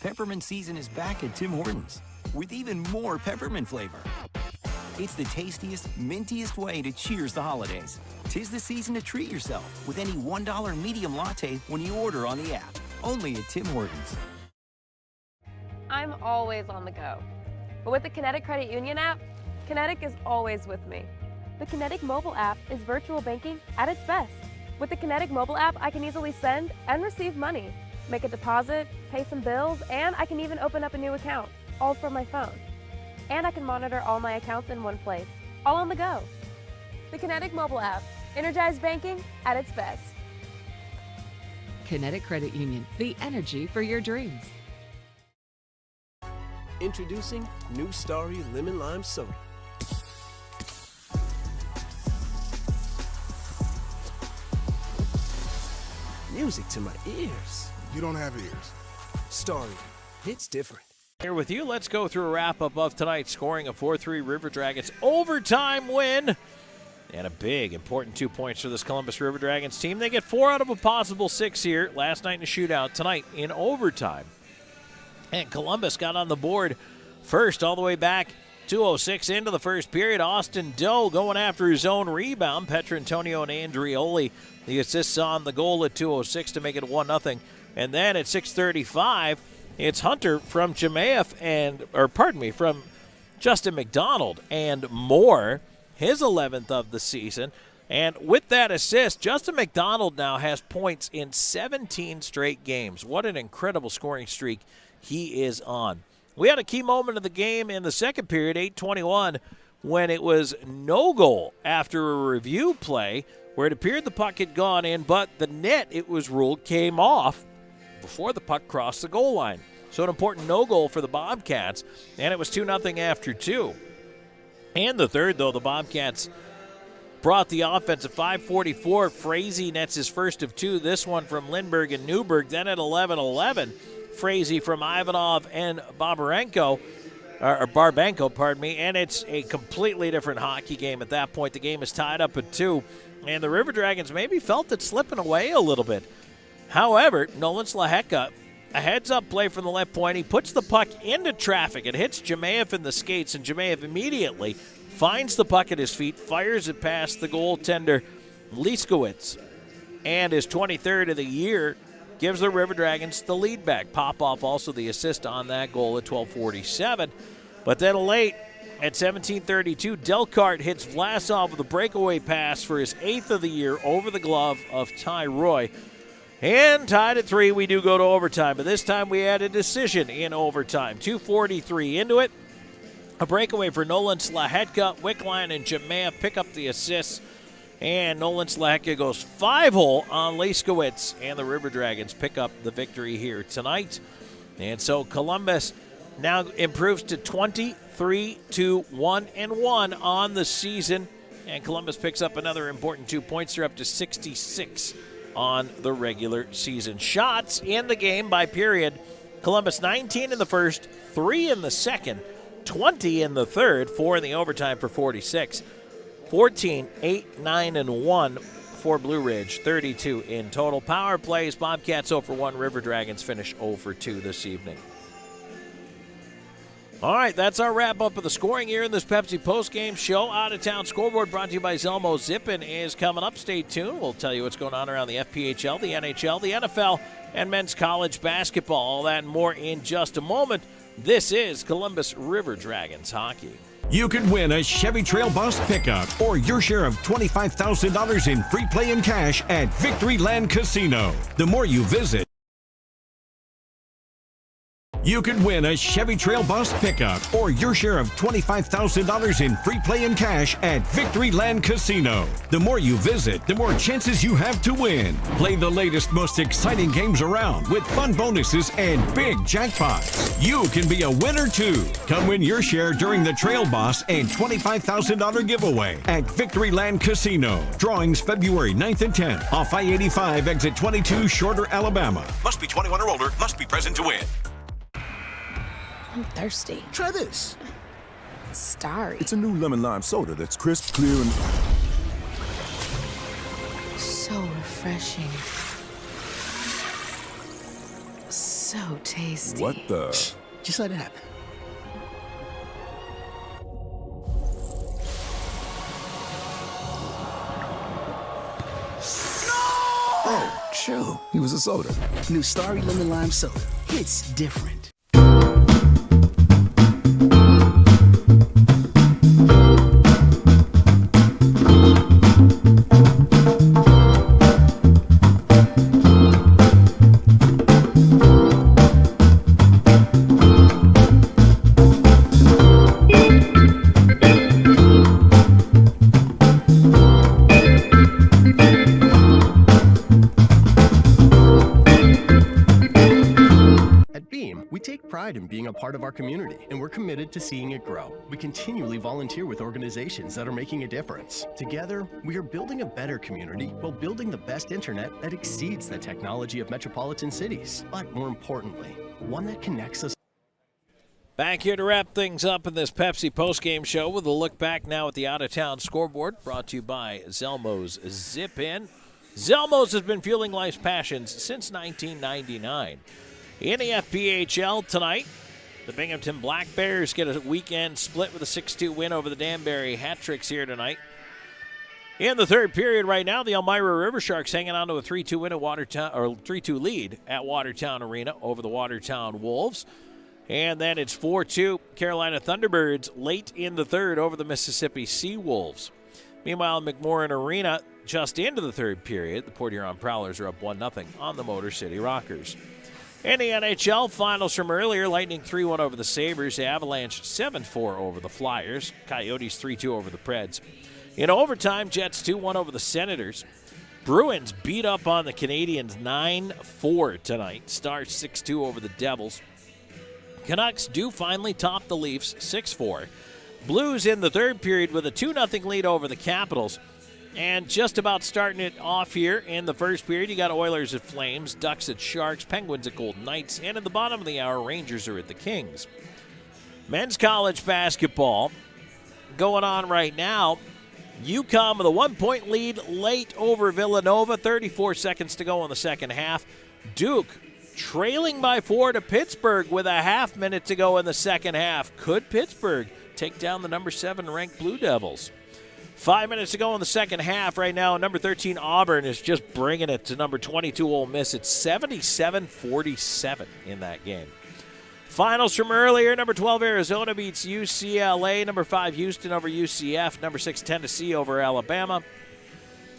Peppermint season is back at Tim Hortons with even more peppermint flavor. It's the tastiest, mintiest way to cheers the holidays. 'Tis the season to treat yourself with any $1 medium latte when you order on the app. Only at Tim Hortons. I'm always on the go. But with the Kinetic Credit Union app, Kinetic is always with me. The Kinetic mobile app is virtual banking at its best. With the Kinetic mobile app, I can easily send and receive money, make a deposit, pay some bills, and I can even open up a new account, all from my phone. And I can monitor all my accounts in one place, all on the go. The Kinetic mobile app, energized banking at its best. Kinetic Credit Union, the energy for your dreams. Introducing New Starry Lemon Lime Soda. Music to my ears. You don't have ears. Starry, it's different. Here with you, let's go through a wrap-up of tonight's scoring. A 4-3 River Dragons overtime win. And a big, important 2 points for this Columbus River Dragons team. They get 4 out of a possible 6 here. Last night in a shootout, tonight in overtime. And Columbus got on the board first all the way back 2:06 into the first period. Austin Doe going after his own rebound. Petrantonio and Andrioli, the assists on the goal at 2:06 to make it 1-0. And then at 6:35, it's Hunter from from Justin McDonald and Moore, his 11th of the season. And with that assist, Justin McDonald now has points in 17 straight games. What an incredible scoring streak he is on. We had a key moment of the game in the second period, 8:21, when it was no goal after a review play where it appeared the puck had gone in, but the net, it was ruled, came off before the puck crossed the goal line. So an important no goal for the Bobcats, and it was 2-0 after 2. And the third, though, the Bobcats brought the offense at 5:44. Frazee nets his first of 2, this one from Lindbergh and Newberg. Then at 11:11, Frazee from Ivanov and Barbenko, and it's a completely different hockey game at that point. The game is tied up at 2, and the River Dragons maybe felt it slipping away a little bit. However, Nolan Slaheka, a heads-up play from the left point. He puts the puck into traffic. It hits Jemayev in the skates, and Jemayev immediately finds the puck at his feet, fires it past the goaltender, Liskowitz, and his 23rd of the year gives the River Dragons the lead back. Popoff also the assist on that goal at 12:47. But then late at 17:32, Delcart hits Vlasov with a breakaway pass for his 8th of the year over the glove of Ty Roy. And tied at 3, we do go to overtime. But this time we had a decision in overtime. 2:43 into it. A breakaway for Nolan Slahetka. Wickline and Jemayev pick up the assists. And Nolan Slahetka goes 5-hole on Liskowitz. And the River Dragons pick up the victory here tonight. And so Columbus now improves to 23-1-1 on the season. And Columbus picks up another important 2 points. They're up to 66 on the regular season. Shots in the game by period. Columbus 19 in the first, 3 in the second, 20 in the third, 4 in the overtime for 46. 14, 8, 9, and 1 for Blue Ridge, 32 in total. Power plays, Bobcats 0 for 1, River Dragons finish 0 for 2 this evening. All right, that's our wrap-up of the scoring here in this Pepsi postgame show. Out-of-town scoreboard brought to you by Zelmo Zippin is coming up. Stay tuned. We'll tell you what's going on around the FPHL, the NHL, the NFL, and men's college basketball. All that and more in just a moment. This is Columbus River Dragons hockey. You could win a Chevy Trail Bus pickup or your share of $25,000 in free play and cash at Victory Land Casino. The more you visit, you could win a Chevy Trail Bus pickup or your share of $25,000 in free play and cash at Victory Land Casino. The more you visit, the more chances you have to win. Play the latest, most exciting games around with fun bonuses and big jackpots. You can be a winner too. Come win your share during the Trail Bus and $25,000 giveaway at Victory Land Casino. Drawings February 9th and 10th off I-85 exit 22 Shorter, Alabama. Must be 21 or older. Must be present to win. I'm thirsty. Try this. Starry. It's a new lemon lime soda that's crisp, clear, and So refreshing. So tasty. what the? Just let it happen. Oh, chill. He was a soda. New Starry Lemon Lime Soda. It's different. pride in being a part of our community, and we're committed to seeing it grow. We continually volunteer with organizations that are making a difference. Together, we are building a better community while building the best internet that exceeds the technology of metropolitan cities, but more importantly, one that connects us. Back here to wrap things up in this Pepsi postgame show with a look back now at the out-of-town scoreboard, brought to you by Zelmo's Zip In. Zelmo's has been fueling life's passions since 1999. In the FPHL tonight, the Binghamton Black Bears get a weekend split with a 6-2 win over the Danbury Hat-Tricks here tonight. In the third period right now, the Elmira River Sharks hanging on to a 3-2 win at Watertown, or 3-2 lead at Watertown Arena over the Watertown Wolves. And then it's 4-2 Carolina Thunderbirds late in the third over the Mississippi Seawolves. Meanwhile, McMorran Arena, just into the third period, the Port Huron Prowlers are up 1-0 on the Motor City Rockers. In the NHL finals from earlier, Lightning 3-1 over the Sabres, the Avalanche 7-4 over the Flyers, Coyotes 3-2 over the Preds. In overtime, Jets 2-1 over the Senators. Bruins beat up on the Canadiens 9-4 tonight, Stars 6-2 over the Devils. Canucks do finally top the Leafs 6-4. Blues in the third period with a 2-0 lead over the Capitals. And just about starting it off here in the first period, you got Oilers at Flames, Ducks at Sharks, Penguins at Golden Knights, and at the bottom of the hour, Rangers are at the Kings. Men's college basketball going on right now. UConn with a 1-point lead late over Villanova, 34 seconds to go in the second half. Duke trailing by 4 to Pittsburgh with a half minute to go in the second half. Could Pittsburgh take down the number 7 ranked Blue Devils? 5 minutes to go in the second half right now. Number 13 Auburn is just bringing it to number 22 Ole Miss. It's 77-47 in that game. Finals from earlier, number 12 Arizona beats UCLA. Number 5 Houston over UCF. Number 6 Tennessee over Alabama.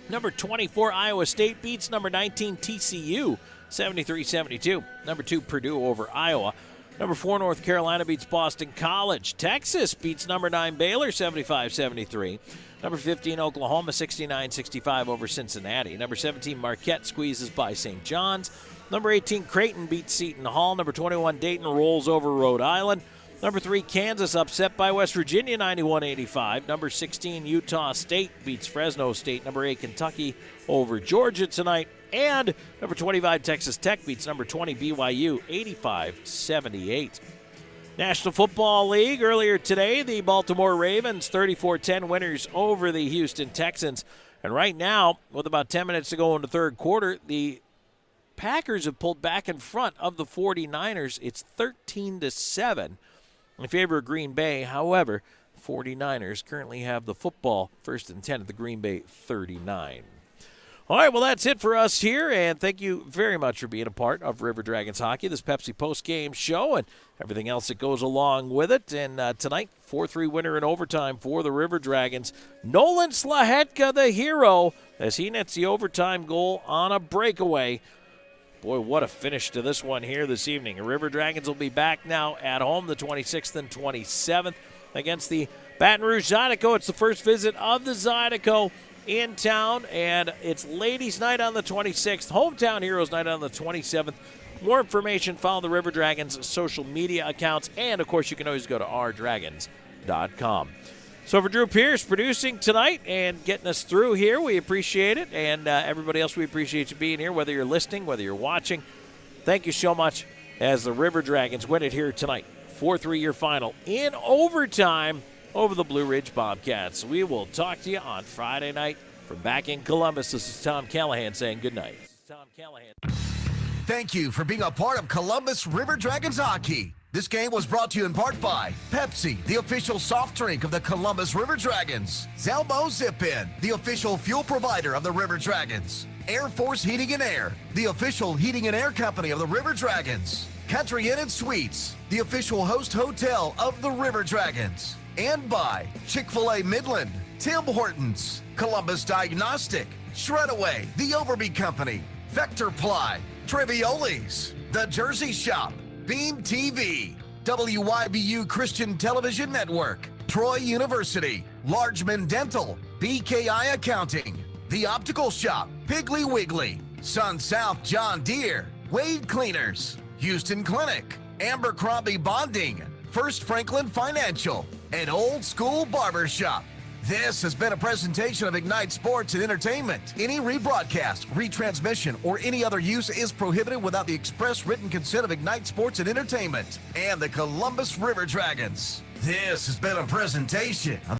Number 24 Iowa State beats number 19 TCU 73-72. Number 2 Purdue over Iowa. Number 4 North Carolina beats Boston College. Texas beats number 9 Baylor 75-73. Number 15 Oklahoma 69-65 over Cincinnati. Number 17 Marquette squeezes by St. John's. Number 18 Creighton beats Seton Hall. Number 21 Dayton rolls over Rhode Island. Number 3 Kansas upset by West Virginia 91-85. Number 16 Utah State beats Fresno State. Number 8 Kentucky over Georgia tonight. And number 25 Texas Tech beats number 20 BYU 85-78. National Football League earlier today, the Baltimore Ravens 34-10 winners over the Houston Texans. And right now, with about 10 minutes to go in the third quarter, the Packers have pulled back in front of the 49ers. It's 13-7 in favor of Green Bay. However, the 49ers currently have the football, 1st and 10 at the Green Bay 39. All right, well, that's it for us here, and thank you very much for being a part of River Dragons Hockey, this Pepsi post-game show, and everything else that goes along with it. And tonight, 4-3 winner in overtime for the River Dragons. Nolan Slahetka, the hero, as he nets the overtime goal on a breakaway. Boy, what a finish to this one here this evening. The River Dragons will be back now at home the 26th and 27th against the Baton Rouge Zydeco. It's the first visit of the Zydeco in town, and it's Ladies' Night on the 26th, Hometown Heroes Night on the 27th. More information, follow the River Dragons social media accounts, and of course you can always go to rdragons.com. So for Drew Pierce producing tonight and getting us through here, we appreciate it, and everybody else, we appreciate you being here, whether you're listening, whether you're watching. Thank you so much as the River Dragons win it here tonight. 4-3 year final in overtime over the Blue Ridge Bobcats. We will talk to you on Friday night from back in Columbus. This is Tom Callahan saying good night. Tom Callahan. Thank you for being a part of Columbus River Dragons hockey. This game was brought to you in part by Pepsi, the official soft drink of the Columbus River Dragons. Zelmo Zip-In, the official fuel provider of the River Dragons. Air Force Heating and Air, the official heating and air company of the River Dragons. Country Inn and Suites, the official host hotel of the River Dragons. And by Chick-fil-A Midland, Tim Hortons, Columbus Diagnostic, Shredaway, The Overby Company, Vector Ply, Trivioli's, The Jersey Shop, Beam TV, WYBU Christian Television Network, Troy University, Largeman Dental, BKI Accounting, The Optical Shop, Piggly Wiggly, Sun South John Deere, Wade Cleaners, Houston Clinic, Abercrombie Bonding, First Franklin Financial, and Old School Barber Shop. This has been a presentation of Ignite Sports and Entertainment. Any rebroadcast, retransmission, or any other use is prohibited without the express written consent of Ignite Sports and Entertainment and the Columbus River Dragons. This has been a presentation of